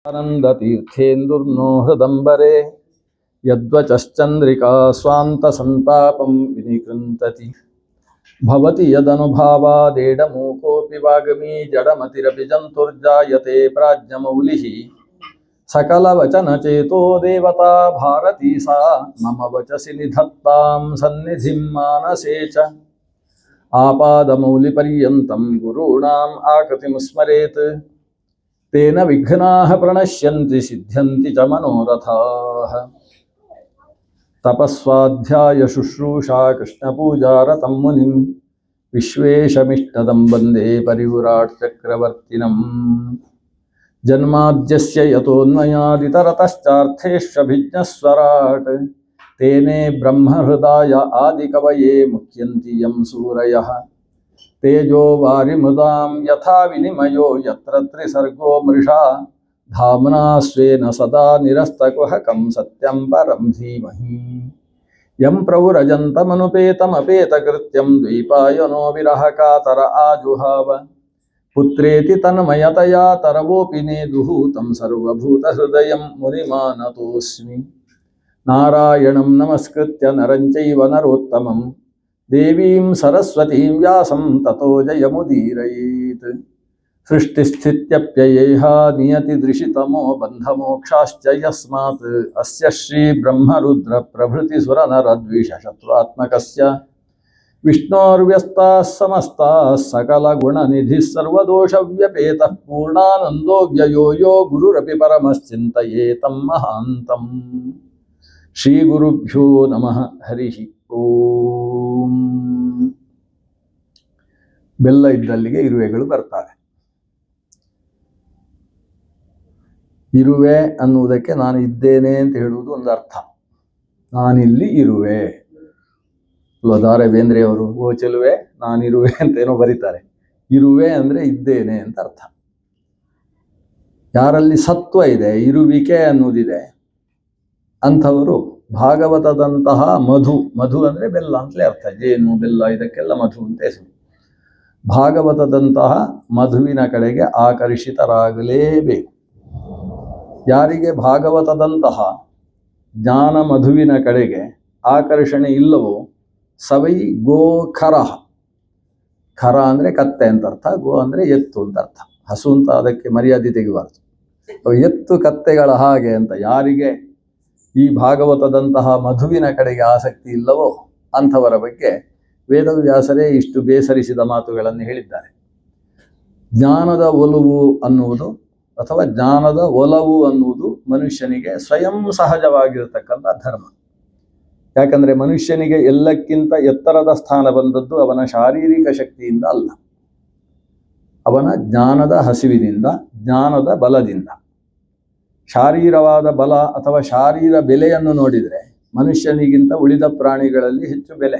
आनन्दतीर्थेन्दुर्नो हृदम्बरे यद्वचश्चन्द्रिका स्वान्तसन्तापं विनिकृन्तति भवति यदनुभावादेडमूकोऽपि वाग्मी जडमतिरपि जन्तुर्जायते प्राज्ञमौलिः सकलवचनचेतो देवता भारती सा मम वचसि निधत्तां सन्निधिं मानसे च आपादमौलिपर्यन्तं गुरूणाम् आकृतिं स्मरेत् तेन विघ्नाः प्रणश्यन्ति सिद्ध्यन्ति च मनोरथाः तपस्वाध्याय शुश्रूषा कृष्णपूजारतं मुनिं विश्वेशमिष्टदं वन्दे परिव्राट् चक्रवर्तिनम् जन्माद्यस्य यतोऽन्वयादितरतश्चार्थेष्वभिज्ञस्वराट् तेने ब्रह्महृदाय आदिकवये मुह्यन्ति यं सूरयः तेजो वारिमृदां यथा विनिमयो यत्र त्रिसर्गो मृषा धाम्ना स्वेन सदा निरस्तकुहकं सत्यं परं धीमहि यं प्रव्रजन्तमनुपेतमपेतकृत्यं द्वैपायनो विरहकातर आजुहाव पुत्रेति तन्मयतया तरवोऽपि नेदुः तं सर्वभूतहृदयं मुनिमानतोऽस्मि नारायणं नमस्कृत्य नरं चैव नरोत्तमं देवीं सरस्वतीं व्यासं ततो जयमुदीरयेत् सृष्टिस्थित्यप्ययेहा नियतिदृशितमो बन्धमोक्षाश्च यस्मात् अस्य श्रीब्रह्मरुद्रप्रभृतिसुरनरद्विषशत्रुआत्मकस्य विष्णोर्व्यस्ताः समस्ताः सकलगुणनिधिः सर्वदोषव्यपेतः पूर्णानन्दो व्ययो यो गुरुरपि परमश्चिन्तयेतं महान्तम् श्रीगुरुभ्यो नमः हरिः ಓಂ. ಬೆಲ್ಲ ಇದ್ದಲ್ಲಿಗೆ ಇರುವೆಗಳು ಬರ್ತಾರೆ. ಇರುವೆ ಅನ್ನುವುದಕ್ಕೆ ನಾನು ಇದ್ದೇನೆ ಅಂತ ಹೇಳುವುದು ಒಂದು ಅರ್ಥ. ನಾನಿಲ್ಲಿ ಇರುವೆ. ದಾರೆ ಬೇಂದ್ರೆಯವರು ಓ ಚೆಲುವೆ ನಾನಿರುವೆ ಅಂತೇನೋ ಬರೀತಾರೆ. ಇರುವೆ ಅಂದರೆ ಇದ್ದೇನೆ ಅಂತ ಅರ್ಥ. ಯಾರಲ್ಲಿ ಸತ್ವ ಇದೆ, ಇರುವಿಕೆ ಅನ್ನುವುದಿದೆ, ಅಂಥವರು ಭಾಗವತದಂತಹ ಮಧು, ಮಧು ಅಂದರೆ ಬೆಲ್ಲ ಅಂತಲೇ ಅರ್ಥ. ಜೇನು ಬೆಲ್ಲ ಇದಕ್ಕೆಲ್ಲ ಮಧು ಅಂತ ಹೆಸರು. ಭಾಗವತದಂತಹ ಮಧುವಿನ ಕಡೆಗೆ ಆಕರ್ಷಿತರಾಗಲೇಬೇಕು. ಯಾರಿಗೆ ಭಾಗವತದಂತಹ ಜ್ಞಾನ ಮಧುವಿನ ಕಡೆಗೆ ಆಕರ್ಷಣೆ ಇಲ್ಲವೋ ಸವೈ ಗೋ ಖರ. ಖರ ಅಂದರೆ ಕತ್ತೆ ಅಂತ ಅರ್ಥ, ಗೋ ಅಂದರೆ ಎತ್ತು ಅಂತ ಅರ್ಥ. ಹಸು ಅಂತ ಅದಕ್ಕೆ ಮರ್ಯಾದೆ ತೆಗಿಬಾರ್ದು. ಎತ್ತು ಕತ್ತೆಗಳ ಹಾಗೆ ಅಂತ ಯಾರಿಗೆ ಈ ಭಾಗವತದಂತಹ ಮಧುವಿನ ಕಡೆಗೆ ಆಸಕ್ತಿ ಇಲ್ಲವೋ ಅಂಥವರ ಬಗ್ಗೆ ವೇದವ್ಯಾಸರೇ ಇಷ್ಟು ಬೇಸರಿಸಿದ ಮಾತುಗಳನ್ನು ಹೇಳಿದ್ದಾರೆ. ಜ್ಞಾನದ ಒಲವು ಅನ್ನುವುದು ಅಥವಾ ಜ್ಞಾನದ ಒಲವು ಅನ್ನುವುದು ಮನುಷ್ಯನಿಗೆ ಸ್ವಯಂ ಸಹಜವಾಗಿರತಕ್ಕಂಥ ಧರ್ಮ. ಯಾಕಂದರೆ ಮನುಷ್ಯನಿಗೆ ಎಲ್ಲಕ್ಕಿಂತ ಎತ್ತರದ ಸ್ಥಾನ ಬಂದದ್ದು ಅವನ ಶಾರೀರಿಕ ಶಕ್ತಿಯಿಂದ ಅಲ್ಲ, ಅವನ ಜ್ಞಾನದ ಹಸಿವಿನಿಂದ, ಜ್ಞಾನದ ಬಲದಿಂದ. ಶಾರೀರವಾದ ಬಲ ಅಥವಾ ಶಾರೀರ ಬೆಲೆಯನ್ನು ನೋಡಿದರೆ ಮನುಷ್ಯನಿಗಿಂತ ಉಳಿದ ಪ್ರಾಣಿಗಳಲ್ಲಿ ಹೆಚ್ಚು ಬೆಲೆ.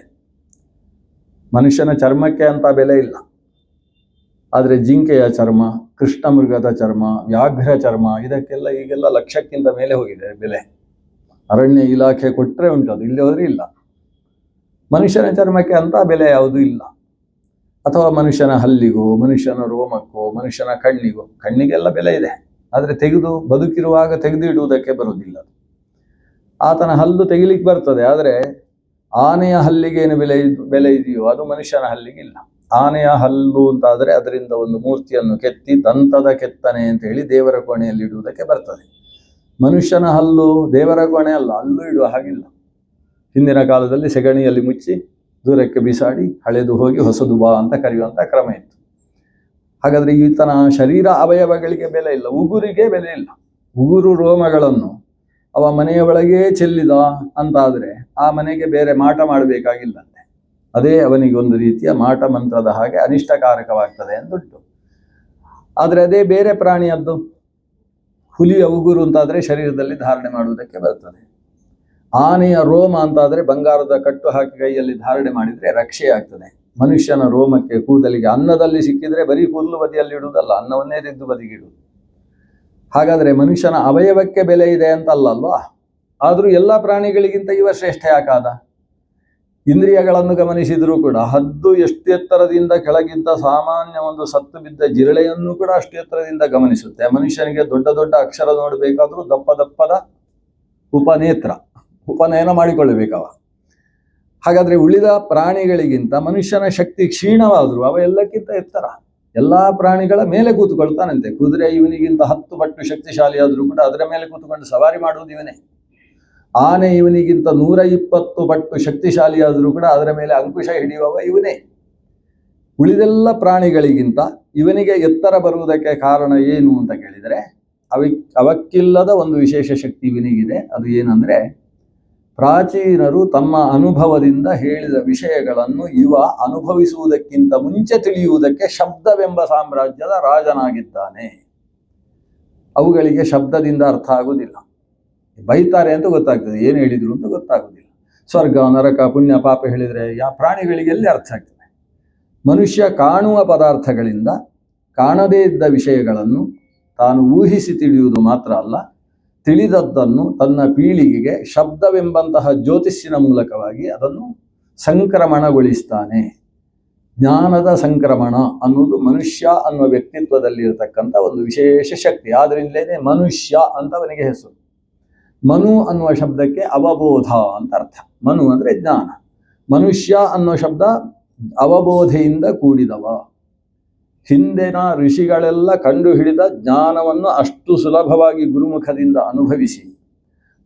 ಮನುಷ್ಯನ ಚರ್ಮಕ್ಕೆ ಅಂತ ಬೆಲೆ ಇಲ್ಲ. ಆದರೆ ಜಿಂಕೆಯ ಚರ್ಮ, ಕೃಷ್ಣ ಮೃಗದ ಚರ್ಮ, ವ್ಯಾಘ್ರ ಚರ್ಮ ಇದಕ್ಕೆಲ್ಲ ಈಗೆಲ್ಲ ಲಕ್ಷಕ್ಕಿಂತ ಮೇಲೆ ಹೋಗಿದೆ ಬೆಲೆ. ಅರಣ್ಯ ಇಲಾಖೆ ಕೊಟ್ಟರೆ ಉಂಟದು, ಇಲ್ಲಿ ಹೋದರೆ ಇಲ್ಲ. ಮನುಷ್ಯನ ಚರ್ಮಕ್ಕೆ ಅಂತ ಬೆಲೆ ಯಾವುದೂ ಇಲ್ಲ. ಅಥವಾ ಮನುಷ್ಯನ ಹಲ್ಲಿಗೋ, ಮನುಷ್ಯನ ರೋಮಕ್ಕೋ, ಮನುಷ್ಯನ ಕಣ್ಣಿಗೋ, ಕಣ್ಣಿಗೆಲ್ಲ ಬೆಲೆ ಇದೆ. ಆದರೆ ತೆಗೆದು ಬದುಕಿರುವಾಗ ತೆಗೆದು ಇಡುವುದಕ್ಕೆ ಬರುವುದಿಲ್ಲ. ಆತನ ಹಲ್ಲು ತೆಗಿಲಿಕ್ಕೆ ಬರ್ತದೆ, ಆದರೆ ಆನೆಯ ಹಲ್ಲಿಗೇನು ಬೆಲೆ ಇದೆಯೋ ಅದು ಮನುಷ್ಯನ ಹಲ್ಲಿಗಿಲ್ಲ. ಆನೆಯ ಹಲ್ಲು ಅಂತಾದರೆ ಅದರಿಂದ ಒಂದು ಮೂರ್ತಿಯನ್ನು ಕೆತ್ತಿ ದಂತದ ಕೆತ್ತನೆ ಅಂತ ಹೇಳಿ ದೇವರ ಕೋಣೆಯಲ್ಲಿ ಇಡುವುದಕ್ಕೆ ಬರ್ತದೆ. ಮನುಷ್ಯನ ಹಲ್ಲು ದೇವರ ಕೋಣೆ ಅಲ್ಲ, ಹಲ್ಲು ಇಡುವ ಹಾಗಿಲ್ಲ. ಹಿಂದಿನ ಕಾಲದಲ್ಲಿ ಸೆಗಣಿಯಲ್ಲಿ ಮುಚ್ಚಿ ದೂರಕ್ಕೆ ಬಿಸಾಡಿ ಹಳೆದು ಹೋಗಿ ಹೊಸದು ಬಾ ಅಂತ ಕರೆಯುವಂಥ ಕ್ರಮ ಇತ್ತು. ಹಾಗಾದರೆ ಈತನ ಶರೀರ ಅವಯವಗಳಿಗೆ ಬೆಲೆ ಇಲ್ಲ, ಉಗುರಿಗೆ ಬೆಲೆ ಇಲ್ಲ. ಉಗುರು ರೋಮಗಳನ್ನು ಅವ ಮನೆಯ ಒಳಗೇ ಚೆಲ್ಲಿದ ಅಂತಾದರೆ ಆ ಮನೆಗೆ ಬೇರೆ ಮಾಟ ಮಾಡಬೇಕಾಗಿಲ್ಲಂತೆ. ಅದೇ ಅವನಿಗೆ ಒಂದು ರೀತಿಯ ಮಾಟ ಮಂತ್ರದ ಹಾಗೆ ಅನಿಷ್ಟಕಾರಕವಾಗ್ತದೆ ಅಂದುಂಟು. ಆದರೆ ಅದೇ ಬೇರೆ ಪ್ರಾಣಿಯದ್ದು. ಹುಲಿಯ ಉಗುರು ಅಂತಾದರೆ ಶರೀರದಲ್ಲಿ ಧಾರಣೆ ಮಾಡುವುದಕ್ಕೆ ಬರ್ತದೆ. ಆನೆಯ ರೋಮ ಅಂತಾದರೆ ಬಂಗಾರದ ಕಟ್ಟು ಹಾಕಿ ಕೈಯಲ್ಲಿ ಧಾರಣೆ ಮಾಡಿದರೆ ರಕ್ಷೆ ಆಗ್ತದೆ. ಮನುಷ್ಯನ ರೋಮಕ್ಕೆ, ಕೂದಲಿಗೆ ಅನ್ನದಲ್ಲಿ ಸಿಕ್ಕಿದ್ರೆ ಬರೀ ಕೂದಲು ಬದಿಯಲ್ಲಿ ಇಡುವುದಲ್ಲ, ಅನ್ನವನ್ನೇ ತೆಗೆದು ಬದಿಗಿಡುವುದು. ಹಾಗಾದರೆ ಮನುಷ್ಯನ ಅವಯವಕ್ಕೆ ಬೆಲೆ ಇದೆ ಅಂತಲ್ಲಲ್ವಾ? ಆದರೂ ಎಲ್ಲ ಪ್ರಾಣಿಗಳಿಗಿಂತ ಇವ ಶ್ರೇಷ್ಠ ಯಾಕಾದ? ಇಂದ್ರಿಯಗಳನ್ನು ಗಮನಿಸಿದರೂ ಕೂಡ ಹದ್ದು ಎಷ್ಟು ಎತ್ತರದಿಂದ ಕೆಳಗಿದ್ದ ಸಾಮಾನ್ಯ ಒಂದು ಸತ್ತು ಬಿದ್ದ ಜಿರಳೆಯನ್ನು ಕೂಡ ಅಷ್ಟು ಎತ್ತರದಿಂದ ಗಮನಿಸುತ್ತೆ. ಮನುಷ್ಯನಿಗೆ ದೊಡ್ಡ ದೊಡ್ಡ ಅಕ್ಷರ ನೋಡಬೇಕಾದ್ರೂ ದಪ್ಪ ದಪ್ಪದ ಉಪನಯನ ಮಾಡಿಕೊಳ್ಳಬೇಕವ. ಹಾಗಾದ್ರೆ ಉಳಿದ ಪ್ರಾಣಿಗಳಿಗಿಂತ ಮನುಷ್ಯನ ಶಕ್ತಿ ಕ್ಷೀಣವಾದರೂ ಅವ ಎಲ್ಲಕ್ಕಿಂತ ಎತ್ತರ. ಎಲ್ಲಾ ಪ್ರಾಣಿಗಳ ಮೇಲೆ ಕೂತ್ಕೊಳ್ತಾನಂತೆ. ಕುದುರೆ ಇವನಿಗಿಂತ 10 ಪಟ್ಟು ಶಕ್ತಿಶಾಲಿ ಆದರೂ ಕೂಡ ಅದರ ಮೇಲೆ ಕೂತ್ಕೊಂಡು ಸವಾರಿ ಮಾಡುವುದು ಇವನೇ. ಆನೆ ಇವನಿಗಿಂತ 120 ಪಟ್ಟು ಶಕ್ತಿಶಾಲಿ ಆದರೂ ಕೂಡ ಅದರ ಮೇಲೆ ಅಂಕುಶ ಹಿಡಿಯುವವ ಇವನೇ. ಉಳಿದೆಲ್ಲ ಪ್ರಾಣಿಗಳಿಗಿಂತ ಇವನಿಗೆ ಎತ್ತರ ಬರುವುದಕ್ಕೆ ಕಾರಣ ಏನು ಅಂತ ಕೇಳಿದರೆ ಅವಕ್ಕಿಲ್ಲದ ಒಂದು ವಿಶೇಷ ಶಕ್ತಿ ಇವನಿಗಿದೆ. ಅದು ಏನಂದ್ರೆ, ಪ್ರಾಚೀನರು ತಮ್ಮ ಅನುಭವದಿಂದ ಹೇಳಿದ ವಿಷಯಗಳನ್ನು ಇವ ಅನುಭವಿಸುವುದಕ್ಕಿಂತ ಮುಂಚೆ ತಿಳಿಯುವುದಕ್ಕೆ ಶಬ್ದವೆಂಬ ಸಾಮ್ರಾಜ್ಯದ ರಾಜನಾಗಿದ್ದಾನೆ. ಅವುಗಳಿಗೆ ಶಬ್ದದಿಂದ ಅರ್ಥ ಆಗುವುದಿಲ್ಲ. ಬೈತಾರೆ ಅಂತ ಗೊತ್ತಾಗ್ತದೆ, ಏನು ಹೇಳಿದ್ರು ಅಂತ ಗೊತ್ತಾಗುವುದಿಲ್ಲ. ಸ್ವರ್ಗ ನರಕ ಪುಣ್ಯ ಪಾಪ ಹೇಳಿದರೆ ಪ್ರಾಣಿಗಳಿಗೆ ಎಲ್ಲಿ ಅರ್ಥ ಆಗ್ತದೆ? ಮನುಷ್ಯ ಕಾಣುವ ಪದಾರ್ಥಗಳಿಂದ ಕಾಣದೇ ಇದ್ದ ವಿಷಯಗಳನ್ನು ತಾನು ಊಹಿಸಿ ತಿಳಿಯುವುದು ಮಾತ್ರ ಅಲ್ಲ, ತಿಳಿದದ್ದನ್ನು ತನ್ನ ಪೀಳಿಗೆಗೆ ಶಬ್ದವೆಂಬಂತಹ ಜ್ಯೋತಿಷ್ಯನ ಮೂಲಕವಾಗಿ ಅದನ್ನು ಸಂಕ್ರಮಣಗೊಳಿಸ್ತಾನೆ. ಜ್ಞಾನದ ಸಂಕ್ರಮಣ ಅನ್ನುವುದು ಮನುಷ್ಯ ಅನ್ನುವ ವ್ಯಕ್ತಿತ್ವದಲ್ಲಿ ಇರತಕ್ಕಂಥ ಒಂದು ವಿಶೇಷ ಶಕ್ತಿ. ಆದ್ರಿಂದಲೇ ಮನುಷ್ಯ ಅಂತ ಅವನಿಗೆ ಹೆಸರು. ಮನು ಅನ್ನುವ ಶಬ್ದಕ್ಕೆ ಅವಬೋಧ ಅಂತ ಅರ್ಥ. ಮನು ಅಂದರೆ ಜ್ಞಾನ. ಮನುಷ್ಯ ಅನ್ನೋ ಶಬ್ದ ಅವಬೋಧೆಯಿಂದ ಕೂಡಿದವ. ಹಿಂದಿನ ಋಷಿಗಳೆಲ್ಲ ಕಂಡುಹಿಡಿದ ಜ್ಞಾನವನ್ನು ಅಷ್ಟು ಸುಲಭವಾಗಿ ಗುರುಮುಖದಿಂದ ಅನುಭವಿಸಿ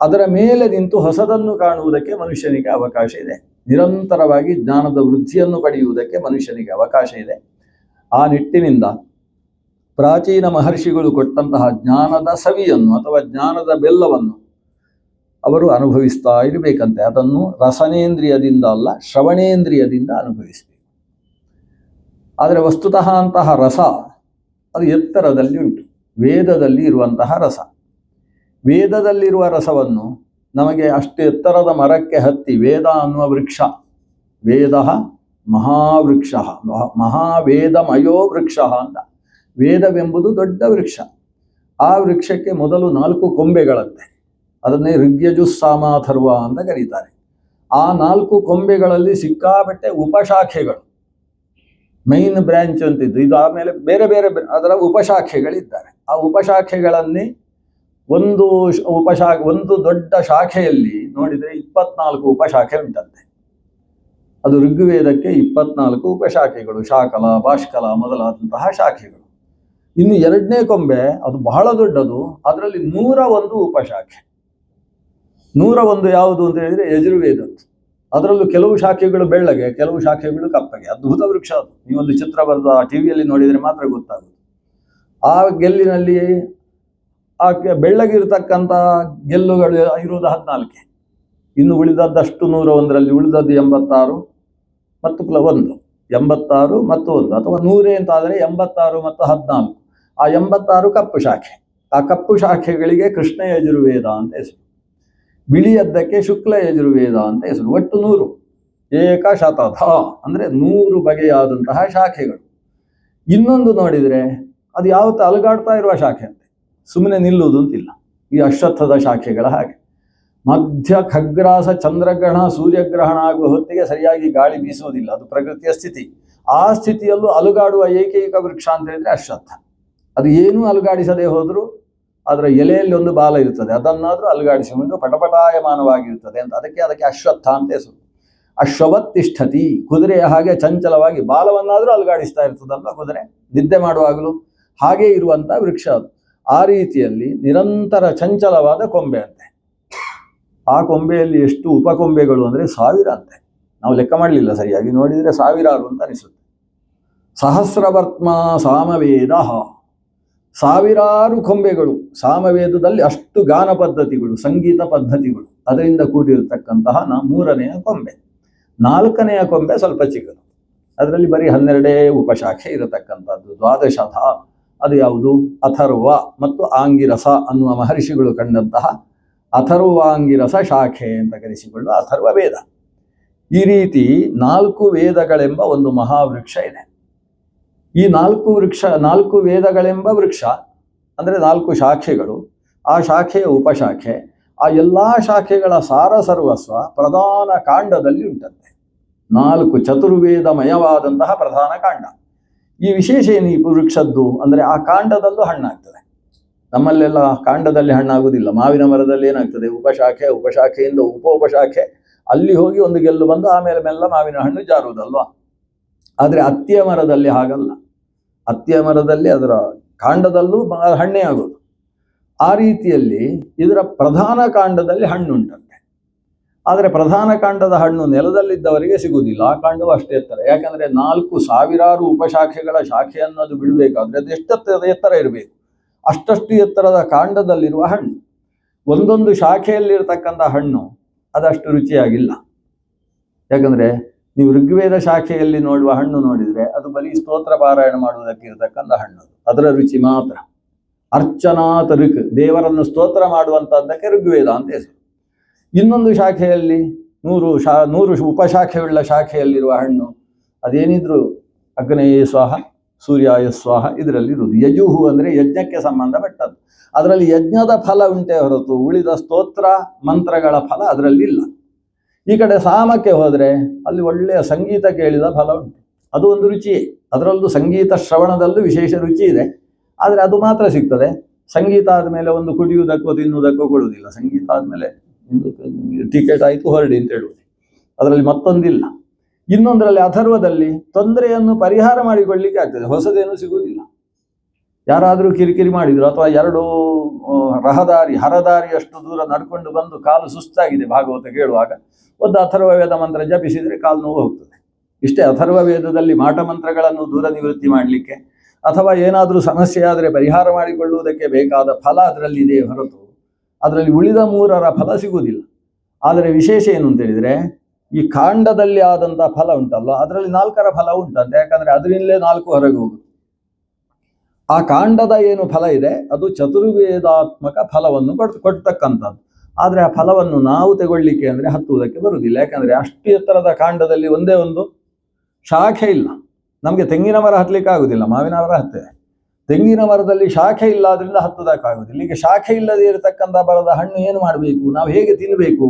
ಅದರ ಮೇಲೆ ನಿಂತು ಹೊಸದನ್ನು ಕಾಣುವುದಕ್ಕೆ ಮನುಷ್ಯನಿಗೆ ಅವಕಾಶ ಇದೆ. ನಿರಂತರವಾಗಿ ಜ್ಞಾನದ ವೃದ್ಧಿಯನ್ನು ಪಡೆಯುವುದಕ್ಕೆ ಮನುಷ್ಯನಿಗೆ ಅವಕಾಶ ಇದೆ. ಆ ನಿಟ್ಟಿನಿಂದ ಪ್ರಾಚೀನ ಮಹರ್ಷಿಗಳು ಕೊಟ್ಟಂತಹ ಜ್ಞಾನದ ಸವಿಯನ್ನು ಅಥವಾ ಜ್ಞಾನದ ಬೆಲ್ಲವನ್ನು ಅವರು ಅನುಭವಿಸ್ತಾ ಇರಬೇಕಂತೆ. ಅದನ್ನು ರಸನೇಂದ್ರಿಯದಿಂದ ಅಲ್ಲ, ಶ್ರವಣೇಂದ್ರಿಯದಿಂದ ಅನುಭವಿಸಬೇಕು. ಆದರೆ ವಸ್ತುತಃ ಅಂತಹ ರಸ ಅದು ಎತ್ತರದಲ್ಲಿ ಉಂಟು. ವೇದದಲ್ಲಿ ಇರುವಂತಹ ರಸ, ವೇದದಲ್ಲಿರುವ ರಸವನ್ನು ನಮಗೆ ಅಷ್ಟು ಎತ್ತರದ ಮರಕ್ಕೆ ಹತ್ತಿ ವೇದ ಅನ್ನುವ ವೃಕ್ಷ, ವೇದ ಮಹಾವೃಕ್ಷ, ಮಹಾವೇದಮಯೋ ವೃಕ್ಷ ಅಂತ. ವೇದವೆಂಬುದು ದೊಡ್ಡ ವೃಕ್ಷ. ಆ ವೃಕ್ಷಕ್ಕೆ ಮೊದಲು 4 ಕೊಂಬೆಗಳಂತೆ. ಅದನ್ನೇ ಋಗ್ಯಜುಸ್ಸಾಮಾಥರ್ವ ಅಂತ ಕರೀತಾರೆ. ಆ 4 ಕೊಂಬೆಗಳಲ್ಲಿ ಸಿಕ್ಕಾಪಟ್ಟೆ ಉಪಶಾಖೆಗಳು, ಮೈನ್ ಬ್ರಾಂಚ್ ಅಂತಿದ್ದು. ಇದು ಆಮೇಲೆ ಬೇರೆ ಬೇರೆ ಅದರ ಉಪಶಾಖೆಗಳಿದ್ದಾರೆ. ಆ ಉಪಶಾಖೆಗಳಲ್ಲಿ ಒಂದು ದೊಡ್ಡ ಶಾಖೆಯಲ್ಲಿ ನೋಡಿದರೆ 24 ಉಪಶಾಖೆ ಉಂಟಂತೆ. ಅದು ಋಗ್ವೇದಕ್ಕೆ 24 ಉಪಶಾಖೆಗಳು, ಶಾಕಲ ಭಾಷ್ಕಲ ಮೊದಲಾದಂತಹ ಶಾಖೆಗಳು. ಇನ್ನು 2ನೇ ಕೊಂಬೆ ಅದು ಬಹಳ ದೊಡ್ಡದು, ಅದರಲ್ಲಿ 101 ಉಪಶಾಖೆ. 101 ಯಾವುದು ಅಂತ ಹೇಳಿದರೆ ಯಜುರ್ವೇದದ್ದು. ಅದರಲ್ಲೂ ಕೆಲವು ಶಾಖೆಗಳು ಬೆಳ್ಳಗೆ, ಕೆಲವು ಶಾಖೆಗಳು ಕಪ್ಪಗೆ. ಅದ್ಭುತ ವೃಕ್ಷ ಅದು. ನೀವೊಂದು ಚಿತ್ರ ಬರೆದು ಆ ಟಿವಿಯಲ್ಲಿ ನೋಡಿದರೆ ಮಾತ್ರ ಗೊತ್ತಾಗುತ್ತೆ. ಆ ಗೆಲ್ಲಿನಲ್ಲಿ ಆ ಬೆಳ್ಳಗಿರ್ತಕ್ಕಂಥ ಗೆಲ್ಲುಗಳು ಇರುವುದು 14. ಇನ್ನು ಉಳಿದದ್ದಷ್ಟು 101ರಲ್ಲಿ ಉಳಿದದ್ದು 86 ಮತ್ತು 1, 86 ಮತ್ತು 1, ಅಥವಾ 100 ಅಂತ ಆದರೆ 86 ಮತ್ತು 14. ಆ 86 ಕಪ್ಪು ಶಾಖೆ. ಆ ಕಪ್ಪು ಶಾಖೆಗಳಿಗೆ ಕೃಷ್ಣ ಯಜುರ್ವೇದ ಅಂತ ಹೆಸರು. ಬಿಳಿಯದ್ದಕ್ಕೆ ಶುಕ್ಲ ಯಜುರ್ವೇದ ಅಂತ ಹೆಸರು. ಒಟ್ಟು 100, ಏಕಶತಧ ಅಂದರೆ 100 ಬಗೆಯಾದಂತಹ ಶಾಖೆಗಳು. ಇನ್ನೊಂದು ನೋಡಿದರೆ ಅದು ಯಾವತ್ತೂ ಅಲುಗಾಡ್ತಾ ಇರುವ ಶಾಖೆ ಅಂತೆ, ಸುಮ್ಮನೆ ನಿಲ್ಲುವುದು ಅಂತಿಲ್ಲ. ಈ ಅಶ್ವತ್ಥದ ಶಾಖೆಗಳ ಹಾಗೆ. ಮಧ್ಯ ಖಗ್ರಾಸ ಚಂದ್ರಗ್ರಹಣ ಸೂರ್ಯಗ್ರಹಣ ಆಗುವ ಹೊತ್ತಿಗೆ ಸರಿಯಾಗಿ ಗಾಳಿ ಬೀಸುವುದಿಲ್ಲ, ಅದು ಪ್ರಕೃತಿಯ ಸ್ಥಿತಿ. ಆ ಸ್ಥಿತಿಯಲ್ಲೂ ಅಲುಗಾಡುವ ಏಕೈಕ ವೃಕ್ಷ ಅಂತ ಹೇಳಿದ್ರೆ ಅಶ್ವತ್ಥ. ಅದು ಏನೂ ಅಲುಗಾಡಿಸದೆ ಹೋದರೂ ಅದರ ಎಲೆಯಲ್ಲಿ ಒಂದು ಬಾಲ ಇರ್ತದೆ, ಅದನ್ನಾದರೂ ಅಲುಗಾಡಿಸಿಕೊಂಡು ಪಟಪಟಾಯಮಾನವಾಗಿರ್ತದೆ ಅಂತ. ಅದಕ್ಕೆ ಅಶ್ವತ್ಥ ಅಂತ ಹೆಸರು. ಅಶ್ವವತ್ತಿಷ್ಠತಿ, ಕುದುರೆಯ ಹಾಗೆ ಚಂಚಲವಾಗಿ ಬಾಲವನ್ನಾದರೂ ಅಲುಗಾಡಿಸ್ತಾ ಇರ್ತದಲ್ವ ಕುದುರೆ ನಿದ್ದೆ ಮಾಡುವಾಗಲೂ. ಹಾಗೆ ಇರುವಂಥ ವೃಕ್ಷ ಅದು. ಆ ರೀತಿಯಲ್ಲಿ ನಿರಂತರ ಚಂಚಲವಾದ ಕೊಂಬೆ ಅಂತೆ. ಆ ಕೊಂಬೆಯಲ್ಲಿ ಎಷ್ಟು ಉಪಕೊಂಬೆಗಳು ಅಂದರೆ 1000 ಅಂತೆ. ನಾವು ಲೆಕ್ಕ ಮಾಡಲಿಲ್ಲ, ಸರಿಯಾಗಿ ನೋಡಿದರೆ 1000 ಅಂತ ಅನಿಸುತ್ತೆ. ಸಹಸ್ರವರ್ತ್ಮ ಸಾಮವೇದ, 1000 ಕೊಂಬೆಗಳು. ಸಾಮವೇದದಲ್ಲಿ ಅಷ್ಟು ಗಾನ ಪದ್ಧತಿಗಳು, ಸಂಗೀತ ಪದ್ಧತಿಗಳು, ಅದರಿಂದ ಕೂಡಿರತಕ್ಕಂತಹ 3ನೆಯ ಕೊಂಬೆ. 4ನೆಯ ಕೊಂಬೆ ಸ್ವಲ್ಪ ಚಿಕ್ಕದು, ಅದರಲ್ಲಿ ಬರೀ 12 ಉಪಶಾಖೆ ಇರತಕ್ಕಂಥದ್ದು. ದ್ವಾದಶಧ ಅದು ಯಾವುದು? ಅಥರ್ವ ಮತ್ತು ಆಂಗಿರಸ ಅನ್ನುವ ಮಹರ್ಷಿಗಳು ಕಂಡಂತಹ ಅಥರ್ವಾಂಗಿರಸ ಶಾಖೆ ಅಂತ ಕರೆಸಿಕೊಳ್ಳುವ ಅಥರ್ವ ವೇದ. ಈ ರೀತಿ 4 ವೇದಗಳೆಂಬ ಒಂದು ಮಹಾವೃಕ್ಷ ಇದೆ. ಈ 4 ವೇದಗಳೆಂಬ ವೃಕ್ಷ ಅಂದರೆ 4 ಶಾಖೆಗಳು, ಆ ಶಾಖೆಯ ಉಪಶಾಖೆ, ಆ ಎಲ್ಲ ಶಾಖೆಗಳ ಸಾರ ಸರ್ವಸ್ವ ಪ್ರಧಾನ ಕಾಂಡದಲ್ಲಿ ಉಂಟಂತೆ. 4 ಚತುರ್ವೇದಮಯವಾದಂತಹ ಪ್ರಧಾನ ಕಾಂಡ. ಈ ವಿಶೇಷ ಏನು ಈ ವೃಕ್ಷದ್ದು ಅಂದರೆ ಆ ಕಾಂಡದಲ್ಲೂ ಹಣ್ಣಾಗ್ತದೆ. ನಮ್ಮಲ್ಲೆಲ್ಲ ಕಾಂಡದಲ್ಲಿ ಹಣ್ಣಾಗುವುದಿಲ್ಲ. ಮಾವಿನ ಮರದಲ್ಲಿ ಏನಾಗ್ತದೆ, ಉಪಶಾಖೆ, ಉಪಶಾಖೆಯಿಂದ ಉಪೋಪಶಾಖೆ, ಅಲ್ಲಿ ಹೋಗಿ ಒಂದು ಗೆಲ್ಲು ಬಂದು ಆಮೇಲೆ ಮೆಲ್ಲ ಮಾವಿನ ಹಣ್ಣು ಜಾರುವುದಲ್ವಾ. ಆದರೆ ಅತ್ತಿಯ ಮರದಲ್ಲಿ ಹಾಗಲ್ಲ. ಅತ್ತಿಯ ಮರದಲ್ಲಿ ಅದರ ಕಾಂಡದಲ್ಲೂ ಹಣ್ಣೇ ಆಗೋದು. ಆ ರೀತಿಯಲ್ಲಿ ಇದರ ಪ್ರಧಾನ ಕಾಂಡದಲ್ಲಿ ಹಣ್ಣುಂಟಂತೆ. ಆದರೆ ಪ್ರಧಾನ ಕಾಂಡದ ಹಣ್ಣು ನೆಲದಲ್ಲಿದ್ದವರಿಗೆ ಸಿಗುವುದಿಲ್ಲ. ಆ ಕಾಂಡವು ಅಷ್ಟೇ ಎತ್ತರ. ಯಾಕಂದರೆ 4,000 ಉಪಶಾಖೆಗಳ ಶಾಖೆ ಅನ್ನೋದು ಬಿಡಬೇಕಾದ್ರೆ ಅದು ಎಷ್ಟು ಎತ್ತರ ಇರಬೇಕು. ಅಷ್ಟಷ್ಟು ಎತ್ತರದ ಕಾಂಡದಲ್ಲಿರುವ ಹಣ್ಣು, ಒಂದೊಂದು ಶಾಖೆಯಲ್ಲಿರ್ತಕ್ಕಂಥ ಹಣ್ಣು ಅದಷ್ಟು ರುಚಿಯಾಗಿಲ್ಲ. ಯಾಕಂದರೆ ನೀವು ಋಗ್ವೇದ ಶಾಖೆಯಲ್ಲಿ ನೋಡುವ ಹಣ್ಣು ನೋಡಿದರೆ ಅದು ಬರೀ ಸ್ತೋತ್ರ ಪಾರಾಯಣ ಮಾಡುವುದಕ್ಕೆ ಇರತಕ್ಕಂಥ ಹಣ್ಣು, ಅದರ ರುಚಿ ಮಾತ್ರ. ಅರ್ಚನಾತ್ ಋಕ್, ದೇವರನ್ನು ಸ್ತೋತ್ರ ಮಾಡುವಂಥದ್ದಕ್ಕೆ ಋಗ್ವೇದ ಅಂತ ಹೆಸರು. ಇನ್ನೊಂದು ಶಾಖೆಯಲ್ಲಿ 100 ಉಪಶಾಖೆಯುಳ್ಳ ಶಾಖೆಯಲ್ಲಿರುವ ಹಣ್ಣು ಅದೇನಿದ್ರು ಅಗ್ನೇಯ ಸ್ವಾಹ, ಸೂರ್ಯಾಯ ಸ್ವಾಹ ಇದರಲ್ಲಿರುವುದು. ಯಜುಹು ಅಂದರೆ ಯಜ್ಞಕ್ಕೆ ಸಂಬಂಧಪಟ್ಟದ್ದು. ಅದರಲ್ಲಿ ಯಜ್ಞದ ಫಲ ಉಂಟೆ ಹೊರತು ಉಳಿದ ಸ್ತೋತ್ರ ಮಂತ್ರಗಳ ಫಲ ಅದರಲ್ಲಿಲ್ಲ. ಈ ಕಡೆ ಸಾಮಕ್ಕೆ ಹೋದರೆ ಅಲ್ಲಿ ಒಳ್ಳೆಯ ಸಂಗೀತ ಕೇಳಿದ ಫಲ ಉಂಟು, ಅದು ಒಂದು ರುಚಿಯೇ. ಅದರಲ್ಲೂ ಸಂಗೀತ ಶ್ರವಣದಲ್ಲೂ ವಿಶೇಷ ರುಚಿ ಇದೆ. ಆದರೆ ಅದು ಮಾತ್ರ ಸಿಗ್ತದೆ. ಸಂಗೀತ ಆದಮೇಲೆ ಒಂದು ಕುಡಿಯುವುದಕ್ಕೋ ತಿನ್ನುವುದಕ್ಕೋ ಕೊಡುವುದಿಲ್ಲ. ಸಂಗೀತ ಆದಮೇಲೆ ಟಿಕೆಟ್ ಆಯಿತು ಹೊರಡಿ ಅಂತ ಹೇಳುವುದು, ಅದರಲ್ಲಿ ಮತ್ತೊಂದಿಲ್ಲ. ಇನ್ನೊಂದರಲ್ಲಿ ಅಥರ್ವದಲ್ಲಿ ತೊಂದರೆಯನ್ನು ಪರಿಹಾರ ಮಾಡಿಕೊಳ್ಳಿಕ್ಕೆ ಆಗ್ತದೆ, ಹೊಸದೇನು ಸಿಗುವುದಿಲ್ಲ. ಯಾರಾದರೂ ಕಿರಿಕಿರಿ ಮಾಡಿದ್ರು ಅಥವಾ 2 ಹರದಾರಿಯಷ್ಟು ದೂರ ನಡ್ಕೊಂಡು ಬಂದು ಕಾಲು ಸುಸ್ತಾಗಿದೆ ಭಾಗವತ ಕೇಳುವಾಗ ಒಂದು ಅಥರ್ವ ವೇದ ಮಂತ್ರ ಜಪಿಸಿದರೆ ಕಾಲು ನೋವು ಹೋಗ್ತದೆ. ಇಷ್ಟೇ. ಅಥರ್ವ ವೇದದಲ್ಲಿ ಮಾಟ ಮಂತ್ರಗಳನ್ನು ದೂರ ನಿವೃತ್ತಿ ಮಾಡಲಿಕ್ಕೆ ಅಥವಾ ಏನಾದರೂ ಸಮಸ್ಯೆ ಆದರೆ ಪರಿಹಾರ ಮಾಡಿಕೊಳ್ಳುವುದಕ್ಕೆ ಬೇಕಾದ ಫಲ ಅದರಲ್ಲಿದೆ ಹೊರತು ಅದರಲ್ಲಿ ಉಳಿದ 3ರ ಫಲ ಸಿಗುವುದಿಲ್ಲ. ಆದರೆ ವಿಶೇಷ ಏನು ಅಂತ ಹೇಳಿದರೆ ಈ ಕಾಂಡದಲ್ಲಿ ಆದಂಥ ಫಲ ಉಂಟಲ್ಲ, ಅದರಲ್ಲಿ 4ರ ಫಲ ಉಂಟಂತೆ. ಯಾಕಂದರೆ ಅದರಿಂದಲೇ 4 ಹೊರಗೆ ಹೋಗುದು. ಆ ಕಾಂಡದ ಏನು ಫಲ ಇದೆ ಅದು ಚತುರ್ವೇದಾತ್ಮಕ ಫಲವನ್ನು ಕೊಡ್ತಕ್ಕಂಥದ್ದು. ಆದರೆ ಆ ಫಲವನ್ನು ನಾವು ತಗೊಳ್ಳಿಕ್ಕೆ ಅಂದರೆ ಹತ್ತುವುದಕ್ಕೆ ಬರುವುದಿಲ್ಲ. ಯಾಕಂದರೆ ಅಷ್ಟು ಎತ್ತರದ ಕಾಂಡದಲ್ಲಿ ಒಂದೇ ಒಂದು ಶಾಖೆ ಇಲ್ಲ. ನಮಗೆ ತೆಂಗಿನ ಮರ ಹತ್ತಲಿಕ್ಕೆ ಆಗುವುದಿಲ್ಲ, ಮಾವಿನ ಮರ ಹತ್ತೇವೆ. ತೆಂಗಿನ ಮರದಲ್ಲಿ ಶಾಖೆ ಇಲ್ಲ, ಅದರಿಂದ ಹತ್ತುವುದಕ್ಕಾಗುವುದಿಲ್ಲ. ಈಗ ಶಾಖೆ ಇಲ್ಲದೆ ಇರತಕ್ಕಂಥ ಮರದ ಹಣ್ಣು ಏನು ಮಾಡಬೇಕು, ನಾವು ಹೇಗೆ ತಿನ್ನಬೇಕು?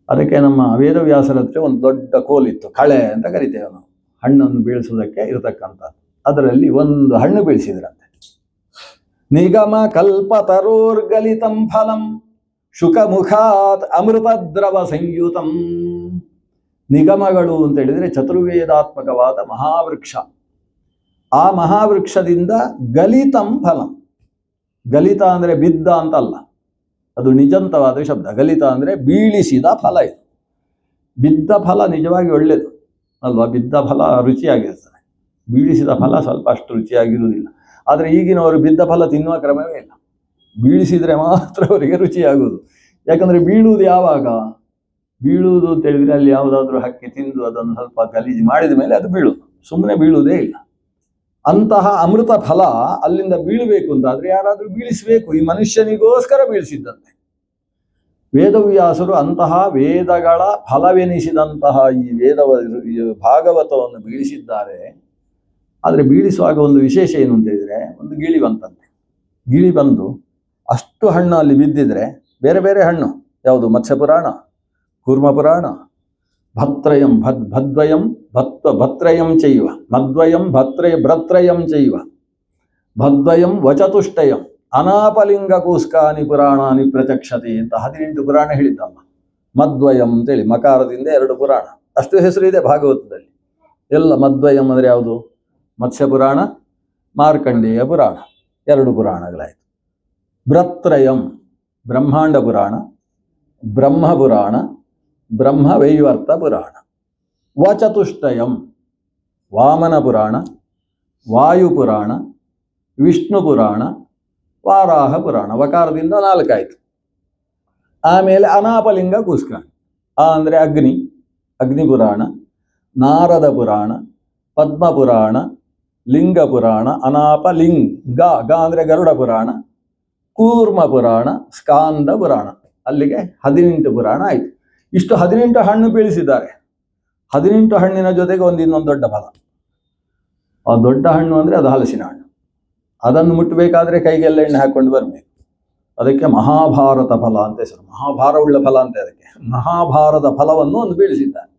ಅದಕ್ಕೆ ನಮ್ಮ ವೇದವ್ಯಾಸರ ಹತ್ರ ಒಂದು ದೊಡ್ಡ ಕೋಲಿತ್ತು, ಕಳೆ ಅಂತ ಕರಿತೇವೆ ನಾವು, ಹಣ್ಣನ್ನು ಬೀಳಿಸುವುದಕ್ಕೆ ಇರತಕ್ಕಂಥದ್ದು. ಅದರಲ್ಲಿ ಒಂದು ಹಣ್ಣು ಬೀಳಿಸಿದ್ರಂತೆ. ನಿಗಮ ಕಲ್ಪತರೋರ್ಗಲಿತಂ ಫಲಂ ಶುಕಮುಖಾತ್ ಅಮೃತದ್ರವ ಸಂಯುತಂ. ನಿಗಮಗಳು ಅಂತ ಹೇಳಿದರೆ ಚತುರ್ವೇದಾತ್ಮಕವಾದ ಮಹಾವೃಕ್ಷ. ಆ ಮಹಾವೃಕ್ಷದಿಂದ ಗಲಿತಂ ಫಲಂ. ಗಲಿತ ಅಂದರೆ ಬಿದ್ದ ಅಂತಲ್ಲ, ಅದು ನಿಜಂತವಾದ ಶಬ್ದ. ಗಲಿತ ಅಂದರೆ ಬೀಳಿಸಿದ ಫಲ. ಇದು ಬಿದ್ದ ಫಲ ನಿಜವಾಗಿ ಒಳ್ಳೆಯದು ಅಲ್ವಾ? ಬಿದ್ದ ಫಲ ರುಚಿಯಾಗಿರ್ತದೆ, ಬೀಳಿಸಿದ ಫಲ ಸ್ವಲ್ಪ ಅಷ್ಟು ರುಚಿಯಾಗಿರುವುದಿಲ್ಲ. ಆದರೆ ಈಗಿನವರು ಬಿದ್ದ ಫಲ ತಿನ್ನುವ ಕ್ರಮವೇ ಇಲ್ಲ. ಬೀಳಿಸಿದರೆ ಮಾತ್ರ ಅವರಿಗೆ ರುಚಿಯಾಗುವುದು. ಯಾಕಂದರೆ ಬೀಳುವುದು ಯಾವಾಗ? ಬೀಳುವುದು ಅಂತ ಹೇಳಿದರೆ ಅಲ್ಲಿ ಯಾವುದಾದ್ರೂ ಹಕ್ಕಿ ತಿಂದು ಅದನ್ನು ಸ್ವಲ್ಪ ಗಲೀಜು ಮಾಡಿದ ಮೇಲೆ ಅದು ಬೀಳುವುದು, ಸುಮ್ಮನೆ ಬೀಳುವುದೇ ಇಲ್ಲ. ಅಂತಹ ಅಮೃತ ಫಲ ಅಲ್ಲಿಂದ ಬೀಳಬೇಕು ಅಂತಾದರೆ ಯಾರಾದರೂ ಬೀಳಿಸಬೇಕು. ಈ ಮನುಷ್ಯನಿಗೋಸ್ಕರ ಬೀಳಿಸಿದ್ದಂತೆ ವೇದವ್ಯಾಸರು. ಅಂತಹ ವೇದಗಳ ಫಲವೆನಿಸಿದಂತಹ ಈ ಭಾಗವತವನ್ನು ಬೀಳಿಸಿದ್ದಾರೆ. ಆದರೆ ಬೀಳಿಸುವಾಗ ಒಂದು ವಿಶೇಷ ಏನು ಅಂತ ಹೇಳಿದರೆ, ಒಂದು ಗಿಳಿ ಬಂತಂತೆ. ಗಿಳಿ ಬಂದು ಅಷ್ಟು ಹಣ್ಣು ಅಲ್ಲಿ ಬಿದ್ದಿದ್ರೆ, ಬೇರೆ ಬೇರೆ ಹಣ್ಣು ಯಾವುದು, ಮತ್ಸ್ಯಪುರಾಣ, ಕೂರ್ಮಪುರಾಣ, ಭತ್ರಯಂ ಭದ್ವಯಂ ಭತ್ರಯಂ ಚೈವ ಮದ್ವಯಂ ಭತ್ರಯಂ ಚೈವ ಭದ್ವಯಂ ವಚತುಷ್ಟಯಂ ಅನಾಪಲಿಂಗ ಕೂಸ್ಕಾನಿ ಪುರಾಣಾನಿ ಪ್ರಚಕ್ಷತೆ ಅಂತ 18 ಪುರಾಣ ಹೇಳಿದ್ದಲ್ಲ. ಮದ್ವಯಂ ಅಂತೇಳಿ ಮಕಾರದಿಂದ 2 ಪುರಾಣ, ಅಷ್ಟು ಹೆಸರು ಇದೆ ಭಾಗವತದಲ್ಲಿ. ಎಲ್ಲ ಮದ್ವಯಂ ಅಂದರೆ ಯಾವುದು? ಮತ್ಸ್ಯಪುರಾಣ, ಮಾರ್ಕಂಡೇಯ ಪುರಾಣ, 2 ಪುರಾಣಗಳಾಯಿತು. ಭ್ರತ್ರಯಂ ಬ್ರಹ್ಮಾಂಡ ಪುರಾಣ, ಬ್ರಹ್ಮಪುರಾಣ, ಬ್ರಹ್ಮವೈವರ್ತ ಪುರಾಣ. ವಚತುಷ್ಟಯಂ ವಾಮನ ಪುರಾಣ, ವಾಯುಪುರಾಣ, ವಿಷ್ಣು ಪುರಾಣ, ವಾರಾಹ ಪುರಾಣ. ವಕಾರದಿಂದ 4 ಆಯಿತು. ಆಮೇಲೆ ಅನಾಪಲಿಂಗ ಕೂಸ್ಕಾಣಿ, ಅಂದರೆ ಅಗ್ನಿ ಪುರಾಣ, ನಾರದ ಪುರಾಣ, ಪದ್ಮಪುರಾಣ, ಲಿಂಗ ಪುರಾಣ, ಅನಾಪಲಿಂಗ ಅಂದರೆ ಗರುಡ ಪುರಾಣ, ಕೂರ್ಮ ಪುರಾಣ, ಸ್ಕಾಂದ ಪುರಾಣ. ಅಲ್ಲಿಗೆ 18 ಪುರಾಣ ಆಯಿತು. ಇಷ್ಟು 18 ಹಣ್ಣು ಬೀಳಿಸಿದ್ದಾರೆ. 18 ಹಣ್ಣಿನ ಜೊತೆಗೆ ಇನ್ನೊಂದು ದೊಡ್ಡ ಫಲ. ಆ ದೊಡ್ಡ ಹಣ್ಣು ಅಂದರೆ ಅದು ಹಲಸಿನ ಹಣ್ಣು. ಅದನ್ನು ಮುಟ್ಟಬೇಕಾದ್ರೆ ಕೈಗೆಲ್ಲ ಎಣ್ಣೆ ಹಾಕ್ಕೊಂಡು ಬರಬೇಕು. ಅದಕ್ಕೆ ಮಹಾಭಾರತ ಫಲ ಅಂತ ಹೆಸರು. ಮಹಾಭಾರವುಳ್ಳ ಫಲ ಅಂತ ಅದಕ್ಕೆ. ಮಹಾಭಾರತ ಫಲವನ್ನು ಒಂದು ಬೀಳಿಸಿದ್ದಾರೆ.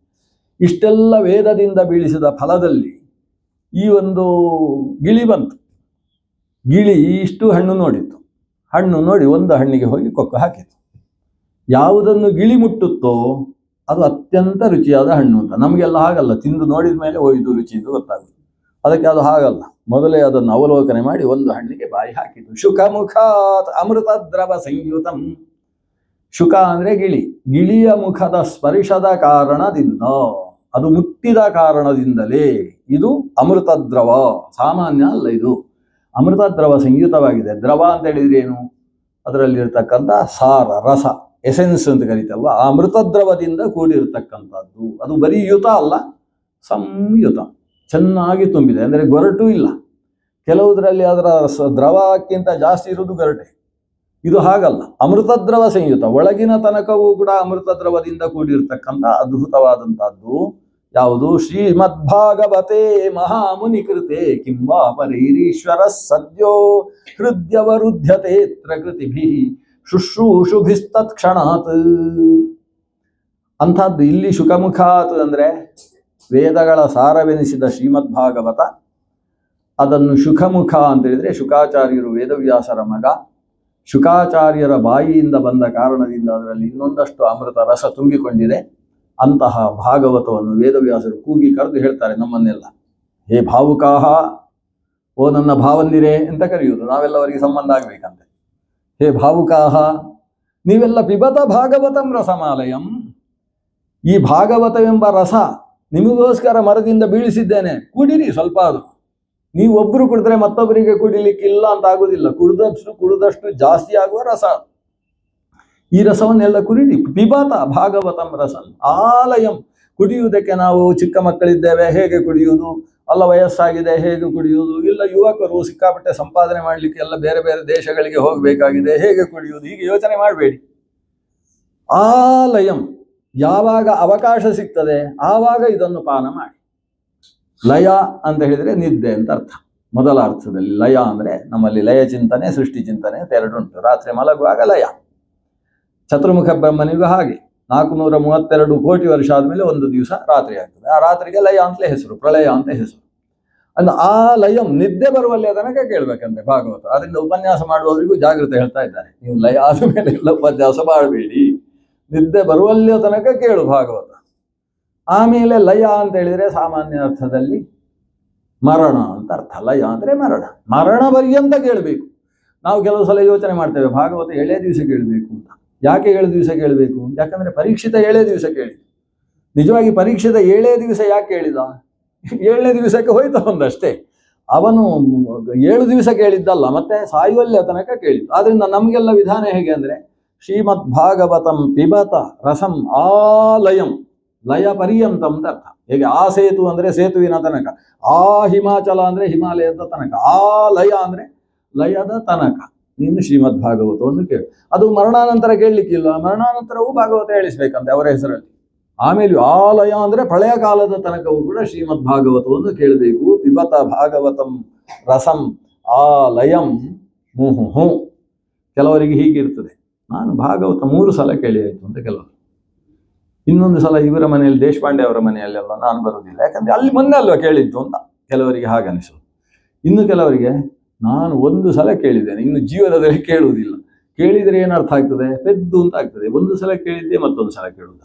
ಇಷ್ಟೆಲ್ಲ ವೇದದಿಂದ ಬೀಳಿಸಿದ ಫಲದಲ್ಲಿ ಈ ಒಂದು ಗಿಳಿ ಬಂತು. ಗಿಳಿ ಇಷ್ಟು ಹಣ್ಣು ನೋಡಿತು. ಹಣ್ಣು ನೋಡಿ ಒಂದು ಹಣ್ಣಿಗೆ ಹೋಗಿ ಕೊಕ್ಕ ಹಾಕಿತು. ಯಾವುದನ್ನು ಗಿಳಿ ಮುಟ್ಟುತ್ತೋ ಅದು ಅತ್ಯಂತ ರುಚಿಯಾದ ಹಣ್ಣು ಅಂತ. ನಮಗೆಲ್ಲ ಹಾಗಲ್ಲ, ತಿಂದು ನೋಡಿದ ಮೇಲೆ ಇದು ರುಚಿ ಇದು ಗೊತ್ತಾಗುತ್ತೆ. ಅದಕ್ಕೆ ಅದು ಹಾಗಲ್ಲ, ಮೊದಲೇ ಅದನ್ನು ಅವಲೋಕನೆ ಮಾಡಿ ಒಂದು ಹಣ್ಣಿಗೆ ಬಾಯಿ ಹಾಕಿತು. ಶುಕ ಮುಖಾತ್ ಅಮೃತ ದ್ರವ ಸಂಯುತಂ. ಶುಕ ಅಂದ್ರೆ ಗಿಳಿ. ಗಿಳಿಯ ಮುಖದ ಸ್ಪರ್ಶದ ಕಾರಣದಿಂದ, ಅದು ಮುಟ್ಟಿದ ಕಾರಣದಿಂದಲೇ ಇದು ಅಮೃತ ದ್ರವ, ಸಾಮಾನ್ಯ ಅಲ್ಲ, ಇದು ಅಮೃತ ದ್ರವ ಸಂಯುತವಾಗಿದೆ. ದ್ರವ ಅಂತ ಹೇಳಿದ್ರೆ ಏನು? ಅದರಲ್ಲಿರ್ತಕ್ಕಂಥ ಸಾರ, ರಸ, ಎಸೆನ್ಸ್ ಅಂತ ಕರೀತಲ್ವ, ಆ ಅಮೃತ ದ್ರವದಿಂದ ಕೂಡಿರ್ತಕ್ಕಂಥದ್ದು. ಅದು ಬರೀ ಯುತ ಅಲ್ಲ, ಸಂಯುತ, ಚೆನ್ನಾಗಿ ತುಂಬಿದೆ. ಅಂದರೆ ಗೊರಟು ಇಲ್ಲ. ಕೆಲವುದರಲ್ಲಿ ಅದರ ದ್ರವಕ್ಕಿಂತ ಜಾಸ್ತಿ ಇರುವುದು ಗೊರಟೆ. ಇದು ಹಾಗಲ್ಲ, ಅಮೃತ ದ್ರವ ಸಂಯುತ, ಒಳಗಿನ ತನಕವೂ ಕೂಡ ಅಮೃತ ದ್ರವದಿಂದ ಕೂಡಿರ್ತಕ್ಕಂಥ ಅದ್ಭುತವಾದಂತಹದ್ದು ಯಾವುದು? ಶ್ರೀಮದ್ಭಾಗವತೆ ಮಹಾಮುನಿ ಕೃತೆ ಕಿಂವಾ ಪರೈರೀಶ್ವರ ಸದ್ಯೋ ಹೃದಯವರುಧ್ಯತೆ ಪ್ರಕೃತಿಭಿ ಶುಶ್ರೂಷುಭಿಸ್ತತ್ಕ್ಷಣಾತ್. ಅಂಥದ್ದು ಇಲ್ಲಿ ಶುಕಮುಖಾತ್ ಅಂದರೆ ವೇದಗಳ ಸಾರವೆನಿಸಿದ ಶ್ರೀಮದ್ಭಾಗವತ. ಅದನ್ನು ಶುಕಮುಖ ಅಂತ ಹೇಳಿದ್ರೆ ಶುಕಾಚಾರ್ಯರು ವೇದವ್ಯಾಸರ ಮಗ. ಶುಕಾಚಾರ್ಯರ ಬಾಯಿಯಿಂದ ಬಂದ ಕಾರಣದಿಂದ ಅದರಲ್ಲಿ ಇನ್ನೊಂದಷ್ಟು ಅಮೃತ ರಸ ತುಂಬಿಕೊಂಡಿದೆ. ಅಂತಹ ಭಾಗವತವನ್ನು ವೇದವ್ಯಾಸರು ಕೂಗಿ ಕರೆದು ಹೇಳ್ತಾರೆ ನಮ್ಮನ್ನೆಲ್ಲ, ಹೇ ಭಾವುಕಾಹ, ಓ ನನ್ನ ಭಾವಂದಿರೇ ಅಂತ ಕರೆಯುವುದು. ನಾವೆಲ್ಲ ಅವರಿಗೆ ಸಂಬಂಧ ಆಗ್ಬೇಕಂತೆ. ಹೇ ಭಾವುಕಾಹ, ನೀವೆಲ್ಲ ಪಿಬತ ಭಾಗವತಂ ರಸಮಾಲಯಂ, ಈ ಭಾಗವತವೆಂಬ ರಸ ನಿಮಗೋಸ್ಕರ ಮರದಿಂದ ಬೀಳಿಸಿದ್ದೇನೆ, ಕುಡಿರಿ ಸ್ವಲ್ಪ. ಅದು ನೀವು ಒಬ್ಬರು ಕುಡಿದ್ರೆ ಮತ್ತೊಬ್ಬರಿಗೆ ಕುಡಿಲಿಕ್ಕಿಲ್ಲ ಅಂತ ಆಗುದಿಲ್ಲ. ಕುಡಿದಷ್ಟು ಜಾಸ್ತಿ ಆಗುವ ರಸ. ಈ ರಸವನ್ನೆಲ್ಲ ಕುಡಿರಿ. ಪಿಬತ ಭಾಗವತಂ ರಸಂ ಆಲಯಂ. ಕುಡಿಯುವುದಕ್ಕೆ ನಾವು ಚಿಕ್ಕ ಮಕ್ಕಳಿದ್ದೇವೆ, ಹೇಗೆ ಕುಡಿಯುವುದು? ಅಲ್ಲ ವಯಸ್ಸಾಗಿದೆ, ಹೇಗೆ ಕುಡಿಯುವುದು? ಇಲ್ಲ ಯುವಕರು ಸಿಕ್ಕಾಪಟ್ಟೆ ಸಂಪಾದನೆ ಮಾಡಲಿಕ್ಕೆ ಎಲ್ಲ ಬೇರೆ ಬೇರೆ ದೇಶಗಳಿಗೆ ಹೋಗಬೇಕಾಗಿದೆ, ಹೇಗೆ ಕುಡಿಯುವುದು? ಹೀಗೆ ಯೋಚನೆ ಮಾಡಬೇಡಿ. ಆಲಯಂ, ಯಾವಾಗ ಅವಕಾಶ ಸಿಗ್ತದೆ ಆವಾಗ ಇದನ್ನು ಪಾನ ಮಾಡಿ. ಲಯ ಅಂತ ಹೇಳಿದರೆ ನಿದ್ದೆ ಅಂತ ಅರ್ಥ. ಮೊದಲ ಅರ್ಥದಲ್ಲಿ ಲಯ ಅಂದರೆ ನಮ್ಮಲ್ಲಿ ಲಯ ಚಿಂತನೆ, ಸೃಷ್ಟಿ ಚಿಂತನೆ ಅಂತ ಎರಡುಂಟು. ರಾತ್ರಿ ಮಲಗುವಾಗ ಲಯ. ಚತುರ್ಮುಖ ಬ್ರಹ್ಮನಿಗೂ ಹಾಗೆ 432 ಕೋಟಿ ವರ್ಷ ಆದಮೇಲೆ ಒಂದು ದಿವಸ ರಾತ್ರಿ ಆಗ್ತದೆ. ಆ ರಾತ್ರಿಗೆ ಲಯ ಅಂತಲೇ ಹೆಸರು, ಪ್ರಳಯ ಅಂತ ಹೆಸರು. ಅಂದ್ರೆ ಆ ಲಯಂ, ನಿದ್ದೆ ಬರುವಲ್ಲಿ ತನಕ ಕೇಳ್ಬೇಕಂತೆ ಭಾಗವತ. ಅದರಿಂದ ಉಪನ್ಯಾಸ ಮಾಡುವವರಿಗೂ ಜಾಗೃತಿ ಹೇಳ್ತಾ ಇದ್ದಾರೆ, ನೀವು ಲಯ ಆದ ಮೇಲೆ ಎಲ್ಲ ಉಪನ್ಯಾಸ ಮಾಡಬೇಡಿ, ನಿದ್ದೆ ಬರುವಲ್ಲಿಯ ತನಕ ಕೇಳು ಭಾಗವತ. ಆಮೇಲೆ ಲಯ ಅಂತ ಹೇಳಿದ್ರೆ ಸಾಮಾನ್ಯ ಅರ್ಥದಲ್ಲಿ ಮರಣ ಅಂತ ಅರ್ಥ. ಲಯ ಅಂದರೆ ಮರಣ, ಮರಣ ಪರ್ಯಂತ ಕೇಳಬೇಕು. ನಾವು ಕೆಲವು ಸಲ ಯೋಚನೆ ಮಾಡ್ತೇವೆ ಭಾಗವತ 7 ದಿವಸ ಕೇಳಬೇಕು ಅಂತ. ಯಾಕೆ 7 ದಿವಸ ಕೇಳಬೇಕು? ಯಾಕಂದ್ರೆ ಪರೀಕ್ಷಿತ 7 ದಿವಸ ಕೇಳಿ. ನಿಜವಾಗಿ ಪರೀಕ್ಷಿತ 7 ದಿವಸ ಯಾಕೆ ಕೇಳಿದ? 7ನೇ ದಿವಸಕ್ಕೆ ಹೋಯ್ತು ಒಂದಷ್ಟೇ. ಅವನು 7 ದಿವಸ ಕೇಳಿದ್ದಲ್ಲ, ಮತ್ತೆ ಸಾಯುವಲ್ಲಿ ತನಕ ಕೇಳಿದ್ದು. ಆದ್ರಿಂದ ನಮಗೆಲ್ಲ ವಿಧಾನ ಹೇಗೆ ಅಂದ್ರೆ, ಶ್ರೀಮದ್ ಭಾಗವತಂ ಪಿಬತ ರಸಂ ಆಲಯಂ, ಲಯ ಪರ್ಯಂತಂ ಅಂತ ಅರ್ಥ. ಹೇಗೆ ಆ ಸೇತು ಅಂದ್ರೆ ಸೇತುವಿನ ತನಕ, ಆ ಹಿಮಾಚಲ ಅಂದ್ರೆ ಹಿಮಾಲಯದ ತನಕ, ಆ ಲಯ ಅಂದ್ರೆ ಲಯದ ತನಕ ನೀನು ಶ್ರೀಮದ್ ಭಾಗವತವನ್ನು ಕೇಳು. ಅದು ಮರಣಾನಂತರ ಕೇಳಲಿಕ್ಕಿಲ್ಲ, ಮರಣಾನಂತರವೂ ಭಾಗವತ ಹೇಳಿಸ್ಬೇಕಂತೆ ಅವರ ಹೆಸರಲ್ಲಿ. ಆಮೇಲೆ ಆಲಯ ಅಂದ್ರೆ ಪ್ರಳಯ ಕಾಲದ ತನಕವೂ ಕೂಡ ಶ್ರೀಮದ್ ಭಾಗವತವನ್ನು ಕೇಳಬೇಕು. ಪಿಬತ ಭಾಗವತಂ ರಸಂ ಆಲಯಂ ಮುಹುಹು. ಕೆಲವರಿಗೆ ಹೀಗಿರ್ತದೆ, ನಾನು ಭಾಗವತ 3 ಸಲ ಕೇಳಿ ಆಯ್ತು ಅಂತ ಕೆಲವರು. ಇನ್ನೊಂದು ಸಲ ಇವರ ಮನೆಯಲ್ಲಿ, ದೇಶಪಾಂಡೆ ಅವರ ಮನೆಯಲ್ಲೆಲ್ಲ ನಾನು ಬರುವುದಿಲ್ಲ, ಯಾಕಂದ್ರೆ ಅಲ್ಲಿ ಮೊನ್ನೆ ಅಲ್ವಾ ಕೇಳಿದ್ದು ಅಂತ ಕೆಲವರಿಗೆ ಹಾಗೆ ಅನಿಸೋದು. ಇನ್ನು ಕೆಲವರಿಗೆ ನಾನು 1 ಸಲ ಕೇಳಿದ್ದೇನೆ, ಇನ್ನು ಜೀವನದಲ್ಲಿ ಕೇಳುವುದಿಲ್ಲ. ಕೇಳಿದರೆ ಏನರ್ಥ ಆಗ್ತದೆ? ಪೆದ್ದು ಅಂತ ಆಗ್ತದೆ. 1 ಸಲ ಕೇಳಿದ್ದೆ ಮತ್ತೊಂದು ಸಲ ಕೇಳುವುದ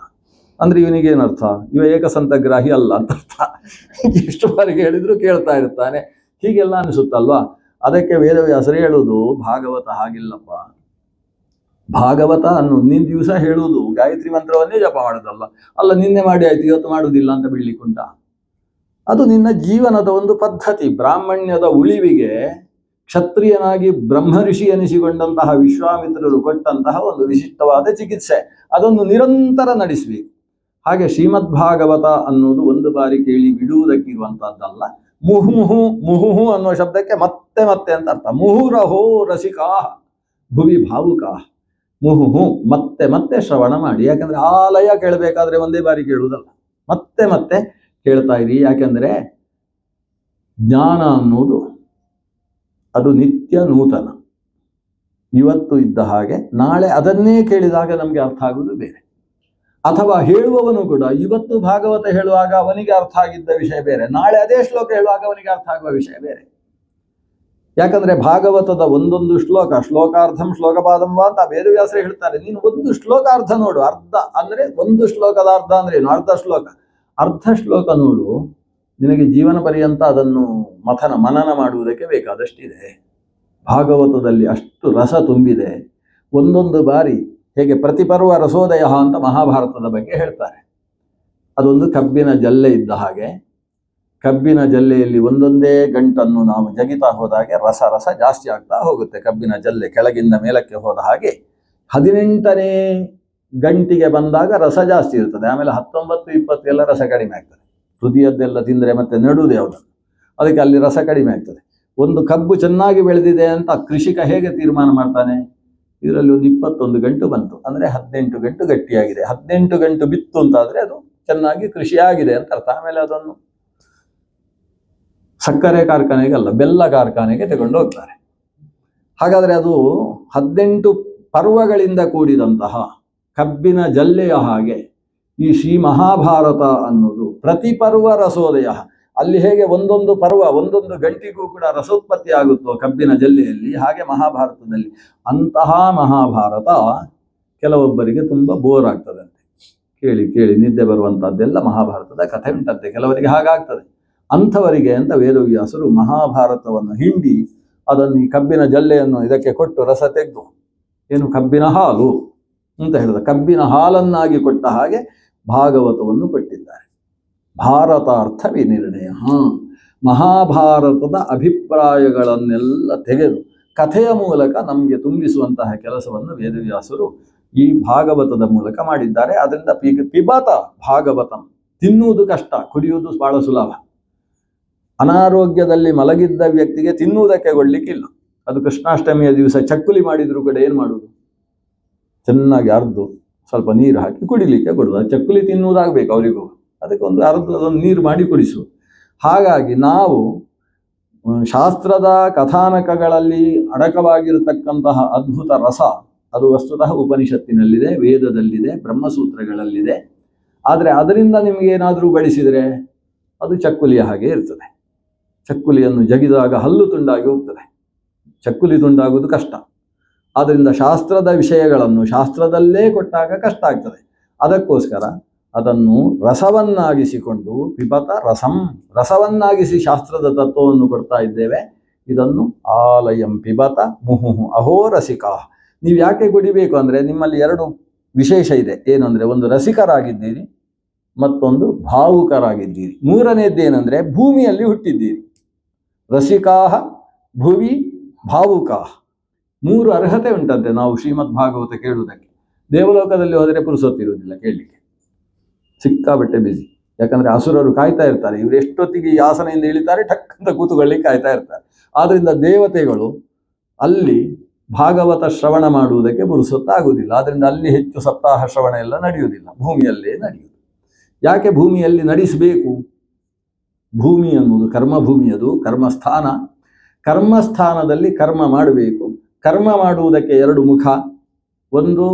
ಅಂದ್ರೆ ಇವನಿಗೆ ಏನರ್ಥ? ಇವ ಏಕಸಂತಗ್ರಾಹಿ ಅಲ್ಲ ಅಂತ ಅರ್ಥ. ಎಷ್ಟು ಬಾರಿಗೆ ಹೇಳಿದ್ರು ಕೇಳ್ತಾ ಇರ್ತಾನೆ, ಹೀಗೆಲ್ಲ ಅನಿಸುತ್ತಲ್ವಾ? ಅದಕ್ಕೆ ವೇದವ್ಯಾಸರು ಹೇಳುವುದು, ಭಾಗವತ ಹಾಗಿಲ್ಲಪ್ಪ. ಭಾಗವತ ನಿನ್ನ ದಿವಸ ಹೇಳುವುದು ಗಾಯತ್ರಿ ಮಂತ್ರವನ್ನೇ ಜಪ ಮಾಡೋದಲ್ಲ. ಅಲ್ಲ ನಿನ್ನೆ ಮಾಡಿ ಆಯ್ತು ಇವತ್ತು ಮಾಡುವುದಿಲ್ಲ ಅಂತ ಬೀಳ್ಲಿಕ್ಕುಂಟ? ಅದು ನಿನ್ನ ಜೀವನದ ಒಂದು ಪದ್ಧತಿ. ಬ್ರಾಹ್ಮಣ್ಯದ ಉಳಿವಿಗೆ ಕ್ಷತ್ರಿಯನಾಗಿ ಬ್ರಹ್ಮ ಋಷಿ ಎನಿಸಿಕೊಂಡಂತಹ ವಿಶ್ವಾಮಿತ್ರರು ಕೊಟ್ಟಂತಹ ಒಂದು ವಿಶಿಷ್ಟವಾದ ಚಿಕಿತ್ಸೆ. ಅದನ್ನು ನಿರಂತರ ನಡೆಸಬೇಕು. ಹಾಗೆ ಶ್ರೀಮದ್ ಭಾಗವತ ಅನ್ನೋದು ಒಂದು ಬಾರಿ ಕೇಳಿ ಬಿಡುವುದಕ್ಕಿರುವಂತಹದ್ದಲ್ಲ. ಮುಹುಮುಹು, ಮುಹುಹು ಅನ್ನುವ ಶಬ್ದಕ್ಕೆ ಮತ್ತೆ ಮತ್ತೆ ಅಂತ ಅರ್ಥ. ಮುಹುರಹೋ ರಸಿಕಾ ಭುವಿ ಭಾವುಕಾ. ಮುಹುಹು, ಮತ್ತೆ ಮತ್ತೆ ಶ್ರವಣ ಮಾಡಿ. ಯಾಕಂದ್ರೆ ಆಲಯ ಕೇಳಬೇಕಾದ್ರೆ ಒಂದೇ ಬಾರಿ ಕೇಳುವುದಲ್ಲ, ಮತ್ತೆ ಮತ್ತೆ ಕೇಳ್ತಾ ಇರಿ. ಯಾಕೆಂದ್ರೆ ಜ್ಞಾನ ಅನ್ನೋದು ಅದು ನಿತ್ಯ ನೂತನ. ಇವತ್ತು ಇದ್ದ ಹಾಗೆ ನಾಳೆ ಅದನ್ನೇ ಕೇಳಿದಾಗ ನಮಗೆ ಅರ್ಥ ಆಗುವುದು ಬೇರೆ. ಅಥವಾ ಹೇಳುವವನು ಕೂಡ ಇವತ್ತು ಭಾಗವತ ಹೇಳುವಾಗ ಅವನಿಗೆ ಅರ್ಥ ಆಗಿದ್ದ ವಿಷಯ ಬೇರೆ, ನಾಳೆ ಅದೇ ಶ್ಲೋಕ ಹೇಳುವಾಗ ಅವನಿಗೆ ಅರ್ಥ ಆಗುವ ವಿಷಯ ಬೇರೆ. ಯಾಕಂದ್ರೆ ಭಾಗವತದ ಒಂದೊಂದು ಶ್ಲೋಕಾರ್ಧಂ ಶ್ಲೋಕಪಾದಂಬ ಅಂತ ವೇದವ್ಯಾಸರೇ ಹೇಳ್ತಾರೆ. ನೀನು ಒಂದು ಶ್ಲೋಕಾರ್ಧ ನೋಡು, ಅರ್ಧ ಅಂದ್ರೆ ಒಂದು ಶ್ಲೋಕದ ಅರ್ಧ ಅಂದ್ರೆ ಏನು, ಅರ್ಧ ಶ್ಲೋಕ ನೋಡು, ನಿನಗೆ ಜೀವನ ಪರ್ಯಂತ ಅದನ್ನು ಮನನ ಮಾಡುವುದಕ್ಕೆ ಬೇಕಾದಷ್ಟಿದೆ. ಭಾಗವತದಲ್ಲಿ ಅಷ್ಟು ರಸ ತುಂಬಿದೆ. ಒಂದೊಂದು ಬಾರಿ ಹೇಗೆ ಪ್ರತಿಪರ್ವ ರಸೋದಯ ಅಂತ ಮಹಾಭಾರತದ ಬಗ್ಗೆ ಹೇಳ್ತಾರೆ. ಅದೊಂದು ಕಬ್ಬಿನ ಜಲ್ಲೆ ಇದ್ದ ಹಾಗೆ, ಕಬ್ಬಿನ ಜಲ್ಲೆಯಲ್ಲಿ ಒಂದೊಂದೇ ಗಂಟನ್ನು ನಾವು ಜಗಿತಾ ಹೋದಾಗೆ ರಸ ಜಾಸ್ತಿ ಆಗ್ತಾ ಹೋಗುತ್ತೆ. ಕಬ್ಬಿನ ಜಲ್ಲೆ ಕೆಳಗಿಂದ ಮೇಲಕ್ಕೆ ಹೋದ ಹಾಗೆ 18ನೇ ಗಂಟಿಗೆ ಬಂದಾಗ ರಸ ಜಾಸ್ತಿ ಇರ್ತದೆ. ಆಮೇಲೆ 19, 20 ಎಲ್ಲ ರಸ ಕಡಿಮೆ ಆಗ್ತದೆ. ಹೃದಯದ್ದೆಲ್ಲ ತಿಂದರೆ ಮತ್ತೆ ನೆಡುವುದು ಯಾವುದು, ಅದಕ್ಕೆ ಅಲ್ಲಿ ರಸ ಕಡಿಮೆ ಆಗ್ತದೆ. ಒಂದು ಕಬ್ಬು ಚೆನ್ನಾಗಿ ಬೆಳೆದಿದೆ ಅಂತ ಕೃಷಿಕ ಹೇಗೆ ತೀರ್ಮಾನ ಮಾಡ್ತಾನೆ, ಇದರಲ್ಲಿ ಒಂದು 21 ಗಂಟು ಬಂತು ಅಂದರೆ 18 ಗಂಟು ಗಟ್ಟಿಯಾಗಿದೆ, 18 ಗಂಟು ಬಿತ್ತು ಅಂತಾದರೆ ಅದು ಚೆನ್ನಾಗಿ ಕೃಷಿ ಆಗಿದೆ ಅಂತ ಅರ್ಥ. ಆಮೇಲೆ ಅದನ್ನು ಸಕ್ಕರೆ ಕಾರ್ಖಾನೆಗೆ ಅಲ್ಲ, ಬೆಲ್ಲ ಕಾರ್ಖಾನೆಗೆ ತಗೊಂಡು ಹೋಗ್ತಾರೆ. ಹಾಗಾದರೆ ಅದು 18 ಪರ್ವಗಳಿಂದ ಕೂಡಿದಂತಹ ಕಬ್ಬಿನ ಜಲ್ಲೆಯ ಹಾಗೆ ಈ ಶ್ರೀ ಮಹಾಭಾರತ ಅನ್ನೋದು ಪ್ರತಿ ಪರ್ವ ರಸೋದಯ. ಅಲ್ಲಿ ಹೇಗೆ ಒಂದೊಂದು ಪರ್ವ ಒಂದೊಂದು ಗಂಟಿಗೂ ಕೂಡ ರಸೋತ್ಪತ್ತಿ ಆಗುತ್ತೋ ಕಬ್ಬಿನ ಜಲ್ಲೆಯಲ್ಲಿ, ಹಾಗೆ ಮಹಾಭಾರತದಲ್ಲಿ. ಅಂತಹ ಮಹಾಭಾರತ ಕೆಲವೊಬ್ಬರಿಗೆ ತುಂಬ ಬೋರ್ ಆಗ್ತದಂತೆ. ಕೇಳಿ ಕೇಳಿ ನಿದ್ದೆ ಬರುವಂಥದ್ದೆಲ್ಲ ಮಹಾಭಾರತದ ಕಥೆ ಉಂಟಂತೆ, ಕೆಲವರಿಗೆ ಹಾಗಾಗ್ತದೆ. ಅಂಥವರಿಗೆ ಅಂತ ವೇದವ್ಯಾಸರು ಮಹಾಭಾರತವನ್ನು ಹಿಂಡಿ ಅದನ್ನು ಈ ಕಬ್ಬಿನ ಜಲ್ಲೆಯನ್ನು ಇದಕ್ಕೆ ಕೊಟ್ಟು ರಸ ತೆಗೆದು, ಏನು ಕಬ್ಬಿನ ಹಾಲು ಅಂತ ಹೇಳಿದ, ಕಬ್ಬಿನ ಹಾಲನ್ನಾಗಿ ಕೊಟ್ಟ ಹಾಗೆ ಭಾಗವತವನ್ನು ಕೊಟ್ಟಿದ್ದಾರೆ. ಭಾರತಾರ್ಥ ವಿನಿರ್ಣಯ, ಮಹಾಭಾರತದ ಅಭಿಪ್ರಾಯಗಳನ್ನೆಲ್ಲ ತೆಗೆದು ಕಥೆಯ ಮೂಲಕ ನಮಗೆ ತುಂಬಿಸುವಂತಹ ಕೆಲಸವನ್ನು ವೇದವ್ಯಾಸರು ಈ ಭಾಗವತದ ಮೂಲಕ ಮಾಡಿದ್ದಾರೆ. ಅದರಿಂದ ಪಿಬತ ಭಾಗವತಂ, ತಿನ್ನುವುದು ಕಷ್ಟ, ಕುಡಿಯುವುದು ಬಹಳ ಸುಲಭ. ಅನಾರೋಗ್ಯದಲ್ಲಿ ಮಲಗಿದ್ದ ವ್ಯಕ್ತಿಗೆ ತಿನ್ನುವುದಕ್ಕೆ ಕೊಡ್ಲಿಕ್ಕಿಲ್ಲ. ಅದು ಕೃಷ್ಣಾಷ್ಟಮಿಯ ದಿವಸ ಚಕ್ಕುಲಿ ಮಾಡಿದ್ರು ಕೂಡ ಏನು ಮಾಡುವುದು, ಚೆನ್ನಾಗಿ ಅರ್ದು ಸ್ವಲ್ಪ ನೀರು ಹಾಕಿ ಕುಡಿಲಿಕ್ಕೆ ಕೊಡುವುದು. ಅದು ಚಕ್ಕುಲಿ ತಿನ್ನುವುದಾಗಬೇಕು ಅವರಿಗೂ, ಅದಕ್ಕೆ ಒಂದು ಅದನ್ನು ನೀರು ಮಾಡಿ ಕುಡಿಸು. ಹಾಗಾಗಿ ನಾವು ಶಾಸ್ತ್ರದ ಕಥಾನಕಗಳಲ್ಲಿ ಅಡಕವಾಗಿರತಕ್ಕಂತಹ ಅದ್ಭುತ ರಸ ಅದು ವಸ್ತುತಃ ಉಪನಿಷತ್ತಿನಲ್ಲಿದೆ, ವೇದದಲ್ಲಿದೆ, ಬ್ರಹ್ಮಸೂತ್ರಗಳಲ್ಲಿದೆ. ಆದರೆ ಅದರಿಂದ ನಿಮಗೇನಾದರೂ ಬಡಿಸಿದರೆ ಅದು ಚಕ್ಕುಲಿಯ ಹಾಗೆ ಇರ್ತದೆ. ಚಕ್ಕುಲಿಯನ್ನು ಜಗಿದಾಗ ಹಲ್ಲು ತುಂಡಾಗಿ ಹೋಗ್ತದೆ, ಚಕ್ಕುಲಿ ತುಂಡಾಗುವುದು ಕಷ್ಟ. ಆದ್ದರಿಂದ ಶಾಸ್ತ್ರದ ವಿಷಯಗಳನ್ನು ಶಾಸ್ತ್ರದಲ್ಲೇ ಕೊಟ್ಟಾಗ ಕಷ್ಟ ಆಗ್ತದೆ. ಅದಕ್ಕೋಸ್ಕರ ಅದನ್ನು ರಸವನ್ನಾಗಿಸಿಕೊಂಡು ಪಿಬತ ರಸಂ, ರಸವನ್ನಾಗಿಸಿ ಶಾಸ್ತ್ರದ ತತ್ವವನ್ನು ಕೊಡ್ತಾ ಇದ್ದೇವೆ. ಇದನ್ನು ಆಲಯಂ ಪಿಬತ ಮುಹುಹು ಅಹೋರಸಿಕಾ. ನೀವು ಯಾಕೆ ಕುಡಿಬೇಕು ಅಂದರೆ ನಿಮ್ಮಲ್ಲಿ 2 ವಿಶೇಷ ಇದೆ. ಏನಂದರೆ ಒಂದು ರಸಿಕರಾಗಿದ್ದೀರಿ, ಮತ್ತೊಂದು ಭಾವುಕರಾಗಿದ್ದೀರಿ. 3ನೇದ್ದೇನೆಂದರೆ ಭೂಮಿಯಲ್ಲಿ ಹುಟ್ಟಿದ್ದೀರಿ. ರಸಿಕಾಹ ಭುವಿ ಭಾವುಕಾಹ, 3 ಅರ್ಹತೆ ಉಂಟಂತೆ ನಾವು ಶ್ರೀಮದ್ ಭಾಗವತ ಕೇಳುವುದಕ್ಕೆ. ದೇವಲೋಕದಲ್ಲಿ ಹೋದರೆ ಪುರುಸೊತ್ತಿರುವುದಿಲ್ಲ ಕೇಳಲಿಕ್ಕೆ, ಸಿಕ್ಕಾಬಟ್ಟೆ ಬಿಸಿ. ಯಾಕಂದರೆ ಅಸುರರು ಕಾಯ್ತಾ ಇರ್ತಾರೆ, ಇವರು ಎಷ್ಟೊತ್ತಿಗೆ ಈ ಆಸನೆಯಿಂದ ಇಳಿತಾರೆ ಠಕ್ ಅಂತ ಕೂತುಕೊಳ್ಳಿಕ್ಕೆ ಕಾಯ್ತಾ ಇರ್ತಾರೆ. ಆದ್ದರಿಂದ ದೇವತೆಗಳು ಅಲ್ಲಿ ಭಾಗವತ ಶ್ರವಣ ಮಾಡುವುದಕ್ಕೆ ಪುರುಸೊತ್ತಾಗುವುದಿಲ್ಲ. ಆದ್ದರಿಂದ ಅಲ್ಲಿ ಹೆಚ್ಚು ಸಪ್ತಾಹ ಶ್ರವಣ ಎಲ್ಲ ನಡೆಯುವುದಿಲ್ಲ, ಭೂಮಿಯಲ್ಲೇ ನಡೆಯುವುದು. ಯಾಕೆ ಭೂಮಿಯಲ್ಲಿ ನಡೆಸಬೇಕು? ಭೂಮಿ ಅನ್ನುವುದು ಕರ್ಮಭೂಮಿ, ಅದು ಕರ್ಮಸ್ಥಾನ. ಕರ್ಮಸ್ಥಾನದಲ್ಲಿ ಕರ್ಮ ಮಾಡಬೇಕು. ಕರ್ಮ ಮಾಡುವುದಕ್ಕೆ 2 ಮುಖ. ಒಂದು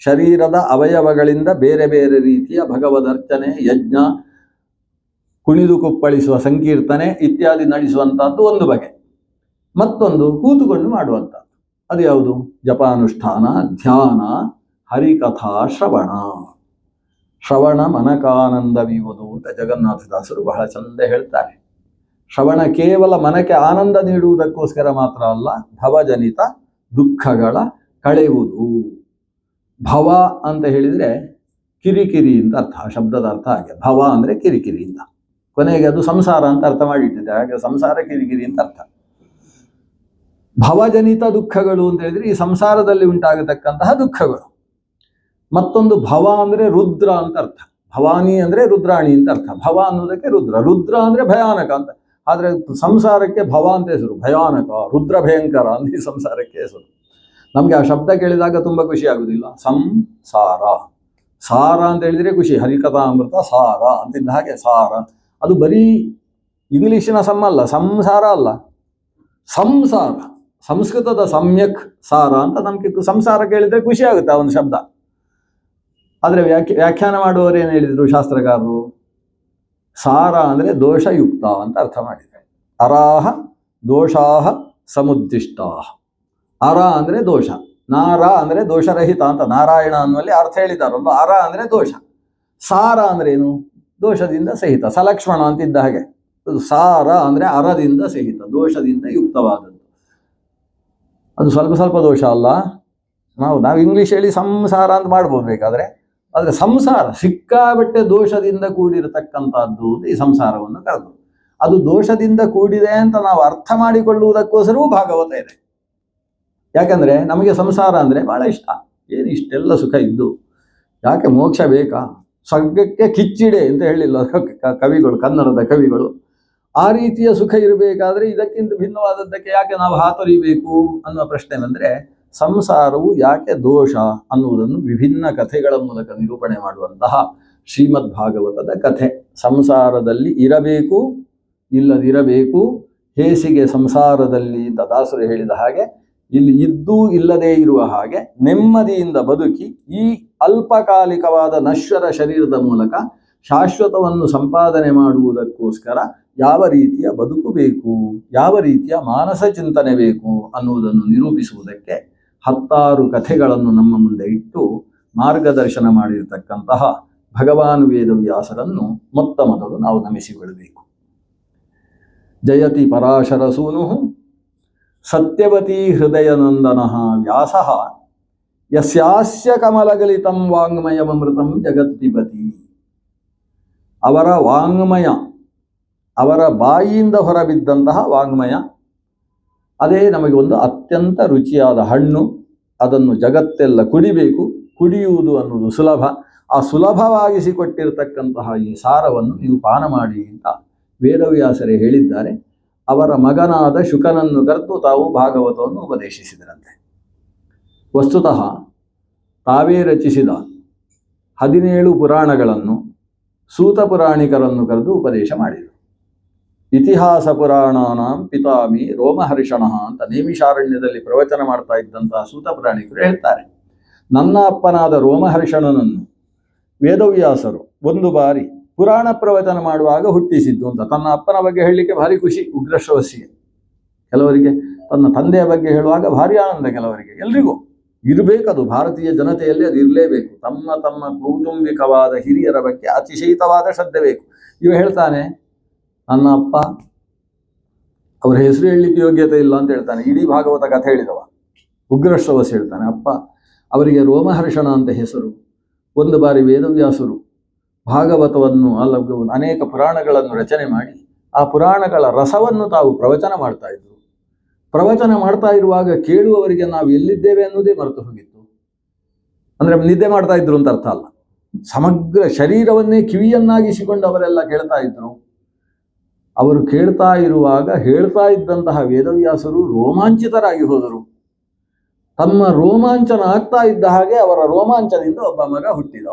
ಶರೀರದ ಅವಯವಗಳಿಂದ ಬೇರೆ ಬೇರೆ ರೀತಿಯ ಭಗವದರ್ಚನೆ, ಯಜ್ಞ, ಕುಣಿದು ಕುಪ್ಪಳಿಸುವ ಸಂಕೀರ್ತನೆ ಇತ್ಯಾದಿ ನಡೆಸುವಂಥದ್ದು ಒಂದು ಬಗೆ. ಮತ್ತೊಂದು ಕೂತುಕೊಂಡು ಮಾಡುವಂಥದ್ದು. ಅದು ಯಾವುದು? ಜಪಾನುಷ್ಠಾನ, ಧ್ಯಾನ, ಹರಿಕಥಾ ಶ್ರವಣ. ಶ್ರವಣ ಮನಕಾನಂದವಿಯುವುದು ಅಂತ ಜಗನ್ನಾಥದಾಸರು ಬಹಳ ಚಂದ ಹೇಳ್ತಾರೆ. ಶ್ರವಣ ಕೇವಲ ಮನಕ್ಕೆ ಆನಂದ ನೀಡುವುದಕ್ಕೋಸ್ಕರ ಮಾತ್ರ ಅಲ್ಲ, ಭವಜನಿತ ದುಃಖಗಳ ಕಳೆಯುವುದು. ಭವ ಅಂತ ಹೇಳಿದರೆ ಕಿರಿಕಿರಿ ಅಂತ ಅರ್ಥ, ಶಬ್ದದ ಅರ್ಥ ಹಾಗೆ. ಭವ ಅಂದರೆ ಕಿರಿಕಿರಿ ಅಂತ, ಕೊನೆಗೆ ಅದು ಸಂಸಾರ ಅಂತ ಅರ್ಥ ಮಾಡಿಟ್ಟಿದೆ. ಹಾಗೆ ಸಂಸಾರ ಕಿರಿಕಿರಿ ಅಂತ ಅರ್ಥ. ಭವಜನಿತ ದುಃಖಗಳು ಅಂತ ಹೇಳಿದರೆ ಈ ಸಂಸಾರದಲ್ಲಿ ಉಂಟಾಗತಕ್ಕಂತಹ ದುಃಖಗಳು. ಮತ್ತೊಂದು ಭವ ಅಂದರೆ ರುದ್ರ ಅಂತ ಅರ್ಥ. ಭವಾನಿ ಅಂದರೆ ರುದ್ರಾಣಿ ಅಂತ ಅರ್ಥ. ಭವ ಅನ್ನೋದಕ್ಕೆ ರುದ್ರ, ರುದ್ರ ಅಂದರೆ ಭಯಾನಕ ಅಂತ. ಆದರೆ ಸಂಸಾರಕ್ಕೆ ಭವ ಅಂತ ಹೆಸರು, ಭಯಾನಕ, ರುದ್ರ ಭಯಂಕರ ಅಂತ ಈ ಸಂಸಾರಕ್ಕೆ ಹೆಸರು. ನಮಗೆ ಆ ಶಬ್ದ ಕೇಳಿದಾಗ ತುಂಬ ಖುಷಿ ಆಗುವುದಿಲ್ಲ. ಸಂಸಾರ, ಸಾರ ಅಂತ ಹೇಳಿದರೆ ಖುಷಿ, ಹರಿಕಥಾಮೃತ ಸಾರ ಅಂತಿದ್ದ ಹಾಗೆ ಸಾರ. ಅದು ಬರೀ ಇಂಗ್ಲೀಷಿನ ಅಲ್ಲ, ಸಂಸಾರ ಅಲ್ಲ, ಸಂಸಾರ. ಸಂಸ್ಕೃತದ ಸಮ್ಯಕ್ ಸಾರ ಅಂತ ನಮಗೆ ಸಂಸಾರ ಕೇಳಿದರೆ ಖುಷಿ ಆಗುತ್ತೆ ಆ ಒಂದು ಶಬ್ದ. ಆದರೆ ವ್ಯಾಖ್ಯಾನ ಮಾಡುವವರು ಏನು ಹೇಳಿದರು ಶಾಸ್ತ್ರಕಾರರು? ಸಾರ ಅಂದರೆ ದೋಷಯುಕ್ತ ಅಂತ ಅರ್ಥ ಮಾಡಿದ್ದಾರೆ. ಅರಾಹ ದೋಷಾಹ ಸಮುದ್ದಿಷ್ಟಾಹ. ಅರ ಅಂದರೆ ದೋಷ, ನಾರ ಅಂದರೆ ದೋಷರಹಿತ ಅಂತ ನಾರಾಯಣ ಅನ್ನುವಲ್ಲಿ ಅರ್ಥ ಹೇಳಿದಾರಲ್ಲ. ಅರ ಅಂದರೆ ದೋಷ, ಸಾರ ಅಂದ್ರೆ ಏನು? ದೋಷದಿಂದ ಸಹಿತ, ಸಲಕ್ಷ್ಮಣ ಅಂತಿದ್ದ ಹಾಗೆ. ಸಾರ ಅಂದರೆ ಅರದಿಂದ ಸಹಿತ, ದೋಷದಿಂದ ಯುಕ್ತವಾದದ್ದು. ಅದು ಸ್ವಲ್ಪ ಸ್ವಲ್ಪ ದೋಷ ಅಲ್ಲ. ನಾವು ಇಂಗ್ಲೀಷ್ ಹೇಳಿ ಸಂಸಾರ ಅಂತ ಮಾಡ್ಬೋದು ಬೇಕಾದರೆ, ಆದರೆ ಸಂಸಾರ ಸಿಕ್ಕಾಬಟ್ಟೆ ದೋಷದಿಂದ ಕೂಡಿರತಕ್ಕಂಥದ್ದು ಈ ಸಂಸಾರವನ್ನು ಕರೆದು. ಅದು ದೋಷದಿಂದ ಕೂಡಿದೆ ಅಂತ ನಾವು ಅರ್ಥ ಮಾಡಿಕೊಳ್ಳುವುದಕ್ಕೋಸ್ಕರವೂ ಭಾಗವತ ಇದೆ. ಯಾಕಂದರೆ ನಮಗೆ ಸಂಸಾರ ಅಂದರೆ ಭಾಳ ಇಷ್ಟ. ಏನು ಇಷ್ಟೆಲ್ಲ ಸುಖ ಇದ್ದು ಯಾಕೆ ಮೋಕ್ಷ ಬೇಕಾ? ಸ್ವರ್ಗಕ್ಕೆ ಕಿಚ್ಚಿಡೆ ಅಂತ ಹೇಳಿಲ್ಲ ಕವಿಗಳು, ಕನ್ನಡದ ಕವಿಗಳು. ಆ ರೀತಿಯ ಸುಖ ಇರಬೇಕಾದ್ರೆ ಇದಕ್ಕಿಂತ ಭಿನ್ನವಾದದ್ದಕ್ಕೆ ಯಾಕೆ ನಾವು ಹಾತೊರಿಬೇಕು ಅನ್ನುವ ಪ್ರಶ್ನೆ ಬಂದರೆ, ಸಂಸಾರವು ಯಾಕೆ ದೋಷ ಅನ್ನುವುದನ್ನು ವಿಭಿನ್ನ ಕಥೆಗಳ ಮೂಲಕ ನಿರೂಪಣೆ ಮಾಡುವಂತಹ ಶ್ರೀಮದ್ ಭಾಗವತದ ಕಥೆ. ಸಂಸಾರದಲ್ಲಿ ಇರಬೇಕು, ಇಲ್ಲದಿರಬೇಕು, ಹೇಸಿಗೆ ಸಂಸಾರದಲ್ಲಿ ಅಂತ ದಾಸರು ಹೇಳಿದ ಹಾಗೆ, ಇಲ್ಲಿ ಇದ್ದೂ ಇಲ್ಲದೇ ಇರುವ ಹಾಗೆ ನೆಮ್ಮದಿಯಿಂದ ಬದುಕಿ ಈ ಅಲ್ಪಕಾಲಿಕವಾದ ನಶ್ವರ ಶರೀರದ ಮೂಲಕ ಶಾಶ್ವತವನ್ನು ಸಂಪಾದನೆ ಮಾಡುವುದಕ್ಕೋಸ್ಕರ ಯಾವ ರೀತಿಯ ಬದುಕು ಬೇಕು, ಯಾವ ರೀತಿಯ ಮಾನಸ ಚಿಂತನೆ ಬೇಕು ಅನ್ನುವುದನ್ನು ನಿರೂಪಿಸುವುದಕ್ಕೆ 10 ಕಥೆಗಳನ್ನು ನಮ್ಮ ಮುಂದೆ ಇಟ್ಟು ಮಾರ್ಗದರ್ಶನ ಮಾಡಿರತಕ್ಕಂತಹ ಭಗವಾನ್ ವೇದವ್ಯಾಸರನ್ನು ಮೊತ್ತ ಮೊದಲು ನಾವು ನಮಿಸಿಕೊಳ್ಳಬೇಕು. ಜಯತಿ ಪರಾಶರ ಸೂನು ಸತ್ಯವತೀ ಹೃದಯನಂದನಃ ವ್ಯಾಸಃ ಯಸ್ಯಾಸ್ಯ ಕಮಲಗಲಿತಂ ವಾಂಗ್ಮಯಮೃತಂ ಜಗತ್ಪಿಬತಿ. ಅವರ ವಾಂಗ್ಮಯ, ಅವರ ಬಾಯಿಯಿಂದ ಹೊರಬಿದ್ದಂತಹ ವಾಂಗ್ಮಯ, ಅದೇ ನಮಗೆ ಒಂದು ಅತ್ಯಂತ ರುಚಿಯಾದ ಹಣ್ಣು. ಅದನ್ನು ಜಗತ್ತೆಲ್ಲ ಕುಡಿಬೇಕು. ಕುಡಿಯುವುದು ಅನ್ನೋದು ಸುಲಭ. ಆ ಸುಲಭವಾಗಿಸಿಕೊಟ್ಟಿರತಕ್ಕಂತಹ ಈ ಸಾರವನ್ನು ನೀವು ಪಾನ ಮಾಡಿ ಅಂತ ವೇದವ್ಯಾಸರೇ ಹೇಳಿದ್ದಾರೆ. ಅವರ ಮಗನಾದ ಶುಕನನ್ನು ಕರೆದು ತಾವು ಭಾಗವತವನ್ನು ಉಪದೇಶಿಸಿದರಂತೆ. ವಸ್ತುತಃ ತಾವೇ ರಚಿಸಿದ 17 ಪುರಾಣಗಳನ್ನು ಸೂತ ಪುರಾಣಿಕರನ್ನು ಕರೆದು ಉಪದೇಶ ಮಾಡಿದರು. ಇತಿಹಾಸ ಪುರಾಣಾನಾಂ ಪಿತಾಮಿ ರೋಮಹರ್ಷಣಃ ಅಂತ ನೇಮಿಷಾರಣ್ಯದಲ್ಲಿ ಪ್ರವಚನ ಮಾಡ್ತಾ ಇದ್ದಂತಹ ಸೂತ ಪುರಾಣಿಕರು ಹೇಳ್ತಾರೆ. ನನ್ನ ಅಪ್ಪನಾದ ರೋಮಹರ್ಷಣನನ್ನು ವೇದವ್ಯಾಸರು ಒಂದು ಬಾರಿ ಪುರಾಣ ಪ್ರವಚನ ಮಾಡುವಾಗ ಹುಟ್ಟಿಸಿದ್ದು ಅಂತ. ತನ್ನ ಅಪ್ಪನ ಬಗ್ಗೆ ಹೇಳಲಿಕ್ಕೆ ಭಾರಿ ಖುಷಿ ಉಗ್ರಶ್ರವಸ್ಸಿಗೆ. ಕೆಲವರಿಗೆ ತನ್ನ ತಂದೆಯ ಬಗ್ಗೆ ಹೇಳುವಾಗ ಭಾರಿ ಆನಂದ. ಕೆಲವರಿಗೆ, ಎಲ್ರಿಗೂ ಇರಬೇಕದು. ಭಾರತೀಯ ಜನತೆಯಲ್ಲಿ ಅದು ಇರಲೇಬೇಕು. ತಮ್ಮ ತಮ್ಮ ಕೌಟುಂಬಿಕವಾದ ಹಿರಿಯರ ಬಗ್ಗೆ ಅತಿಶಯಿತವಾದ ಶ್ರದ್ಧೆ ಬೇಕು. ಇವ ಹೇಳ್ತಾನೆ, ನನ್ನ ಅಪ್ಪ, ಅವರ ಹೆಸರು ಹೇಳಲಿಕ್ಕೆ ಯೋಗ್ಯತೆ ಇಲ್ಲ ಅಂತ ಹೇಳ್ತಾನೆ. ಇಡೀ ಭಾಗವತ ಕಥೆ ಹೇಳಿದವ ಉಗ್ರಶ್ರವಸ್ ಹೇಳ್ತಾನೆ, ಅಪ್ಪ ಅವರಿಗೆ ರೋಮಹರ್ಷಣ ಅಂತ ಹೆಸರು. ಒಂದು ಬಾರಿ ವೇದವ್ಯಾಸರು ಭಾಗವತವನ್ನು ಅನೇಕ ಪುರಾಣಗಳನ್ನು ರಚನೆ ಮಾಡಿ ಆ ಪುರಾಣಗಳ ರಸವನ್ನು ತಾವು ಪ್ರವಚನ ಮಾಡ್ತಾ ಇದ್ರು. ಪ್ರವಚನ ಮಾಡ್ತಾ ಇರುವಾಗ ಕೇಳುವವರಿಗೆ ನಾವು ಎಲ್ಲಿದ್ದೇವೆ ಅನ್ನೋದೇ ಮರೆತು ಹೋಗಿತ್ತು. ಅಂದರೆ ನಿದ್ದೆ ಮಾಡ್ತಾ ಇದ್ರು ಅಂತ ಅರ್ಥ ಅಲ್ಲ. ಸಮಗ್ರ ಶರೀರವನ್ನೇ ಕಿವಿಯನ್ನಾಗಿಸಿಕೊಂಡು ಅವರೆಲ್ಲ ಕೇಳ್ತಾ ಇದ್ರು. ಅವರು ಕೇಳ್ತಾ ಇರುವಾಗ ಹೇಳ್ತಾ ಇದ್ದಂತಹ ವೇದವ್ಯಾಸರು ರೋಮಾಂಚಿತರಾಗಿ ಹೋದರು. ತಮ್ಮ ರೋಮಾಂಚನ ಆಗ್ತಾ ಇದ್ದ ಹಾಗೆ ಅವರ ರೋಮಾಂಚದಿಂದ ಒಬ್ಬ ಮಗ ಹುಟ್ಟಿದ.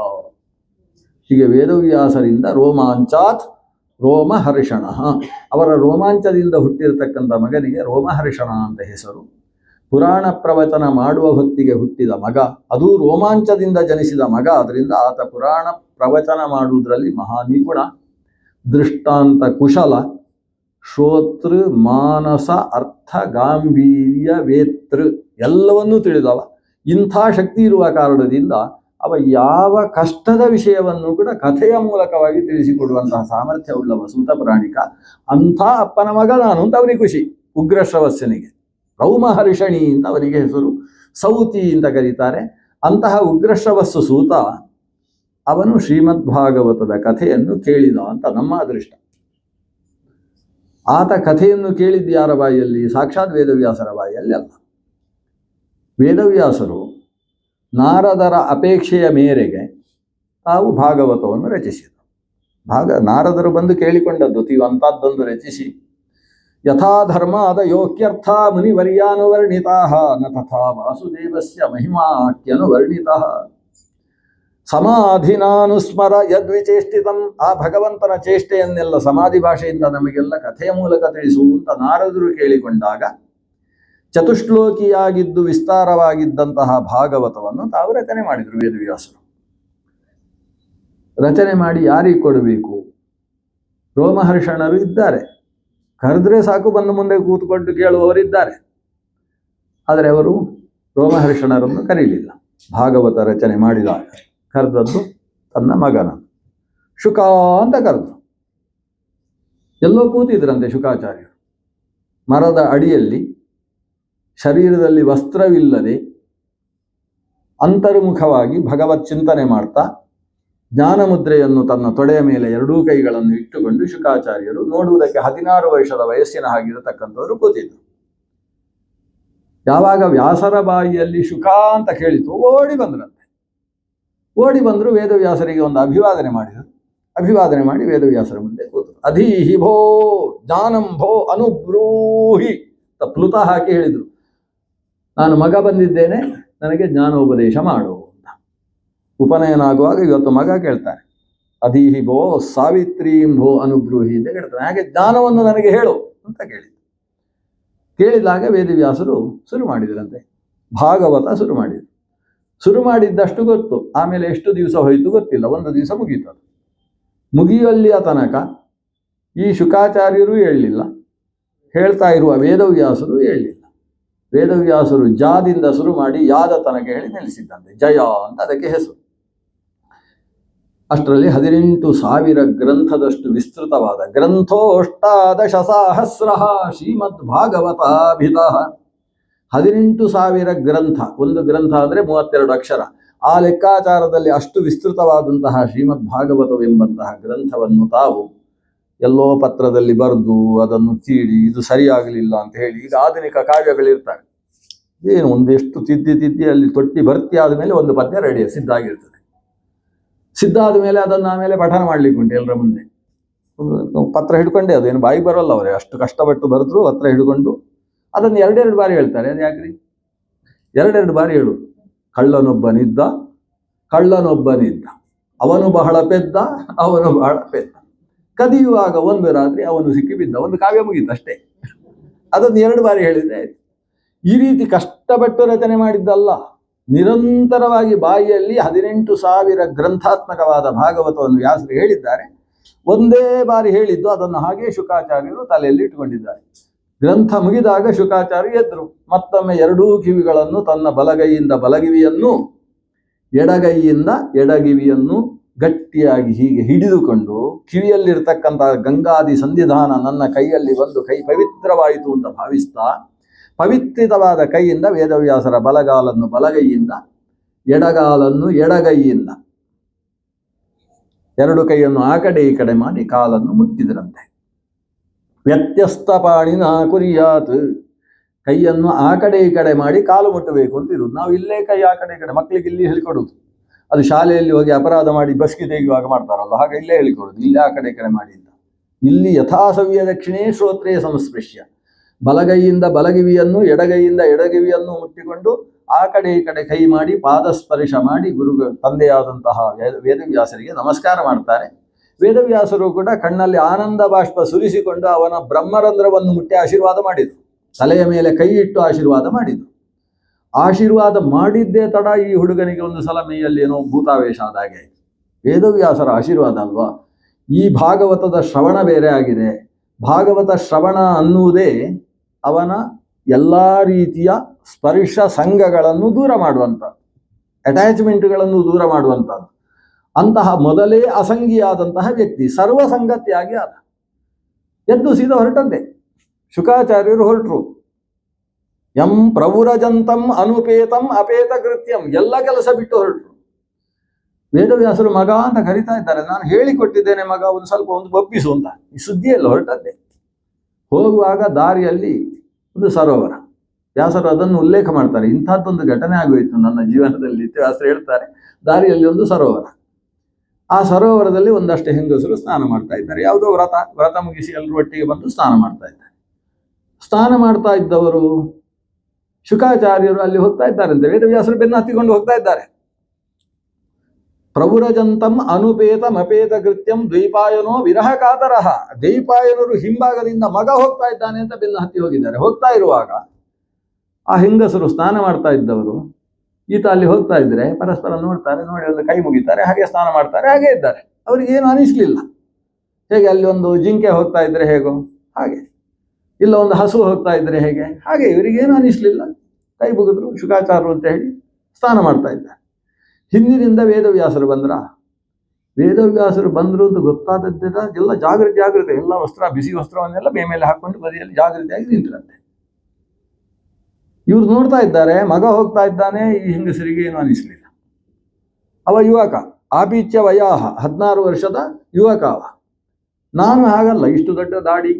ಹೀಗೆ ವೇದವ್ಯಾಸರಿಂದ ರೋಮಾಂಚಾತ್ ರೋಮಹರ್ಷಣ, ಅವರ ರೋಮಾಂಚದಿಂದ ಹುಟ್ಟಿರತಕ್ಕಂಥ ಮಗನಿಗೆ ರೋಮಹರ್ಷಣ ಅಂತ ಹೆಸರು. ಪುರಾಣ ಪ್ರವಚನ ಮಾಡುವ ಹೊತ್ತಿಗೆ ಹುಟ್ಟಿದ ಮಗ, ಅದೂ ರೋಮಾಂಚದಿಂದ ಜನಿಸಿದ ಮಗ. ಅದರಿಂದ ಆತ ಪುರಾಣ ಪ್ರವಚನ ಮಾಡುವುದರಲ್ಲಿ ಮಹಾ ನಿಪುಣ, ದೃಷ್ಟಾಂತ ಕುಶಲ, ಶ್ರೋತೃ ಮಾನಸ ಅರ್ಥ ಗಾಂಭೀರ್ಯ ವೇತೃ ಎಲ್ಲವನ್ನೂ ತಿಳಿದವ. ಇಂಥ ಶಕ್ತಿ ಇರುವ ಕಾರಣದಿಂದ ಅವ ಯಾವ ಕಷ್ಟದ ವಿಷಯವನ್ನು ಕೂಡ ಕಥೆಯ ಮೂಲಕವಾಗಿ ತಿಳಿಸಿಕೊಡುವಂತಹ ಸಾಮರ್ಥ್ಯ ಉಳ್ಳವ ಸೂತ ಪುರಾಣಿಕ. ಅಂಥ ಅಪ್ಪನ ಮಗ ನಾನು ಅಂತ ಅವನಿಗೆ ಖುಷಿ. ಉಗ್ರಶ್ರವಸ್ಯನಿಗೆ ರೌಮಹರ್ಷಣಿ ಅಂತ ಅವನಿಗೆ ಹೆಸರು, ಸೌತಿ ಅಂತ ಕರೀತಾರೆ. ಅಂತಹ ಉಗ್ರಶ್ರವಸ್ಸು ಸೂತ ಅವನು ಶ್ರೀಮದ್ ಭಾಗವತದ ಕಥೆಯನ್ನು ಕೇಳಿದ ಅಂತ ನಮ್ಮ ಅದೃಷ್ಟ. ಆತ ಕಥೆಯನ್ನು ಕೇಳಿದ್ದು ಯಾರ ಬಾಯಿಯಲ್ಲಿ? ಸಾಕ್ಷಾತ್ ವೇದವ್ಯಾಸರ ಬಾಯಿಯಲ್ಲಿ ಅಲ್ಲ. ವೇದವ್ಯಾಸರು ನಾರದರ ಅಪೇಕ್ಷೆಯ ಮೇರೆಗೆ ತಾವು ಭಾಗವತವನ್ನು ರಚಿಸಿದರು. ನಾರದರು ಬಂದು ಕೇಳಿಕೊಂಡದ್ದು, ನೀವು ಅಂಥದ್ದೊಂದು ರಚಿಸಿ. ಯಥಾ ಧರ್ಮಾದ ಯೋಕ್ಯರ್ಥ ಮುನಿವರ್ಯಾನುವರ್ಣಿತಾ ನ ತಥಾ ವಾಸುದೇವಸ್ಯ ಮಹಿಮಾಖ್ಯನುವರ್ಣಿತಃ ಸಮಾಧಿನಾನುಸ್ಮರ ಯದ್ವಿಚೇಷ್ಟಿತಂ. ಆ ಭಗವಂತನ ಚೇಷ್ಟೆಯನ್ನೆಲ್ಲ ಸಮಾಧಿ ಭಾಷೆಯಿಂದ ನಮಗೆಲ್ಲ ಕಥೆಯ ಮೂಲಕ ತಿಳಿಸುವಂತ ನಾರದರು ಕೇಳಿಕೊಂಡಾಗ ಚತುಶ್ಲೋಕಿಯಾಗಿದ್ದು ವಿಸ್ತಾರವಾಗಿದ್ದಂತಹ ಭಾಗವತವನ್ನು ತಾವು ರಚನೆ ಮಾಡಿದರು ವೇದವ್ಯಾಸರು. ರಚನೆ ಮಾಡಿ ಯಾರಿಗೆ ಕೊಡಬೇಕು? ರೋಮಹರ್ಷಣರು ಇದ್ದಾರೆ, ಕರೆದ್ರೆ ಸಾಕು ಬಂದು ಮುಂದೆ ಕೂತ್ಕೊಂಡು ಕೇಳುವವರಿದ್ದಾರೆ. ಆದರೆ ಅವರು ರೋಮಹರ್ಷಣರನ್ನು ಕರೀಲಿಲ್ಲ. ಭಾಗವತ ರಚನೆ ಮಾಡಿದಾಗ ಕರೆದದ್ದು ತನ್ನ ಮಗನ ಶುಕ ಅಂತ ಕರೆದು. ಎಲ್ಲೋ ಕೂತಿದ್ರಂತೆ ಶುಕಾಚಾರ್ಯರು, ಮರದ ಅಡಿಯಲ್ಲಿ, ಶರೀರದಲ್ಲಿ ವಸ್ತ್ರವಿಲ್ಲದೆ ಅಂತರ್ಮುಖವಾಗಿ ಭಗವತ್ ಚಿಂತನೆ ಮಾಡ್ತಾ ಜ್ಞಾನಮುದ್ರೆಯನ್ನು ತನ್ನ ತೊಡೆಯ ಮೇಲೆ ಎರಡೂ ಕೈಗಳನ್ನು ಇಟ್ಟುಕೊಂಡು ಶುಕಾಚಾರ್ಯರು ನೋಡುವುದಕ್ಕೆ 16 ವರ್ಷದ ವಯಸ್ಸಿನ ಹಾಗಿರತಕ್ಕಂಥವರು ಕೂತಿದ್ರು. ಯಾವಾಗ ವ್ಯಾಸರ ಬಾಯಿಯಲ್ಲಿ ಶುಕ ಅಂತ ಕೇಳಿತು, ಓಡಿ ಬಂದ್ರಂತೆ. ಓಡಿ ಬಂದರು, ವೇದವ್ಯಾಸರಿಗೆ ಒಂದು ಅಭಿವಾದನೆ ಮಾಡಿದರು. ಅಭಿವಾದನೆ ಮಾಡಿ ವೇದವ್ಯಾಸರ ಮುಂದೆ ಕೂತರು. ಅಧೀಹಿ ಭೋ ಜ್ಞಾನಂ ಭೋ ಅನುಬ್ರೂಹಿ ಪ್ಲುತ ಹಾಕಿ ಹೇಳಿದರು, ನಾನು ಮಗ ಬಂದಿದ್ದೇನೆ, ನನಗೆ ಜ್ಞಾನೋಪದೇಶ ಮಾಡು ಅಂತ. ಉಪನಯನ ಆಗುವಾಗ ಇವತ್ತು ಮಗ ಕೇಳ್ತಾರೆ, ಅಧೀಹಿ ಭೋ ಸಾವಿತ್ರೀಂ ಭೋ ಅನುಬ್ರೂಹಿ ಅಂತ ಕೇಳ್ತಾರೆ. ಹಾಗೆ ಜ್ಞಾನವನ್ನು ನನಗೆ ಹೇಳು ಅಂತ ಕೇಳಿದಾಗ ವೇದವ್ಯಾಸರು ಶುರು ಮಾಡಿದ್ರಂತೆ, ಭಾಗವತ ಶುರು ಮಾಡಿದ್ರು. ಶುರು ಮಾಡಿದ್ದಷ್ಟು ಗೊತ್ತು, ಆಮೇಲೆ ಎಷ್ಟು ದಿವಸ ಹೋಯಿತು ಗೊತ್ತಿಲ್ಲ. ಒಂದು ದಿವಸ ಮುಗೀತು. ಮುಗಿಯಲ್ಲಿಯ ತನಕ ಈ ಶುಕಾಚಾರ್ಯರು ಹೇಳಲಿಲ್ಲ, ಹೇಳ್ತಾ ಇರುವ ವೇದವ್ಯಾಸರು ಹೇಳಲಿಲ್ಲ. ವೇದವ್ಯಾಸರು ಜಾದಿಂದ ಶುರು ಮಾಡಿ ಯಾದ ತನಕ ಹೇಳಿ ನಿಲ್ಲಿಸಿದ್ದಂತೆ. ಜಯ ಅಂತ ಅದಕ್ಕೆ ಹೆಸರು. ಅಷ್ಟರಲ್ಲಿ 18,000 ಗ್ರಂಥದಷ್ಟು ವಿಸ್ತೃತವಾದ ಗ್ರಂಥೋಷ್ಟಾದಶಸಹಸ್ರ ಶ್ರೀಮದ್ ಭಾಗವತಾಭಿಧ. 18,000 ಗ್ರಂಥ. ಒಂದು ಗ್ರಂಥ ಅಂದರೆ 32 ಅಕ್ಷರ. ಆ ಲೆಕ್ಕಾಚಾರದಲ್ಲಿ ಅಷ್ಟು ವಿಸ್ತೃತವಾದಂತಹ ಶ್ರೀಮದ್ ಭಾಗವತವೆಂಬಂತಹ ಗ್ರಂಥವನ್ನು ತಾವು ಎಲ್ಲೋ ಪತ್ರದಲ್ಲಿ ಬರೆದು ಅದನ್ನು ತೀಡಿ ಇದು ಸರಿಯಾಗಲಿಲ್ಲ ಅಂತ ಹೇಳಿ, ಈಗ ಆಧುನಿಕ ಕಾವ್ಯಗಳಿರ್ತಾರೆ, ಏನು ಒಂದೆಷ್ಟು ತಿದ್ದಿ ಅಲ್ಲಿ ತೊಟ್ಟಿ ಭರ್ತಿ ಆದಮೇಲೆ ಒಂದು ಪದ್ಯ ರೆಡಿ ಸಿದ್ಧ ಆಗಿರ್ತದೆ. ಸಿದ್ಧ ಆದ ಮೇಲೆ ಅದನ್ನು ಆಮೇಲೆ ಪಠನ ಮಾಡ್ಲಿಕ್ಕೆ ಉಂಟು ಎಲ್ಲರ ಮುಂದೆ. ಪತ್ರ ಹಿಡ್ಕೊಂಡೆ, ಅದೇನು ಬಾಯಿ ಬರೋಲ್ಲ ಅವರೇ, ಅಷ್ಟು ಕಷ್ಟಪಟ್ಟು ಬರೆದ್ರು ಪತ್ರ ಹಿಡ್ಕೊಂಡು ಅದನ್ನು 2 ಬಾರಿ ಹೇಳ್ತಾರೆ. ಅದು ಯಾಕ್ರಿ 2 ಬಾರಿ ಹೇಳು. ಕಳ್ಳನೊಬ್ಬನಿದ್ದ, ಅವನು ಬಹಳ ಪೆದ್ದ, ಕದಿಯುವಾಗ ಒಂದು ರಾತ್ರಿ ಅವನು ಸಿಕ್ಕಿಬಿದ್ದ. ಒಂದು ಕಾವ್ಯ ಮುಗೀತು ಅಷ್ಟೇ. ಅದನ್ನು 2 ಬಾರಿ ಹೇಳಿದ್ರೆ ಆಯ್ತು. ಈ ರೀತಿ ಕಷ್ಟಪಟ್ಟು ರಚನೆ ಮಾಡಿದ್ದಲ್ಲ, ನಿರಂತರವಾಗಿ ಬಾಯಿಯಲ್ಲಿ 18,000 ಗ್ರಂಥಾತ್ಮಕವಾದ ಭಾಗವತವನ್ನು ವ್ಯಾಸರು ಹೇಳಿದ್ದಾರೆ. ಒಂದೇ ಬಾರಿ ಹೇಳಿದ್ದು ಅದನ್ನು ಹಾಗೆ ಶುಕಾಚಾರ್ಯರು ತಲೆಯಲ್ಲಿ ಇಟ್ಟುಕೊಂಡಿದ್ದಾರೆ. ಗ್ರಂಥ ಮುಗಿದಾಗ ಶುಕಾಚಾರ್ಯ ಎದ್ರು. ಮತ್ತೊಮ್ಮೆ 2 ಕಿವಿಗಳನ್ನು ತನ್ನ ಬಲಗೈಯಿಂದ ಬಲಗಿವಿಯನ್ನು, ಎಡಗೈಯಿಂದ ಎಡಗಿವಿಯನ್ನು ಗಟ್ಟಿಯಾಗಿ ಹೀಗೆ ಹಿಡಿದುಕೊಂಡು, ಕಿವಿಯಲ್ಲಿರ್ತಕ್ಕಂತಹ ಗಂಗಾದಿ ಸಂಧಿಧಾನ ನನ್ನ ಕೈಯಲ್ಲಿ ಒಂದು ಕೈ ಪವಿತ್ರವಾಯಿತು ಅಂತ ಭಾವಿಸ್ತಾ, ಪವಿತ್ರಿತವಾದ ಕೈಯಿಂದ ವೇದವ್ಯಾಸರ ಬಲಗಾಲನ್ನು ಬಲಗೈಯಿಂದ, ಎಡಗಾಲನ್ನು ಎಡಗೈಯಿಂದ, 2 ಕೈಯನ್ನು ಆ ಕಡೆ ಈ ಕಡೆ ಮಾಡಿ ಕಾಲನ್ನು ಮುಟ್ಟಿದ್ರಂತೆ. ವ್ಯತ್ಯಸ್ತ ಪಾಣಿನ ಕುರಿಯಾತ್, ಕೈಯನ್ನು ಆ ಕಡೆ ಈ ಕಡೆ ಮಾಡಿ ಕಾಲು ಮುಟ್ಟಬೇಕು ಅಂತ ಇರುವುದು. ನಾವು ಇಲ್ಲೇ ಕೈ ಆ ಕಡೆ ಈ ಕಡೆ, ಮಕ್ಕಳಿಗೆ ಇಲ್ಲಿ ಹೇಳಿಕೊಡುದು. ಅದು ಶಾಲೆಯಲ್ಲಿ ಹೋಗಿ ಅಪರಾಧ ಮಾಡಿ ಬಸ್ಗೆ ತೆಗೆಯುವಾಗ ಮಾಡ್ತಾರಲ್ಲ, ಹಾಗೆ ಇಲ್ಲೇ ಹೇಳಿಕೊಡುದು, ಇಲ್ಲೇ ಆ ಕಡೆ ಈ ಕಡೆ ಮಾಡಿ ಅಂತ. ಇಲ್ಲಿ ಯಥಾಸವ್ಯ ದಕ್ಷಿಣೇ ಶ್ರೋತ್ರೇ ಸಂಸ್ಪೃಶ್ಯ, ಬಲಗೈಯಿಂದ ಬಲಗಿವಿಯನ್ನು, ಎಡಗೈಯಿಂದ ಎಡಗಿವಿಯನ್ನು ಮುಟ್ಟಿಕೊಂಡು ಆ ಕಡೆ ಈ ಕಡೆ ಕೈ ಮಾಡಿ ಪಾದಸ್ಪರ್ಶ ಮಾಡಿ ತಂದೆಯಾದಂತಹ ವೇದವ್ಯಾಸರಿಗೆ ನಮಸ್ಕಾರ ಮಾಡ್ತಾರೆ. ವೇದವ್ಯಾಸರು ಕೂಡ ಕಣ್ಣಲ್ಲಿ ಆನಂದ ಬಾಷ್ಪ ಸುರಿಸಿಕೊಂಡು ಅವನ ಬ್ರಹ್ಮರಂಧ್ರವನ್ನು ಮುಟ್ಟಿ ಆಶೀರ್ವಾದ ಮಾಡಿದರು. ತಲೆಯ ಮೇಲೆ ಕೈ ಇಟ್ಟು ಆಶೀರ್ವಾದ ಮಾಡಿದರು. ಆಶೀರ್ವಾದ ಮಾಡಿದ್ದೇ ತಡ ಈ ಹುಡುಗನಿಗೆ ಒಂದು ಸಲ ಮೈಯಲ್ಲಿ ಏನೋ ಭೂತಾವೇಶ ಆದಾಗೆ. ವೇದವ್ಯಾಸರ ಆಶೀರ್ವಾದ ಅಲ್ವಾ. ಈ ಭಾಗವತದ ಶ್ರವಣ ಬೇರೆ ಆಗಿದೆ. ಭಾಗವತ ಶ್ರವಣ ಅನ್ನುವುದೇ ಅವನ ಎಲ್ಲ ರೀತಿಯ ಸ್ಪರ್ಶ ಸಂಘಗಳನ್ನು ದೂರ ಮಾಡುವಂಥದ್ದು, ಅಟ್ಯಾಚ್ಮೆಂಟ್ಗಳನ್ನು ದೂರ ಮಾಡುವಂಥದ್ದು. ಅಂತಹ ಮೊದಲೇ ಅಸಂಗಿಯಾದಂತಹ ವ್ಯಕ್ತಿ ಸರ್ವಸಂಗತಿಯಾಗಿ ಆದ. ಎದ್ದು ಸೀದಾ ಹೊರಟದ್ದೇ. ಶುಕಾಚಾರ್ಯರು ಹೊರಟರು. ಎಂ ಪ್ರವುರಜಂತಂ ಅನುಪೇತಂ ಅಪೇತ ಕೃತ್ಯಂ, ಎಲ್ಲ ಕೆಲಸ ಬಿಟ್ಟು ಹೊರಟರು. ವೇದವ್ಯಾಸರು ಮಗ ಅಂತ ಕರಿತಾ ಇದ್ದಾರೆ. ನಾನು ಹೇಳಿಕೊಟ್ಟಿದ್ದೇನೆ ಮಗ, ಒಂದು ಸ್ವಲ್ಪ ಒಂದು ಒಪ್ಪಿಸು ಅಂತ. ಈ ಸುದ್ದಿಯಲ್ಲಿ ಹೊರಟದ್ದೆ. ಹೋಗುವಾಗ ದಾರಿಯಲ್ಲಿ ಒಂದು ಸರೋವರ. ವ್ಯಾಸರು ಅದನ್ನು ಉಲ್ಲೇಖ ಮಾಡ್ತಾರೆ. ಇಂಥದ್ದೊಂದು ಘಟನೆ ಆಗೋಯಿತು ನನ್ನ ಜೀವನದಲ್ಲಿ. ವ್ಯಾಸರು ಹೇಳ್ತಾರೆ, ದಾರಿಯಲ್ಲಿ ಒಂದು ಸರೋವರ. ಆ ಸರೋವರದಲ್ಲಿ ಒಂದಷ್ಟು ಹೆಂಗಸರು ಸ್ನಾನ ಮಾಡ್ತಾ ಇದ್ದಾರೆ. ಯಾವುದೋ ವ್ರತ ಮುಗಿಸಿ ಎಲ್ಲರೂ ಒಟ್ಟಿಗೆ ಬಂದು ಸ್ನಾನ ಮಾಡ್ತಾ ಇದ್ದಾರೆ. ಸ್ನಾನ ಮಾಡ್ತಾ ಇದ್ದವರು ಶುಕಾಚಾರ್ಯರು ಅಲ್ಲಿ ಹೋಗ್ತಾ ಇದ್ದಾರಂತೆ. ವೇದವ್ಯಾಸರು ಬೆನ್ನು ಹತ್ತಿಕೊಂಡು ಹೋಗ್ತಾ ಇದ್ದಾರೆ. ಪ್ರವುರಜಂತಂ ಅನುಪೇತಂ ಅಪೇತ ಕೃತ್ಯಂ ದ್ವೈಪಾಯನೋ ವಿರಹ ಕಾತರಹ. ದ್ವೈಪಾಯನರು ಹಿಂಭಾಗದಿಂದ ಮಗ ಹೋಗ್ತಾ ಇದ್ದಾನೆ ಅಂತ ಬೆನ್ನು ಹತ್ತಿ ಹೋಗಿದ್ದಾರೆ. ಹೋಗ್ತಾ ಇರುವಾಗ ಆ ಹೆಂಗಸರು ಸ್ನಾನ ಮಾಡ್ತಾ ಇದ್ದವರು ಈತ ಅಲ್ಲಿ ಹೋಗ್ತಾ ಇದ್ರೆ ಪರಸ್ಪರ ನೋಡ್ತಾರೆ. ನೋಡಿ ಒಂದು ಕೈ ಮುಗಿತಾರೆ, ಹಾಗೆ ಸ್ನಾನ ಮಾಡ್ತಾರೆ, ಹಾಗೆ ಇದ್ದಾರೆ. ಅವರಿಗೇನು ಅನಿಸ್ಲಿಲ್ಲ. ಹೇಗೆ ಅಲ್ಲಿ ಒಂದು ಜಿಂಕೆ ಹೋಗ್ತಾ ಇದ್ರೆ ಹೇಗೋ ಹಾಗೆ, ಇಲ್ಲ ಒಂದು ಹಸು ಹೋಗ್ತಾ ಇದ್ರೆ ಹೇಗೆ ಹಾಗೆ, ಇವರಿಗೇನು ಅನಿಸ್ಲಿಲ್ಲ. ಕೈ ಮುಗಿದ್ರು ಶುಕಾಚಾರ್ಯರು ಅಂತ ಹೇಳಿ ಸ್ನಾನ ಮಾಡ್ತಾ ಇದ್ದಾರೆ. ಹಿಂದಿನಿಂದ ವೇದವ್ಯಾಸರು ಬಂದರು ಅಂತ ಗೊತ್ತಾದದ್ದೆಲ್ಲ ಎಲ್ಲ ಜಾಗೃತಿ ಎಲ್ಲ ಬಿಸಿ ವಸ್ತ್ರವನ್ನೆಲ್ಲ ಮೇಲೆ ಹಾಕೊಂಡು ಬದಿಯಲ್ಲಿ ಜಾಗೃತಿಯಾಗಿ ನಿಂತಿರಂತೆ. ಇವ್ರು ನೋಡ್ತಾ ಇದ್ದಾರೆ, ಮಗ ಹೋಗ್ತಾ ಇದ್ದಾನೆ. ಈ ಹೆಂಗಸರಿಗೆ ಏನು ಅನಿಸ್ಲಿಲ್ಲ. ಅವ ಯುವಕ, ಆಪೀಚ್ಯ ವಯಾಹ, 16 ವರ್ಷದ ಯುವಕ ಅವ. ನಾನು ಹಾಗಲ್ಲ, ಇಷ್ಟು ದೊಡ್ಡ ದಾಡಿ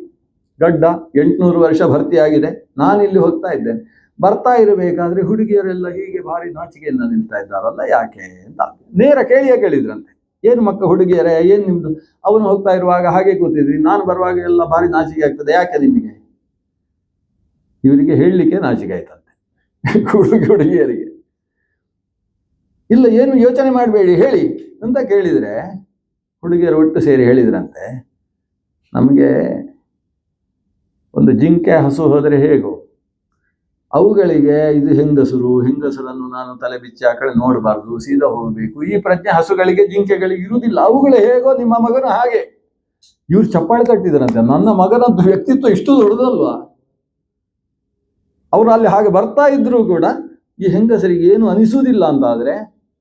ಗಡ್ಡ, 800 ವರ್ಷ ಭರ್ತಿಯಾಗಿದೆ, ನಾನಿಲ್ಲಿ ಹೋಗ್ತಾ ಇದ್ದೇನೆ. ಬರ್ತಾ ಇರಬೇಕಾದ್ರೆ ಹುಡುಗಿಯರೆಲ್ಲ ಹೀಗೆ ಭಾರಿ ನಾಚಿಕೆಯಿಂದ ನಿಲ್ತಾ ಇದ್ದಾರಲ್ಲ, ಯಾಕೆ ಅಂತ ನೇರ ಕೇಳಿದ್ರಂತೆ. ಏನು ಮಕ್ಕ ಹುಡುಗಿಯರೇ, ಏನು ನಿಮ್ದು? ಅವನು ಹೋಗ್ತಾ ಇರುವಾಗ ಹಾಗೆ ಕೂತಿದ್ರಿ, ನಾನು ಬರುವಾಗ ಎಲ್ಲ ಭಾರಿ ನಾಚಿಕೆ ಆಗ್ತದೆ, ಯಾಕೆ ನಿಮಗೆ? ಇವರಿಗೆ ಹೇಳಲಿಕ್ಕೆ ನಾಚಿಕೆ ಆಯ್ತಂತೆ ಹುಡುಗಿಯರಿಗೆ. ಇಲ್ಲ, ಏನು ಯೋಚನೆ ಮಾಡಬೇಡಿ, ಹೇಳಿ ಅಂತ ಕೇಳಿದರೆ ಹುಡುಗಿಯರು ಒಟ್ಟು ಸೇರಿ ಹೇಳಿದ್ರಂತೆ, ನಮಗೆ ಒಂದು ಜಿಂಕೆ ಹಸು ಹೋದರೆ ಹೇಗೋ, ಅವುಗಳಿಗೆ ಇದು ಹೆಂಗಸರನ್ನು ನಾನು ತಲೆ ಬಿಚ್ಚಿ ಆ ಕಡೆ ನೋಡಬಾರ್ದು, ಸೀದಾ ಹೋಗಬೇಕು, ಈ ಪ್ರಜ್ಞೆ ಹಸುಗಳಿಗೆ ಜಿಂಕೆಗಳಿಗೆ ಇರುವುದಿಲ್ಲ. ಅವುಗಳೇ ಹೇಗೋ ನಿಮ್ಮ ಮಗನ ಹಾಗೆ. ಇವ್ರು ಚಪ್ಪಾಳೆ ತಟ್ಟಿದ್ರಂತೆ, ನನ್ನ ಮಗನದ್ದು ವ್ಯಕ್ತಿತ್ವ ಇಷ್ಟು ದೊಡ್ಡದಲ್ವಾ? ಅವರು ಅಲ್ಲಿ ಹಾಗೆ ಬರ್ತಾ ಇದ್ರು ಕೂಡ ಈ ಹೆಂಗಸರಿಗೆ ಏನು ಅನಿಸುವುದಿಲ್ಲ ಅಂತಾದರೆ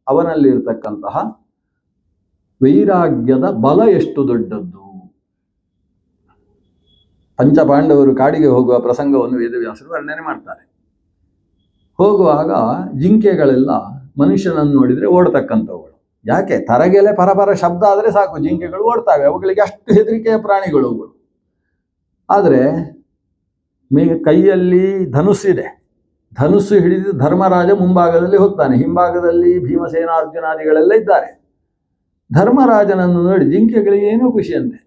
ಅವನಲ್ಲಿ ಇರತಕ್ಕಂತಹ ವೈರಾಗ್ಯದ ಬಲ ಎಷ್ಟು ದೊಡ್ಡದ್ದು. ಪಂಚಪಾಂಡವರು ಕಾಡಿಗೆ ಹೋಗುವ ಪ್ರಸಂಗವನ್ನು ವೇದವ್ಯಾಸರು ವರ್ಣನೆ ಮಾಡ್ತಾರೆ. ಹೋಗುವಾಗ ಜಿಂಕೆಗಳೆಲ್ಲ ಮನುಷ್ಯನನ್ನು ನೋಡಿದರೆ ಓಡ್ತಕ್ಕಂಥವುಗಳು. ಯಾಕೆ? ತರಗೆಲೆ ಪರಪರ ಶಬ್ದ ಆದರೆ ಸಾಕು, ಜಿಂಕೆಗಳು ಓಡ್ತಾವೆ. ಅವುಗಳಿಗೆ ಅಷ್ಟು ಹೆದರಿಕೆಯ ಪ್ರಾಣಿಗಳು ಅವುಗಳು. ಆದರೆ ಕೈಯಲ್ಲಿ ಧನುಸ್ಸಿದೆ. ಧನುಸ್ಸು ಹಿಡಿದು ಧರ್ಮರಾಜ ಮುಂಭಾಗದಲ್ಲಿ ಹೋಗ್ತಾನೆ, ಹಿಂಭಾಗದಲ್ಲಿ ಭೀಮಸೇನ ಅರ್ಜುನಾದಿಗಳೆಲ್ಲ ಇದ್ದಾರೆ. ಧರ್ಮರಾಜನನ್ನು ನೋಡಿ ಜಿಂಕೆಗಳಿಗೆ ಏನೋ ಖುಷಿಯಂತೆ.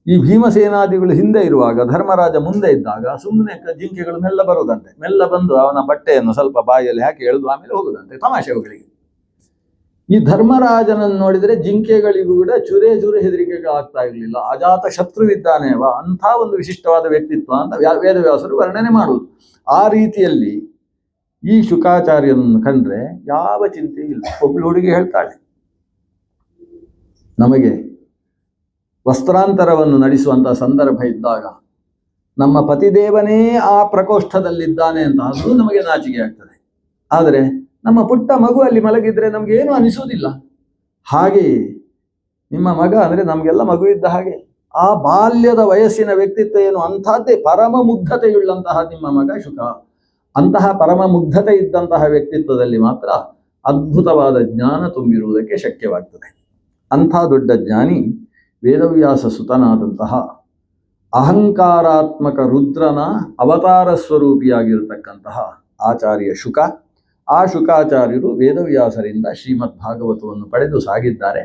ಈ ಭೀಮಸೇನಾದಿಗಳು ಹಿಂದೆ ಇರುವಾಗ ಧರ್ಮರಾಜ ಮುಂದೆ ಇದ್ದಾಗ ಸುಮ್ಮನೆ ಜಿಂಕೆಗಳು ಮೆಲ್ಲ ಬರುವುದಂತೆ. ಮೆಲ್ಲ ಬಂದು ಅವನ ಬಟ್ಟೆಯನ್ನು ಸ್ವಲ್ಪ ಬಾಯಲ್ಲಿ ಹಾಕಿ ಎಳೆದು ಆಮೇಲೆ ಹೋಗುದಂತೆ, ತಮಾಷೆ ಅವುಗಳಿಗೆ. ಈ ಧರ್ಮರಾಜನನ್ನು ನೋಡಿದರೆ ಜಿಂಕೆಗಳಿಗೂ ಕೂಡ ಚೂರೇ ಹೆದರಿಕೆಗಳಾಗ್ತಾ ಇರಲಿಲ್ಲ. ಅಜಾತ ಶತ್ರುವಿದ್ದಾನೆವ, ಅಂಥ ಒಂದು ವಿಶಿಷ್ಟವಾದ ವ್ಯಕ್ತಿತ್ವ ಅಂತ ವೇದವ್ಯಾಸರು ವರ್ಣನೆ ಮಾಡುವುದು. ಆ ರೀತಿಯಲ್ಲಿ ಈ ಶುಕಾಚಾರ್ಯನನ್ನು ಕಂಡ್ರೆ ಯಾವ ಚಿಂತೆ ಇಲ್ಲ. ಒಬ್ಬಳು ಹುಡುಗಿ ಹೇಳ್ತಾಳೆ, ನಮಗೆ ವಸ್ತ್ರಾಂತರವನ್ನು ನಡೆಸುವಂಥ ಸಂದರ್ಭ ಇದ್ದಾಗ ನಮ್ಮ ಪತಿದೇವನೇ ಆ ಪ್ರಕೋಷ್ಠದಲ್ಲಿದ್ದಾನೆ ಅಂತ ಅದು ನಮಗೆ ನಾಚಿಕೆ ಆಗ್ತದೆ. ಆದರೆ ನಮ್ಮ ಪುಟ್ಟ ಮಗು ಅಲ್ಲಿ ಮಲಗಿದ್ರೆ ನಮ್ಗೆ ಏನು ಅನಿಸುವುದಿಲ್ಲ. ಹಾಗೆಯೇ ನಿಮ್ಮ ಮಗ ಅಂದರೆ ನಮಗೆಲ್ಲ ಮಗು ಇದ್ದ ಹಾಗೆ. ಆ ಬಾಲ್ಯದ ವಯಸ್ಸಿನ ವ್ಯಕ್ತಿತ್ವ ಏನು ಅಂಥದ್ದೇ, ಪರಮ ಮುಗ್ಧತೆಯುಳ್ಳಂತಹ ನಿಮ್ಮ ಮಗ ಶುಕ. ಅಂತಹ ಪರಮ ಮುಗ್ಧತೆ ಇದ್ದಂತಹ ವ್ಯಕ್ತಿತ್ವದಲ್ಲಿ ಮಾತ್ರ ಅದ್ಭುತವಾದ ಜ್ಞಾನ ತುಂಬಿರುವುದಕ್ಕೆ ಶಕ್ಯವಾಗ್ತದೆ. ಅಂಥ ದೊಡ್ಡ ಜ್ಞಾನಿ ವೇದವ್ಯಾಸ ಸುತನಾದಂತಹ ಅಹಂಕಾರಾತ್ಮಕ ರುದ್ರನ ಅವತಾರ ಸ್ವರೂಪಿಯಾಗಿರತಕ್ಕಂತಹ ಆಚಾರ್ಯ ಶುಕ. ಆ ಶುಕಾಚಾರ್ಯರು ವೇದವ್ಯಾಸರಿಂದ ಶ್ರೀಮದ್ ಭಾಗವತವನ್ನು ಪಡೆದು ಸಾಗಿದ್ದಾರೆ.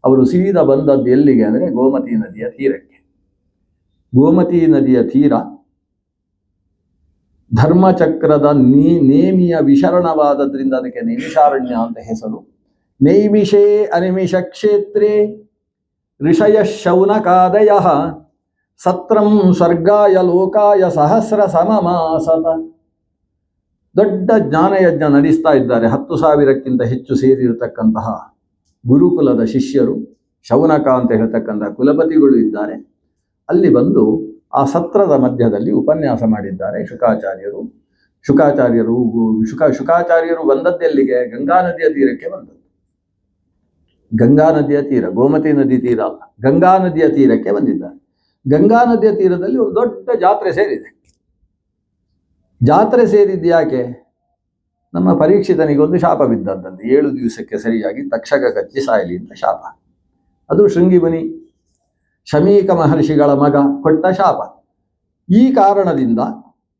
ಅವರು ಸೀದಾ ಬಂದದ್ದು ಎಲ್ಲಿಗೆ ಅಂದರೆ ಗೋಮತಿ ನದಿಯ ತೀರಕ್ಕೆ. ಗೋಮತಿ ನದಿಯ ತೀರ ಧರ್ಮಚಕ್ರದ ನೇಮಿಯ ವಿಶರಣವಾದದ್ರಿಂದ ಅದಕ್ಕೆ ನೈಮಿಷಾರಣ್ಯ ಅಂತ ಹೆಸರು. ನೈಮಿಷೇ ಅನಿಮಿಷ ಕ್ಷೇತ್ರೇ ಋಷಯ ಶೌನಕಾದಯ ಸತ್ರಂ ಸ್ವರ್ಗಾಯ ಲೋಕಾಯ ಸಹಸ್ರ ಸಮಮಾಸತ. ದೊಡ್ಡ ಜ್ಞಾನಯಜ್ಞ ನಡೆಸ್ತಾ ಇದ್ದಾರೆ. 10,000ಕ್ಕಿಂತ ಹೆಚ್ಚು ಸೇರಿರತಕ್ಕಂತಹ ಗುರುಕುಲದ ಶಿಷ್ಯರು, ಶೌನಕ ಅಂತ ಹೇಳ್ತಕ್ಕಂತಹ ಕುಲಪತಿಗಳು ಇದ್ದಾರೆ. ಅಲ್ಲಿ ಬಂದು ಆ ಸತ್ರದ ಮಧ್ಯದಲ್ಲಿ ಉಪನ್ಯಾಸ ಮಾಡಿದ್ದಾರೆ ಶುಕಾಚಾರ್ಯರು ಬಂದದ್ದೆಲ್ಲಿಗೆ? ಗಂಗಾ ನದಿಯ ತೀರಕ್ಕೆ ಬಂದದ್ದು. ಗಂಗಾ ನದಿಯ ತೀರ, ಗೋಮತಿ ನದಿ ತೀರ ಅಲ್ಲ, ಗಂಗಾ ನದಿಯ ತೀರಕ್ಕೆ ಬಂದಿದ್ದಾರೆ. ಗಂಗಾ ನದಿಯ ತೀರದಲ್ಲಿ ಒಂದು ದೊಡ್ಡ ಜಾತ್ರೆ ಸೇರಿದೆ. ಜಾತ್ರೆ ಸೇರಿದ್ದು ಯಾಕೆ? ನಮ್ಮ ಪರೀಕ್ಷಿತನಿಗೊಂದು ಶಾಪ ಬಿದ್ದದ್ದಂತೆ. 7 ದಿವಸಕ್ಕೆ ಸರಿಯಾಗಿ ತಕ್ಷಕ ಕಚ್ಚಿ ಸಾಯಲಿ ಅಂತ ಶಾಪ. ಅದು ಶೃಂಗಿಮುನಿ ಶಮೀಕ ಮಹರ್ಷಿಗಳ ಮಗ ಕೊಟ್ಟ ಶಾಪ. ಈ ಕಾರಣದಿಂದ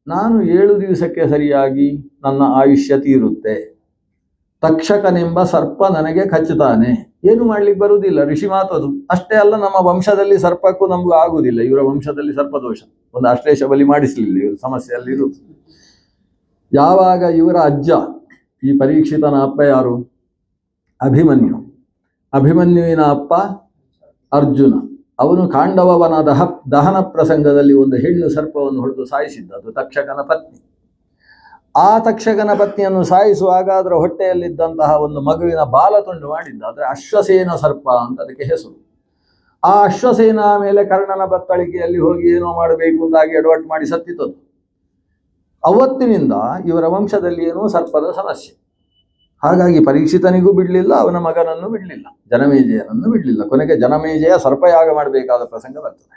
ನಾನು 7 ದಿವಸಕ್ಕೆ ಸರಿಯಾಗಿ ನನ್ನ ಆಯುಷ್ಯ ತೀರುತ್ತೆ, ತಕ್ಷಕನೆಂಬ ಸರ್ಪ ನನಗೆ ಕಚ್ಚುತ್ತಾನೆ, ಏನು ಮಾಡ್ಲಿಕ್ಕೆ ಬರುವುದಿಲ್ಲ. ಋಷಿ ಮಾತದು. ಅಷ್ಟೇ ಅಲ್ಲ, ನಮ್ಮ ವಂಶದಲ್ಲಿ ಸರ್ಪಕ್ಕೂ ನಮಗೂ ಆಗುವುದಿಲ್ಲ. ಇವರ ವಂಶದಲ್ಲಿ ಸರ್ಪದೋಷ, ಒಂದು ಅಶ್ಲೇಷ ಬಲಿ ಮಾಡಿಸಲಿಲ್ಲ. ಇವರು ಸಮಸ್ಯೆಯಲ್ಲಿ ಇರುವುದು. ಯಾವಾಗ ಇವರ ಅಜ್ಜ, ಈ ಪರೀಕ್ಷಿತನ ಅಪ್ಪ ಯಾರು? ಅಭಿಮನ್ಯುವಿನ ಅಪ್ಪ ಅರ್ಜುನ. ಅವನು ಖಾಂಡವನ ದಹನ ಪ್ರಸಂಗದಲ್ಲಿ ಒಂದು ಹೆಣ್ಣು ಸರ್ಪವನ್ನು ಹೊಡೆದು ಸಾಯಿಸಿದ್ದ. ಅದು ತಕ್ಷಕನ ಪತ್ನಿ. ಆ ತಕ್ಷಕನ ಪತ್ನಿಯನ್ನು ಸಾಯಿಸುವಾಗ ಅದರ ಹೊಟ್ಟೆಯಲ್ಲಿದ್ದಂತಹ ಒಂದು ಮಗುವಿನ ಬಾಲ ತುಂಡು ಮಾಡಿದ್ದ. ಆದರೆ ಅಶ್ವಸೇನ ಸರ್ಪ ಅಂತ ಅದಕ್ಕೆ ಹೆಸರು. ಆ ಅಶ್ವಸೇನ ಮೇಲೆ ಕರ್ಣನ ಬತ್ತಳಿಕೆಯಲ್ಲಿ ಹೋಗಿ ಏನೋ ಮಾಡಬೇಕು ಅಂತಾಗಿ ಎಡವಟ್ಟು ಮಾಡಿ ಸತ್ತಿತದು. ಅವತ್ತಿನಿಂದ ಇವರ ವಂಶದಲ್ಲಿ ಏನೋ ಸರ್ಪದ ಸಮಸ್ಯೆ. ಹಾಗಾಗಿ ಪರೀಕ್ಷಿತನಿಗೂ ಬಿಡಲಿಲ್ಲ, ಅವನ ಮಗನನ್ನು ಬಿಡಲಿಲ್ಲ, ಜನಮೇಜಯನನ್ನು ಬಿಡಲಿಲ್ಲ. ಕೊನೆಗೆ ಜನಮೇಜಯ ಸರ್ಪಯಾಗ ಮಾಡಬೇಕಾದ ಪ್ರಸಂಗ ಬರ್ತದೆ.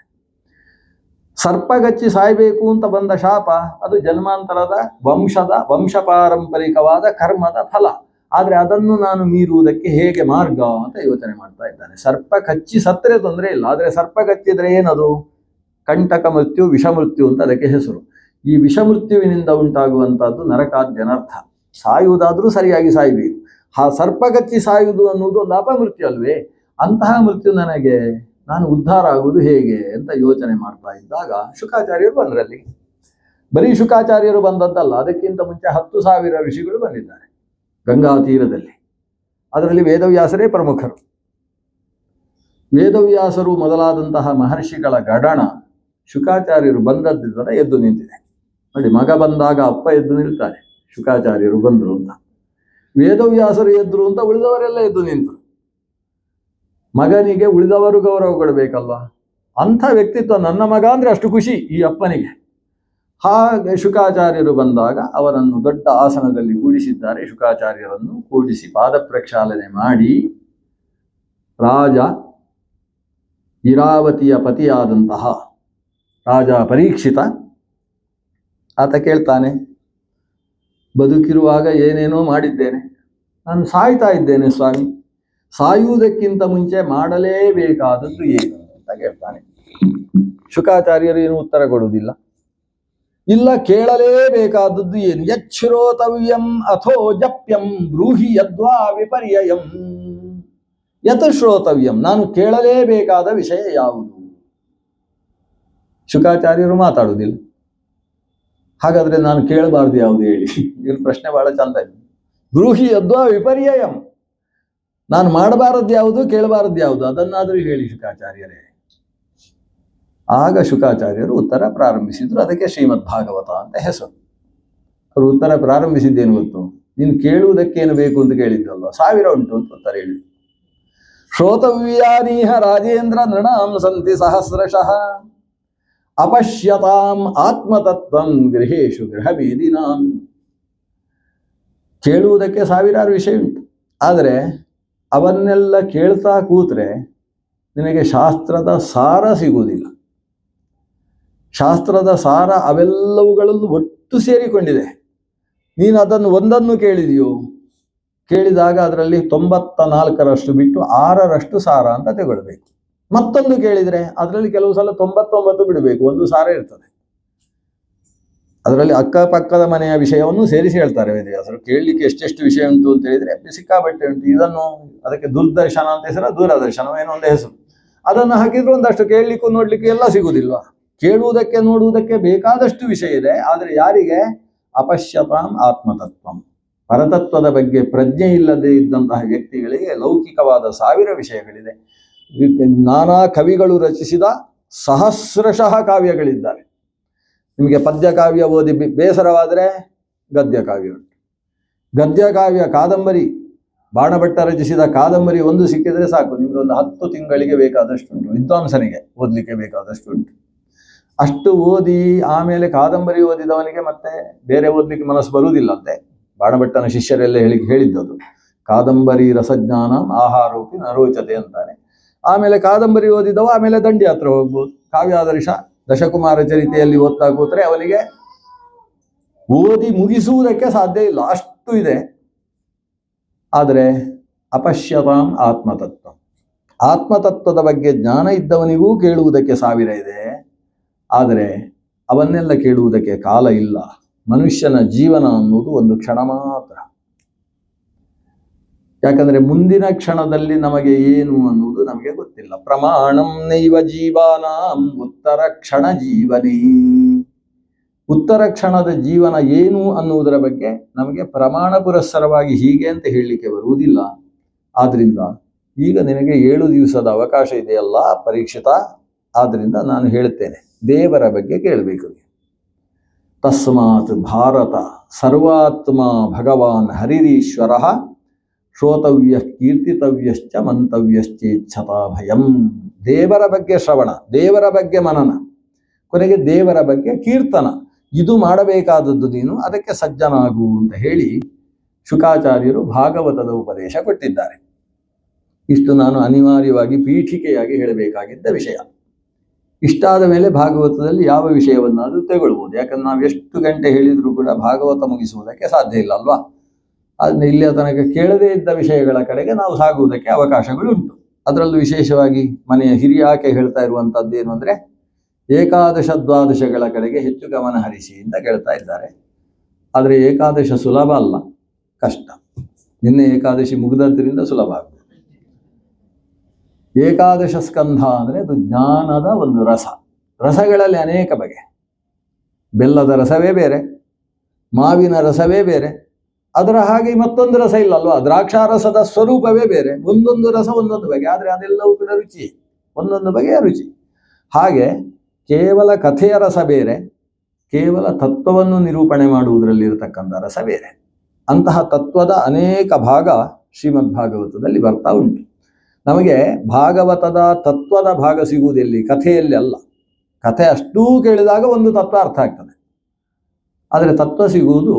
ಸರ್ಪಗಚ್ಚಿ ಸಾಯಬೇಕು ಅಂತ ಬಂದ ಶಾಪ ಅದು ಜನ್ಮಾಂತರದ ವಂಶ ಪಾರಂಪರಿಕವಾದ ಕರ್ಮದ ಫಲ. ಆದರೆ ಅದನ್ನು ನಾನು ಮೀರುವುದಕ್ಕೆ ಹೇಗೆ ಮಾರ್ಗ ಅಂತ ಯೋಚನೆ ಮಾಡ್ತಾ ಇದ್ದಾನೆ. ಸರ್ಪ ಕಚ್ಚಿ ಸತ್ತರೆ ತೊಂದರೆ ಇಲ್ಲ, ಆದರೆ ಸರ್ಪ ಕಚ್ಚಿದ್ರೆ ಏನದು? ಕಂಟಕ ಮೃತ್ಯು, ವಿಷಮೃತ್ಯು ಅಂತ ಅದಕ್ಕೆ ಹೆಸರು. ಈ ವಿಷಮೃತ್ಯುವಿನಿಂದ ಉಂಟಾಗುವಂಥದ್ದು ನರಕಾದ್ಯನರ್ಥ. ಸಾಯುವುದಾದರೂ ಸರಿಯಾಗಿ ಸಾಯಬೇಕು. ಆ ಸರ್ಪ ಕಚ್ಚಿ ಸಾಯುವುದು ಅನ್ನುವುದು ಒಂದು ಅಪಮೃತ್ಯು ಅಲ್ವೇ? ಅಂತಹ ಮೃತ್ಯು ನನಗೆ, ನಾನು ಉದ್ಧಾರ ಆಗುವುದು ಹೇಗೆ ಅಂತ ಯೋಚನೆ ಮಾಡ್ತಾ ಇದ್ದಾಗ ಶುಕಾಚಾರ್ಯರು ಬಂದ್ರಲ್ಲಿ. ಬರೀ ಶುಕಾಚಾರ್ಯರು ಬಂದದ್ದಲ್ಲ, ಅದಕ್ಕಿಂತ ಮುಂಚೆ 10,000 ಋಷಿಗಳು ಬಂದಿದ್ದಾರೆ ಗಂಗಾ ತೀರದಲ್ಲಿ. ಅದರಲ್ಲಿ ವೇದವ್ಯಾಸರೇ ಪ್ರಮುಖರು. ವೇದವ್ಯಾಸರು ಮೊದಲಾದಂತಹ ಮಹರ್ಷಿಗಳ ಗಡಣ ಶುಕಾಚಾರ್ಯರು ಬಂದದ್ದಿಂದ ಎದ್ದು ನಿಂತಿದೆ. ನೋಡಿ, ಮಗ ಬಂದಾಗ ಅಪ್ಪ ಎದ್ದು ನಿಲ್ತಾರೆ, ಶುಕಾಚಾರ್ಯರು ಬಂದರು ಅಂತ. ವೇದವ್ಯಾಸರು ಎದ್ರು ಅಂತ ಉಳಿದವರೆಲ್ಲ ಎದ್ದು ನಿಂತರು. ಮಗನಿಗೆ ಉಳಿದವರು ಗೌರವ ಕೊಡಬೇಕಲ್ವ? ಅಂಥ ವ್ಯಕ್ತಿತ್ವ. ನನ್ನ ಮಗ ಅಂದರೆ ಅಷ್ಟು ಖುಷಿ ಈ ಅಪ್ಪನಿಗೆ. ಹಾಗೆ ಶುಕಾಚಾರ್ಯರು ಬಂದಾಗ ಅವರನ್ನು ದೊಡ್ಡ ಆಸನದಲ್ಲಿ ಕೂಡಿಸಿದ್ದಾರೆ. ಶುಕಾಚಾರ್ಯರನ್ನು ಕೂಡಿಸಿ ಪಾದ ಪ್ರಕ್ಷಾಲನೆ ಮಾಡಿ ರಾಜ ಇರಾವತಿಯ ಪತಿಯಾದಂತಹ ರಾಜ ಪರೀಕ್ಷಿತ ಆತ ಕೇಳ್ತಾನೆ, ಬದುಕಿರುವಾಗ ಏನೇನೋ ಮಾಡಿದ್ದೇನೆ, ನಾನು ಸಾಯ್ತಾ ಇದ್ದೇನೆ ಸ್ವಾಮಿ, ಸಾಯುವುದಕ್ಕಿಂತ ಮುಂಚೆ ಮಾಡಲೇಬೇಕಾದದ್ದು ಏನು ಅಂತ ಕೇಳ್ತಾನೆ. ಶುಕಾಚಾರ್ಯರು ಏನು ಉತ್ತರ ಕೊಡುವುದಿಲ್ಲ. ಇಲ್ಲ, ಕೇಳಲೇಬೇಕಾದದ್ದು ಏನು? ಯಚ್ಛ್ರೋತವ್ಯಂ ಅಥೋ ಜಪ್ಯಂ ಬ್ರೂಹಿ ಯದ್ವಾ ವಿಪರ್ಯಯಂ. ಯತ್ ಶ್ರೋತವ್ಯಂ, ನಾನು ಕೇಳಲೇಬೇಕಾದ ವಿಷಯ ಯಾವುದು? ಶುಕಾಚಾರ್ಯರು ಮಾತಾಡುವುದಿಲ್ಲ. ಹಾಗಾದ್ರೆ ನಾನು ಕೇಳಬಾರ್ದು ಯಾವುದು ಹೇಳಿ? ಇವ್ರ ಪ್ರಶ್ನೆ ಬಹಳ ಚಂದ ಇದೆ. ಬ್ರೂಹಿ ಯದ್ವಾ ವಿಪರ್ಯಯಂ, ನಾನು ಮಾಡಬಾರದ್ದು ಯಾವುದು, ಕೇಳಬಾರದ್ದು ಯಾವುದು, ಅದನ್ನಾದರೂ ಹೇಳಿ ಶುಕಾಚಾರ್ಯರೇ. ಆಗ ಶುಕಾಚಾರ್ಯರು ಉತ್ತರ ಪ್ರಾರಂಭಿಸಿದ್ರು. ಅದಕ್ಕೆ ಶ್ರೀಮದ್ ಭಾಗವತ ಅಂತ ಹೆಸರು. ಅವರು ಉತ್ತರ ಪ್ರಾರಂಭಿಸಿದ್ದೇನು ಗೊತ್ತು? ನೀನು ಕೇಳುವುದಕ್ಕೇನು ಬೇಕು ಅಂತ ಕೇಳಿದ್ದಲ್ಲ, 1000 ಉಂಟು ಅಂತ ಉತ್ತರ ಹೇಳಿದ್ರು. ಶ್ರೋತವ್ಯಾನೀಹ ರಾಜೇಂದ್ರ ನೃಣಾಂ ಸಂತಿ ಸಹಸ್ರಶಃ ಅಪಶ್ಯತಾಂ ಆತ್ಮತತ್ವಂ ಗೃಹೇಶು ಗೃಹವೇದಿನಾಂ. ಕೇಳುವುದಕ್ಕೆ 1000 ವಿಷಯ ಉಂಟು, ಆದರೆ ಅವನ್ನೆಲ್ಲ ಕೇಳ್ತಾ ಕೂತ್ರೆ ನಿನಗೆ ಶಾಸ್ತ್ರದ ಸಾರ ಸಿಗುವುದಿಲ್ಲ. ಶಾಸ್ತ್ರದ ಸಾರ ಅವೆಲ್ಲವುಗಳಲ್ಲೂ ಒಟ್ಟು ಸೇರಿಕೊಂಡಿದೆ. ನೀನು ಅದನ್ನು ಒಂದನ್ನು ಕೇಳಿದೆಯೋ, ಕೇಳಿದಾಗ ಅದರಲ್ಲಿ 94ರಷ್ಟು ಬಿಟ್ಟು 6ರಷ್ಟು ಸಾರ ಅಂತ ತಗೊಳ್ಬೇಕು. ಮತ್ತೊಂದು ಕೇಳಿದರೆ ಅದರಲ್ಲಿ ಕೆಲವು ಸಲ 99 ಬಿಡಬೇಕು, ಒಂದು ಸಾರ ಇರ್ತದೆ. ಅದರಲ್ಲಿ ಅಕ್ಕಪಕ್ಕದ ಮನೆಯ ವಿಷಯವನ್ನು ಸೇರಿಸಿ ಹೇಳ್ತಾರೆ ವೇದವ್ಯಾಸರು. ಕೇಳಲಿಕ್ಕೆ ಎಷ್ಟೆಷ್ಟು ವಿಷಯ ಉಂಟು ಅಂತ ಹೇಳಿದರೆ ಸಿಕ್ಕಾಬಟ್ಟೆ ಉಂಟು. ಇದನ್ನು ಅದಕ್ಕೆ ದುರ್ದರ್ಶನ ಅಂತ ಹೆಸರು, ದೂರದರ್ಶನ ಏನೋ ಒಂದೇ ಹೆಸರು. ಅದನ್ನು ಹಾಕಿದ್ರು ಒಂದಷ್ಟು ಕೇಳಲಿಕ್ಕೂ ನೋಡ್ಲಿಕ್ಕೆ ಎಲ್ಲ ಸಿಗುವುದಿಲ್ವಾ? ಕೇಳುವುದಕ್ಕೆ ನೋಡುವುದಕ್ಕೆ ಬೇಕಾದಷ್ಟು ವಿಷಯ ಇದೆ. ಆದರೆ ಯಾರಿಗೆ? ಅಪಶ್ಯತಾಂ ಆತ್ಮತತ್ವಂ, ಪರತತ್ವದ ಬಗ್ಗೆ ಪ್ರಜ್ಞೆ ಇಲ್ಲದೆ ಇದ್ದಂತಹ ವ್ಯಕ್ತಿಗಳಿಗೆ ಲೌಕಿಕವಾದ 1000 ವಿಷಯಗಳಿದೆ. ನಾನಾ ಕವಿಗಳು ರಚಿಸಿದ ಸಹಸ್ರಶಃ ಕಾವ್ಯಗಳಿದ್ದಾವೆ. ನಿಮಗೆ ಪದ್ಯ ಕಾವ್ಯ ಓದಿ ಬೇಸರವಾದರೆ ಗದ್ಯ ಕಾವ್ಯ ಉಂಟು. ಗದ್ಯ ಕಾವ್ಯ ಕಾದಂಬರಿ, ಬಾಣಭಟ್ಟ ರಚಿಸಿದ ಕಾದಂಬರಿ ಒಂದು ಸಿಕ್ಕಿದರೆ ಸಾಕು, ನಿಮಗೆ ಒಂದು 10 ತಿಂಗಳಿಗೆ ಬೇಕಾದಷ್ಟು ಉಂಟು. ವಿದ್ವಾಂಸನಿಗೆ ಓದಲಿಕ್ಕೆ ಬೇಕಾದಷ್ಟು ಉಂಟು. ಅಷ್ಟು ಓದಿ ಆಮೇಲೆ ಕಾದಂಬರಿ ಓದಿದವನಿಗೆ ಮತ್ತೆ ಬೇರೆ ಓದಲಿಕ್ಕೆ ಮನಸ್ಸು ಬರುವುದಿಲ್ಲಂತೆ. ಬಾಣಭಟ್ಟನ ಶಿಷ್ಯರೆಲ್ಲ ಹೇಳಿದ್ದದು, ಕಾದಂಬರಿ ರಸಜ್ಞಾನ ಆಹಾರೋಪಿ ನರೋಚತೆ ಅಂತಾನೆ. ಆಮೇಲೆ ಕಾದಂಬರಿ ಓದಿದವ ಆಮೇಲೆ ದಂಡಿಯಾತ್ರ ಹೋಗ್ಬೋದು. ಕಾವ್ಯಾದರ್ಶ ದಶಕುಮಾರ ಚರಿತೆಯಲ್ಲಿ ಓದ್ತಾ ಕೂತ್ರೆ ಅವನಿಗೆ ಓದಿ ಮುಗಿಸುವುದಕ್ಕೆ ಸಾಧ್ಯ ಇಲ್ಲ, ಅಷ್ಟು ಇದೆ. ಆದರೆ ಅಪಶ್ಯತಾಂ ಆತ್ಮತತ್ವ, ಆತ್ಮತತ್ವದ ಬಗ್ಗೆ ಜ್ಞಾನ ಇದ್ದವನಿಗೂ ಕೇಳುವುದಕ್ಕೆ 1000 ಇದೆ. ಆದರೆ ಅವನ್ನೆಲ್ಲ ಕೇಳುವುದಕ್ಕೆ ಕಾಲ ಇಲ್ಲ. ಮನುಷ್ಯನ ಜೀವನ ಅನ್ನುವುದು ಒಂದು ಕ್ಷಣ ಮಾತ್ರ. ಯಾಕಂದ್ರೆ ಮುಂದಿನ ಕ್ಷಣದಲ್ಲಿ ನಮಗೆ ಏನು ಅನ್ನುವುದು ನಮಗೆ ಗೊತ್ತಿಲ್ಲ. ಪ್ರಮಾಣಂ ನೈವ ಜೀವಾನಾಂ ಉತ್ತರ ಕ್ಷಣ ಜೀವನೇ. ಉತ್ತರ ಕ್ಷಣದ ಜೀವನ ಏನು ಅನ್ನುವುದರ ಬಗ್ಗೆ ನಮಗೆ ಪ್ರಮಾಣ ಪುರಸ್ಸರವಾಗಿ ಹೀಗೆ ಅಂತ ಹೇಳಲಿಕ್ಕೆ ಬರುವುದಿಲ್ಲ. ಆದ್ರಿಂದ ಈಗ ನಿನಗೆ 7 ದಿವಸದ ಅವಕಾಶ ಇದೆಯಲ್ಲ ಪರೀಕ್ಷಿತ, ಆದ್ರಿಂದ ನಾನು ಹೇಳುತ್ತೇನೆ, ದೇವರ ಬಗ್ಗೆ ಕೇಳಬೇಕು. ತಸ್ಮಾತ್ ಭಾರತ ಸರ್ವಾತ್ಮ ಭಗವಾನ್ ಹರಿರೀಶ್ವರ ಶ್ರೋತವ್ಯ ಕೀರ್ತಿತವ್ಯಶ್ಚ ಮಂತವ್ಯಶ್ಚೇಚ್ಛತಾ ಭಯಂ. ದೇವರ ಬಗ್ಗೆ ಶ್ರವಣ, ದೇವರ ಬಗ್ಗೆ ಮನನ, ಕೊನೆಗೆ ದೇವರ ಬಗ್ಗೆ ಕೀರ್ತನ, ಇದು ಮಾಡಬೇಕಾದದ್ದು ನೀನು, ಅದಕ್ಕೆ ಸಜ್ಜನಾಗು ಅಂತ ಹೇಳಿ ಶುಕಾಚಾರ್ಯರು ಭಾಗವತದ ಉಪದೇಶ ಕೊಟ್ಟಿದ್ದಾರೆ. ಇಷ್ಟು ನಾನು ಅನಿವಾರ್ಯವಾಗಿ ಪೀಠಿಕೆಯಾಗಿ ಹೇಳಬೇಕಾಗಿದ್ದ ವಿಷಯ. ಇಷ್ಟಾದ ಮೇಲೆ ಭಾಗವತದಲ್ಲಿ ಯಾವ ವಿಷಯವನ್ನಾದರೂ ತಗೊಳ್ಬೋದು. ಯಾಕಂದ್ರೆ ನಾವು ಎಷ್ಟು ಗಂಟೆ ಹೇಳಿದರೂ ಕೂಡ ಭಾಗವತ ಮುಗಿಸುವುದಕ್ಕೆ ಸಾಧ್ಯ ಇಲ್ಲ ಅಲ್ವಾ. ಅದನ್ನ ಇಲ್ಲಿಯ ತನಕ ಕೇಳದೇ ಇದ್ದ ವಿಷಯಗಳ ಕಡೆಗೆ ನಾವು ಸಾಗುವುದಕ್ಕೆ ಅವಕಾಶಗಳು ಉಂಟು. ಅದರಲ್ಲೂ ವಿಶೇಷವಾಗಿ ಮನೆಯ ಹಿರಿಯಾಕೆ ಹೇಳ್ತಾ ಇರುವಂಥದ್ದೇನು ಅಂದರೆ, ಏಕಾದಶ ದ್ವಾದಶಗಳ ಕಡೆಗೆ ಹೆಚ್ಚು ಗಮನ ಹರಿಸಿ ಅಂತ ಕೇಳ್ತಾ ಇದ್ದಾರೆ. ಆದರೆ ಏಕಾದಶ ಸುಲಭ ಅಲ್ಲ, ಕಷ್ಟ. ನಿನ್ನೆ ಏಕಾದಶಿ ಮುಗಿದದ್ದರಿಂದ ಸುಲಭ ಆಗ್ತದೆ. ಏಕಾದಶ ಸ್ಕಂಧ ಅಂದರೆ ಅದು ಜ್ಞಾನದ ಒಂದು ರಸ. ರಸಗಳಲ್ಲಿ ಅನೇಕ ಬಗೆ. ಬೆಲ್ಲದ ರಸವೇ ಬೇರೆ, ಮಾವಿನ ರಸವೇ ಬೇರೆ, ಅದರ ಹಾಗೆ ಮತ್ತೊಂದು ರಸ ಇಲ್ಲ ಅಲ್ವಾ. ದ್ರಾಕ್ಷಾರಸದ ಸ್ವರೂಪವೇ ಬೇರೆ, ಒಂದೊಂದು ರಸ ಒಂದೊಂದು ಬಗೆ, ಆದರೆ ಅದೆಲ್ಲವೂ ಕೂಡ ರುಚಿ, ಒಂದೊಂದು ಬಗೆಯ ರುಚಿ. ಹಾಗೆ ಕೇವಲ ಕಥೆಯ ರಸ ಬೇರೆ, ಕೇವಲ ತತ್ವವನ್ನು ನಿರೂಪಣೆ ಮಾಡುವುದರಲ್ಲಿರತಕ್ಕಂಥ ರಸ ಬೇರೆ. ಅಂತಹ ತತ್ವದ ಅನೇಕ ಭಾಗ ಶ್ರೀಮದ್ ಭಾಗವತದಲ್ಲಿ ಬರ್ತಾ ಉಂಟು. ನಮಗೆ ಭಾಗವತದ ತತ್ವದ ಭಾಗ ಸಿಗುವುದೆಲ್ಲಿ? ಕಥೆಯಲ್ಲಿ ಅಲ್ಲ. ಕಥೆ ಅಷ್ಟೂ ಕೇಳಿದಾಗ ಒಂದು ತತ್ವ ಅರ್ಥ ಆಗ್ತದೆ. ಆದರೆ ತತ್ವ ಸಿಗುವುದು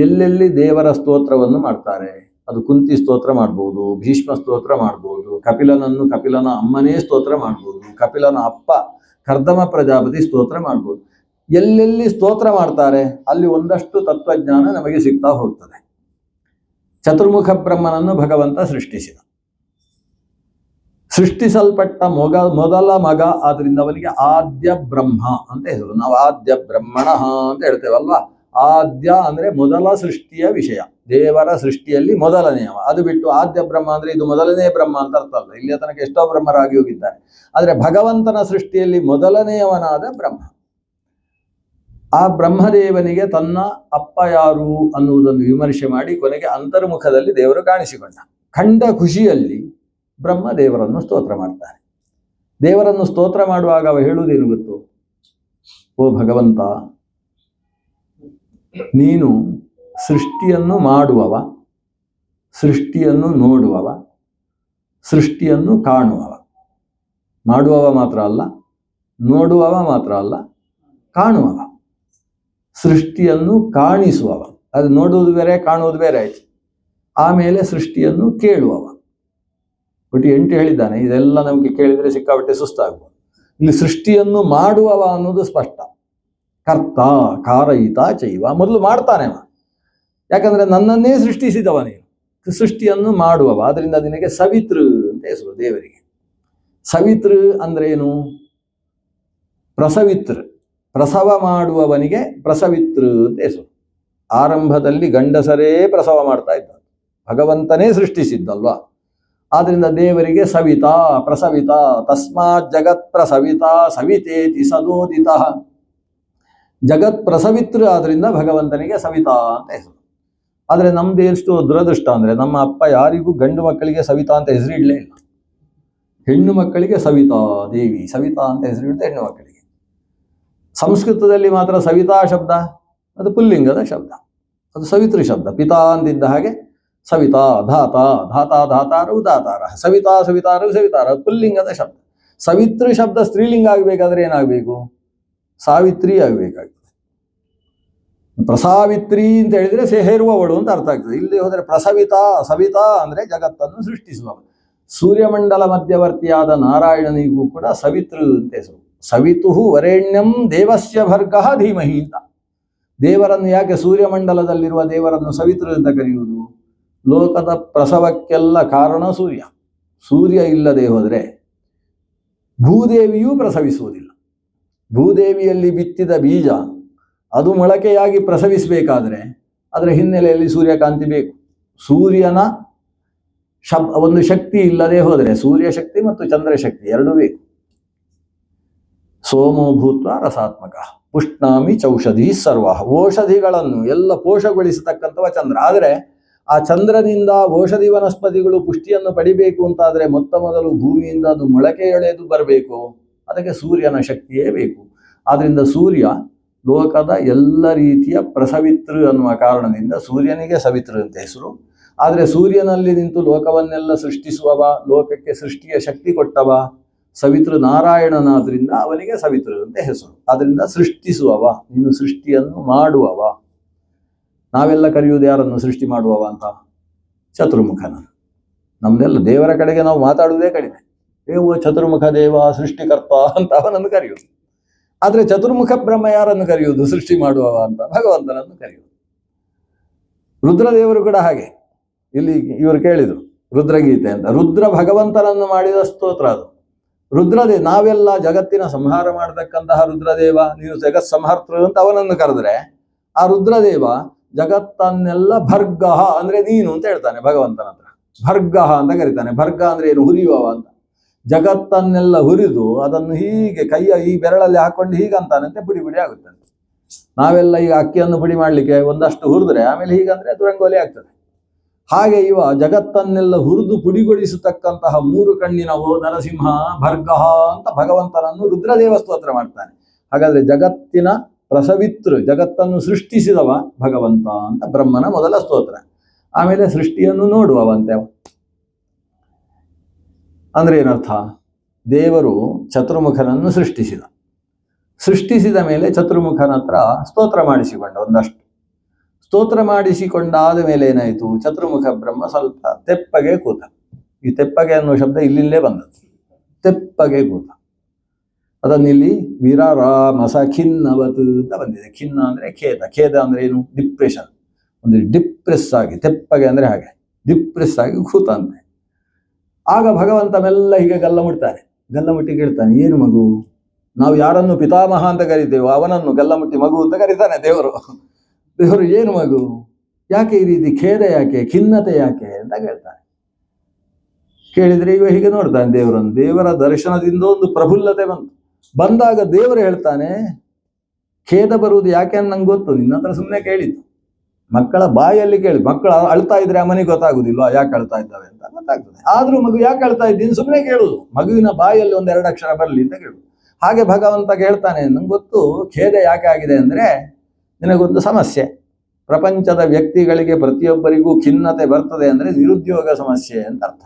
ಎಲ್ಲೆಲ್ಲಿ ದೇವರ ಸ್ತೋತ್ರವನ್ನು ಮಾಡ್ತಾರೆ. ಅದು ಕುಂತಿ ಸ್ತೋತ್ರ ಮಾಡ್ಬೋದು, ಭೀಷ್ಮ ಸ್ತೋತ್ರ ಮಾಡ್ಬೋದು, ಕಪಿಲನ ಅಮ್ಮನೇ ಸ್ತೋತ್ರ ಮಾಡ್ಬೋದು, ಕಪಿಲನ ಅಪ್ಪ ಕರ್ದಮ ಪ್ರಜಾಪತಿ ಸ್ತೋತ್ರ ಮಾಡ್ಬೋದು. ಎಲ್ಲೆಲ್ಲಿ ಸ್ತೋತ್ರ ಮಾಡ್ತಾರೆ ಅಲ್ಲಿ ಒಂದಷ್ಟು ತತ್ವಜ್ಞಾನ ನಮಗೆ ಸಿಗ್ತಾ ಹೋಗ್ತದೆ. ಚತುರ್ಮುಖ ಬ್ರಹ್ಮನನ್ನು ಭಗವಂತ ಸೃಷ್ಟಿಸಲ್ಪಟ್ಟ ಮೊದಲ ಮಗ, ಆದ್ರಿಂದ ಅವನಿಗೆ ಆದ್ಯ ಬ್ರಹ್ಮ ಅಂತ ಹೆಸರು. ನಾವು ಆದ್ಯ ಬ್ರಹ್ಮಣ ಅಂತ ಹೇಳ್ತೇವಲ್ವಾ. ಆದ್ಯ ಅಂದ್ರೆ ಮೊದಲ ಸೃಷ್ಟಿಯ ವಿಷಯ, ದೇವರ ಸೃಷ್ಟಿಯಲ್ಲಿ ಮೊದಲನೆಯವ. ಅದು ಬಿಟ್ಟು ಆದ್ಯ ಬ್ರಹ್ಮ ಅಂದ್ರೆ ಇದು ಮೊದಲನೇ ಬ್ರಹ್ಮ ಅಂತ ಅರ್ಥ ಅಲ್ಲ. ಇಲ್ಲಿಯ ತನಕ ಎಷ್ಟೋ ಬ್ರಹ್ಮರಾಗಿ ಹೋಗಿದ್ದಾರೆ, ಆದರೆ ಭಗವಂತನ ಸೃಷ್ಟಿಯಲ್ಲಿ ಮೊದಲನೆಯವನಾದ ಬ್ರಹ್ಮ. ಆ ಬ್ರಹ್ಮದೇವನಿಗೆ ತನ್ನ ಅಪ್ಪ ಯಾರು ಅನ್ನುವುದನ್ನು ವಿಮರ್ಶೆ ಮಾಡಿ ಕೊನೆಗೆ ಅಂತರ್ಮುಖದಲ್ಲಿ ದೇವರು ಕಾಣಿಸಿಕೊಂಡ. ಕಂಡ ಖುಷಿಯಲ್ಲಿ ಬ್ರಹ್ಮ ದೇವರನ್ನು ಸ್ತೋತ್ರ ಮಾಡ್ತಾನೆ. ದೇವರನ್ನು ಸ್ತೋತ್ರ ಮಾಡುವಾಗ ಅವ ಹೇಳುವುದೇನು ಗೊತ್ತು? ಓ ಭಗವಂತ, ನೀನು ಸೃಷ್ಟಿಯನ್ನು ಮಾಡುವವ, ಸೃಷ್ಟಿಯನ್ನು ನೋಡುವವ, ಸೃಷ್ಟಿಯನ್ನು ಕಾಣುವವ. ಮಾಡುವವ ಮಾತ್ರ ಅಲ್ಲ, ನೋಡುವವ ಮಾತ್ರ ಅಲ್ಲ, ಕಾಣುವವ. ಸೃಷ್ಟಿಯನ್ನು ಕಾಣಿಸುವವ. ಅದು ನೋಡುವುದು ಬೇರೆ, ಕಾಣುವುದು ಬೇರೆ ಆಯ್ತು. ಆಮೇಲೆ ಸೃಷ್ಟಿಯನ್ನು ಕೇಳುವವ. ಒಟ್ಟು 8 ಹೇಳಿದ್ದಾನೆ. ಇದೆಲ್ಲ ನಮಗೆ ಕೇಳಿದರೆ ಸಿಕ್ಕಾಪಟ್ಟೆ ಸುಸ್ತಾಗುವುದು. ಇಲ್ಲಿ ಸೃಷ್ಟಿಯನ್ನು ಮಾಡುವವ ಅನ್ನೋದು ಸ್ಪಷ್ಟ. ಕರ್ತ ಕಾರಯಿತ ಚೈವ, ಮೊದಲು ಮಾಡ್ತಾನೆ ಅವ. ಯಾಕಂದ್ರೆ ನನ್ನನ್ನೇ ಸೃಷ್ಟಿಸಿದವ ನೀನು. ಸೃಷ್ಟಿಯನ್ನು ಮಾಡುವವ, ಅದರಿಂದ ನಿನಗೆ ಸವಿತೃ ಅಂತ ಹೆಸರು ದೇವರಿಗೆ. ಸವಿತೃ ಅಂದ್ರೆ ಏನು? ಪ್ರಸವಿತೃ, ಪ್ರಸವ ಮಾಡುವವನಿಗೆ ಪ್ರಸವಿತೃ ಅಂತ ಹೆಸರು. ಆರಂಭದಲ್ಲಿ ಗಂಡಸರೇ ಪ್ರಸವ ಮಾಡ್ತಾ ಇದ್ದ, ಭಗವಂತನೇ ಸೃಷ್ಟಿಸಿದ್ದಲ್ವಾ. ಆದ್ರಿಂದ ದೇವರಿಗೆ ಸವಿತಾ ಪ್ರಸವಿತ, ತಸ್ಮಾತ್ ಜಗತ್ ಪ್ರಸವಿತ ಸವಿತೇತಿ ಸದೋದಿತ. ಜಗತ್ ಪ್ರಸವಿತೃ ಆದ್ರಿಂದ ಭಗವಂತನಿಗೆ ಸವಿತಾ ಅಂತ ಹೆಸರು. ಆದರೆ ನಮ್ದು ಎಷ್ಟು ದುರದೃಷ್ಟ ಅಂದ್ರೆ, ನಮ್ಮ ಅಪ್ಪ ಯಾರಿಗೂ ಗಂಡು ಮಕ್ಕಳಿಗೆ ಸವಿತಾ ಅಂತ ಹೆಸರಿಡಲೇ ಇಲ್ಲ. ಹೆಣ್ಣು ಮಕ್ಕಳಿಗೆ ಸವಿತಾ ದೇವಿ, ಸವಿತಾ ಅಂತ ಹೆಸರಿಡ್ತಾ ಹೆಣ್ಣು ಮಕ್ಕಳಿಗೆ. ಸಂಸ್ಕೃತದಲ್ಲಿ ಮಾತ್ರ ಸವಿತಾ ಶಬ್ದ ಅದು ಪುಲ್ಲಿಂಗದ ಶಬ್ದ, ಅದು ಸವಿತೃ ಶಬ್ದ. ಪಿತಾ ಅಂತಿದ್ದ ಹಾಗೆ ಸವಿತಾ, ಧಾತ ಧಾತಾ ಧಾತಾರು ದಾತಾರ, ಸವಿತಾ ಸವಿತಾರು ಸವಿತಾರ, ಪುಲ್ಲಿಂಗದ ಶಬ್ದ. ಸವಿತೃ ಶಬ್ದ ಸ್ತ್ರೀಲಿಂಗ ಆಗಬೇಕಾದ್ರೆ ಏನಾಗಬೇಕು? ಸಾವಿತ್ರಿ ಆಗಬೇಕಾಗ್ತದೆ. ಪ್ರಸಾವಿತ್ರಿ ಅಂತ ಹೇಳಿದ್ರೆ ಹೇರುವವಳು ಅಂತ ಅರ್ಥ ಆಗ್ತದೆ. ಇಲ್ಲಿ ಹೋದರೆ ಪ್ರಸವಿತಾ, ಸವಿತಾ ಅಂದ್ರೆ ಜಗತ್ತನ್ನು ಸೃಷ್ಟಿಸುವ. ಸೂರ್ಯಮಂಡಲ ಮಧ್ಯವರ್ತಿಯಾದ ನಾರಾಯಣನಿಗೂ ಕೂಡ ಸವಿತೃ ಅಂತ ಹೆಸರು. ಸವಿತು ವರೇಣ್ಯಂ ದೇವಸ್ಯ ಭರ್ಗಃ ಧೀಮಹಿ ಅಂತ. ದೇವರನ್ನು ಯಾಕೆ ಸೂರ್ಯಮಂಡಲದಲ್ಲಿರುವ ದೇವರನ್ನು ಸವಿತೃ ಅಂತ ಕರೆಯುವುದು? ಲೋಕದ ಪ್ರಸವಕ್ಕೆಲ್ಲ ಕಾರಣ ಸೂರ್ಯ. ಸೂರ್ಯ ಇಲ್ಲದೆ ಹೋದರೆ ಭೂದೇವಿಯೂ ಪ್ರಸವಿಸುವುದಿಲ್ಲ. ಭೂದೇವಿಯಲ್ಲಿ ಬಿತ್ತಿದ ಬೀಜ ಅದು ಮೊಳಕೆಯಾಗಿ ಪ್ರಸವಿಸಬೇಕಾದ್ರೆ ಅದರ ಹಿನ್ನೆಲೆಯಲ್ಲಿ ಸೂರ್ಯಕಾಂತಿ ಬೇಕು. ಸೂರ್ಯನ ಒಂದು ಶಕ್ತಿ ಇಲ್ಲದೆ ಹೋದರೆ, ಸೂರ್ಯ ಶಕ್ತಿ ಮತ್ತು ಚಂದ್ರ ಶಕ್ತಿ ಎರಡೂ ಬೇಕು. ಸೋಮೋ ಭೂತ್ವ ರಸಾತ್ಮಕ ಪುಷ್ಣಾಮಿ ಚೌಷಧಿ ಸರ್ವ. ಔಷಧಿಗಳನ್ನು ಎಲ್ಲ ಪೋಷಗೊಳಿಸತಕ್ಕಂಥವ ಚಂದ್ರ. ಆದರೆ ಆ ಚಂದ್ರನಿಂದ ಔಷಧಿ ವನಸ್ಪತಿಗಳು ಪುಷ್ಟಿಯನ್ನು ಪಡಿಬೇಕು ಅಂತಾದರೆ ಮೊತ್ತ ಮೊದಲು ಭೂಮಿಯಿಂದ ಅದು ಮೊಳಕೆ ಎಳೆದು ಬರಬೇಕು. ಅದಕ್ಕೆ ಸೂರ್ಯನ ಶಕ್ತಿಯೇ ಬೇಕು. ಆದ್ರಿಂದ ಸೂರ್ಯ ಲೋಕದ ಎಲ್ಲ ರೀತಿಯ ಪ್ರಸವಿತೃ ಅನ್ನುವ ಕಾರಣದಿಂದ ಸೂರ್ಯನಿಗೆ ಸವಿತೃ ಅಂತ ಹೆಸರು. ಆದರೆ ಸೂರ್ಯನಲ್ಲಿ ನಿಂತು ಲೋಕವನ್ನೆಲ್ಲ ಸೃಷ್ಟಿಸುವವ, ಲೋಕಕ್ಕೆ ಸೃಷ್ಟಿಯ ಶಕ್ತಿ ಕೊಟ್ಟವ ಸವಿತೃ ನಾರಾಯಣನಾದ್ರಿಂದ ಅವನಿಗೆ ಸವಿತೃ ಅಂತ ಹೆಸರು. ಅದರಿಂದ ಸೃಷ್ಟಿಸುವವ, ನೀನು ಸೃಷ್ಟಿಯನ್ನು ಮಾಡುವವ. ನಾವೆಲ್ಲ ಕರೆಯುವುದು ಯಾರನ್ನು ಸೃಷ್ಟಿ ಮಾಡುವವ ಅಂತ? ಚತುರ್ಮುಖನ. ನಮ್ದೆಲ್ಲ ದೇವರ ಕಡೆಗೆ ನಾವು ಮಾತಾಡುವುದೇ ಕಡಿಮೆ. ಏವ ಚತುರ್ಮುಖ ದೇವ ಸೃಷ್ಟಿಕರ್ತ ಅಂತ ಅವನನ್ನು ಕರೆಯುವುದು. ಆದರೆ ಚತುರ್ಮುಖ ಬ್ರಹ್ಮ ಯಾರನ್ನು ಕರೆಯುವುದು ಸೃಷ್ಟಿ ಮಾಡುವವ ಅಂತ? ಭಗವಂತನನ್ನು ಕರೆಯುವುದು. ರುದ್ರದೇವರು ಕೂಡ ಹಾಗೆ. ಇಲ್ಲಿ ಇವರು ಕೇಳಿದರು ರುದ್ರಗೀತೆ ಅಂತ. ರುದ್ರ ಭಗವಂತನನ್ನು ಮಾಡಿದ ಸ್ತೋತ್ರ ಅದು. ರುದ್ರದೇವ, ನಾವೆಲ್ಲ ಜಗತ್ತಿನ ಸಂಹಾರ ಮಾಡತಕ್ಕಂತಹ ರುದ್ರದೇವ, ನೀವು ಜಗತ್ ಸಂಹರ್ತೃ ಅಂತ ಅವನನ್ನು ಕರೆದ್ರೆ, ಆ ರುದ್ರದೇವ ಜಗತ್ತನ್ನೆಲ್ಲ ಭರ್ಗ ಅಂದ್ರೆ ನೀನು ಅಂತ ಹೇಳ್ತಾನೆ ಭಗವಂತನ ಹತ್ರ. ಭರ್ಗ ಅಂತ ಕರೀತಾನೆ. ಭರ್ಗ ಅಂದ್ರೆ ಏನು? ಹುರಿಯುವವ ಅಂತ. ಜಗತ್ತನ್ನೆಲ್ಲ ಹುರಿದು ಅದನ್ನು ಹೀಗೆ ಕೈಯ ಈ ಬೆರಳಲ್ಲಿ ಹಾಕೊಂಡು ಹೀಗಂತಾನಂತೆ ಪುಡಿ ಪುಡಿ ಆಗುತ್ತಂತೆ. ನಾವೆಲ್ಲ ಈಗ ಅಕ್ಕಿಯನ್ನು ಪುಡಿ ಮಾಡ್ಲಿಕ್ಕೆ ಒಂದಷ್ಟು ಹುರಿದ್ರೆ ಆಮೇಲೆ ಹೀಗಂದ್ರೆ ಅದು ರಂಗೋಲಿ ಆಗ್ತದೆ. ಹಾಗೆ ಇವ ಜಗತ್ತನ್ನೆಲ್ಲ ಹುರಿದು ಪುಡಿಗೊಳಿಸತಕ್ಕಂತಹ ಮೂರು ಕಣ್ಣಿನ ಓ ನರಸಿಂಹ ಭರ್ಗ ಅಂತ ಭಗವಂತನನ್ನು ರುದ್ರದೇವ ಸ್ತೋತ್ರ ಮಾಡ್ತಾನೆ. ಹಾಗಾದ್ರೆ ಜಗತ್ತಿನ ಪ್ರಸವಿತೃ, ಜಗತ್ತನ್ನು ಸೃಷ್ಟಿಸಿದವ ಭಗವಂತ ಅಂತ ಬ್ರಹ್ಮನ ಮೊದಲ ಸ್ತೋತ್ರ. ಆಮೇಲೆ ಸೃಷ್ಟಿಯನ್ನು ನೋಡುವವಂತೆ ಅವ. ಅಂದ್ರೆ ಏನರ್ಥ? ದೇವರು ಚತುರ್ಮುಖನನ್ನು ಸೃಷ್ಟಿಸಿದ ಮೇಲೆ ಚತುರ್ಮುಖನ ಹತ್ರ ಸ್ತೋತ್ರ ಮಾಡಿಸಿಕೊಂಡ. ಒಂದಷ್ಟು ಸ್ತೋತ್ರ ಮಾಡಿಸಿಕೊಂಡಾದ ಮೇಲೆ ಏನಾಯಿತು? ಚತುರ್ಮುಖ ಬ್ರಹ್ಮ ಸ್ವಲ್ಪ ತೆಪ್ಪಗೆ ಕೂತ. ಈ ತೆಪ್ಪಗೆ ಅನ್ನುವ ಶಬ್ದ ಇಲ್ಲಿಂದಲೇ ಬಂದದ್ದು. ತೆಪ್ಪಗೆ ಕೂತ. ಅದನ್ನಿಲ್ಲಿ ವಿರರಾಮಸ ಖಿನ್ನವತ್ ಅಂತ ಬಂದಿದೆ. ಖಿನ್ನ ಅಂದ್ರೆ ಖೇದ. ಖೇದ ಅಂದ್ರೆ ಏನು? ಡಿಪ್ರೆಷನ್. ಒಂದು ಡಿಪ್ರೆಸ್ ಆಗಿ, ತೆಪ್ಪಗೆ ಅಂದ್ರೆ ಹಾಗೆ ಡಿಪ್ರೆಸ್ ಆಗಿ ಕೂತಂತೆ. ಆಗ ಭಗವಂತ ಮೆಲ್ಲ ಹೀಗೆ ಗಲ್ಲ ಮುಟ್ತಾನೆ. ಗಲ್ಲ ಮುಟ್ಟಿ ಕೇಳ್ತಾನೆ, ಏನು ಮಗು? ನಾವು ಯಾರನ್ನು ಪಿತಾಮಹ ಅಂತ ಕರಿತೇವೋ ಅವನನ್ನು ಗಲ್ಲ ಮುಟ್ಟಿ ಮಗು ಅಂತ ಕರೀತಾನೆ ದೇವರು. ದೇವರು ಏನು ಮಗು? ಯಾಕೆ ಈ ರೀತಿ ಖೇದ ಯಾಕೆ, ಖಿನ್ನತೆ ಯಾಕೆ ಅಂತ ಕೇಳ್ತಾನೆ. ಕೇಳಿದ್ರೆ ಇವ ಹೀಗೆ ನೋಡ್ತಾನೆ ದೇವರನ್ನು. ದೇವರ ದರ್ಶನದಿಂದ ಒಂದು ಪ್ರಫುಲ್ಲತೆ ಬಂದಾಗ ದೇವರು ಹೇಳ್ತಾನೆ, ಖೇದ ಬರುವುದು ಯಾಕೆ ಅಂತ ನಂಗೆ ಗೊತ್ತು, ನಿನ್ನ ಹತ್ರ ಸುಮ್ಮನೆ ಕೇಳಿದ್ದು. ಮಕ್ಕಳ ಬಾಯಲ್ಲಿ ಕೇಳಿ, ಮಕ್ಕಳು ಅಳ್ತಾ ಇದ್ರೆ ಅಮ್ಮನಿಗೆ ಗೊತ್ತಾಗುದಿಲ್ವಾ ಯಾಕೆ ಅಳ್ತಾ ಇದ್ದಾವೆ ಅಂತ? ಗೊತ್ತಾಗ್ತದೆ. ಆದ್ರೂ ಮಗು ಯಾಕೆ ಅಳ್ತಾ ಇದ್ದೀನಿ ಸುಮ್ಮನೆ ಕೇಳುದು, ಮಗುವಿನ ಬಾಯಲ್ಲಿ ಒಂದೆರಡು ಅಕ್ಷರ ಬರಲಿ ಅಂತ ಕೇಳುದು. ಹಾಗೆ ಭಗವಂತ ಹೇಳ್ತಾನೆ, ನಂಗೆ ಗೊತ್ತು ಖೇದ ಯಾಕೆ ಆಗಿದೆ ಅಂದ್ರೆ ನಿನಗೊಂದು ಸಮಸ್ಯೆ. ಪ್ರಪಂಚದ ವ್ಯಕ್ತಿಗಳಿಗೆ ಪ್ರತಿಯೊಬ್ಬರಿಗೂ ಖಿನ್ನತೆ ಬರ್ತದೆ ಅಂದ್ರೆ ನಿರುದ್ಯೋಗ ಸಮಸ್ಯೆ ಅಂತ ಅರ್ಥ.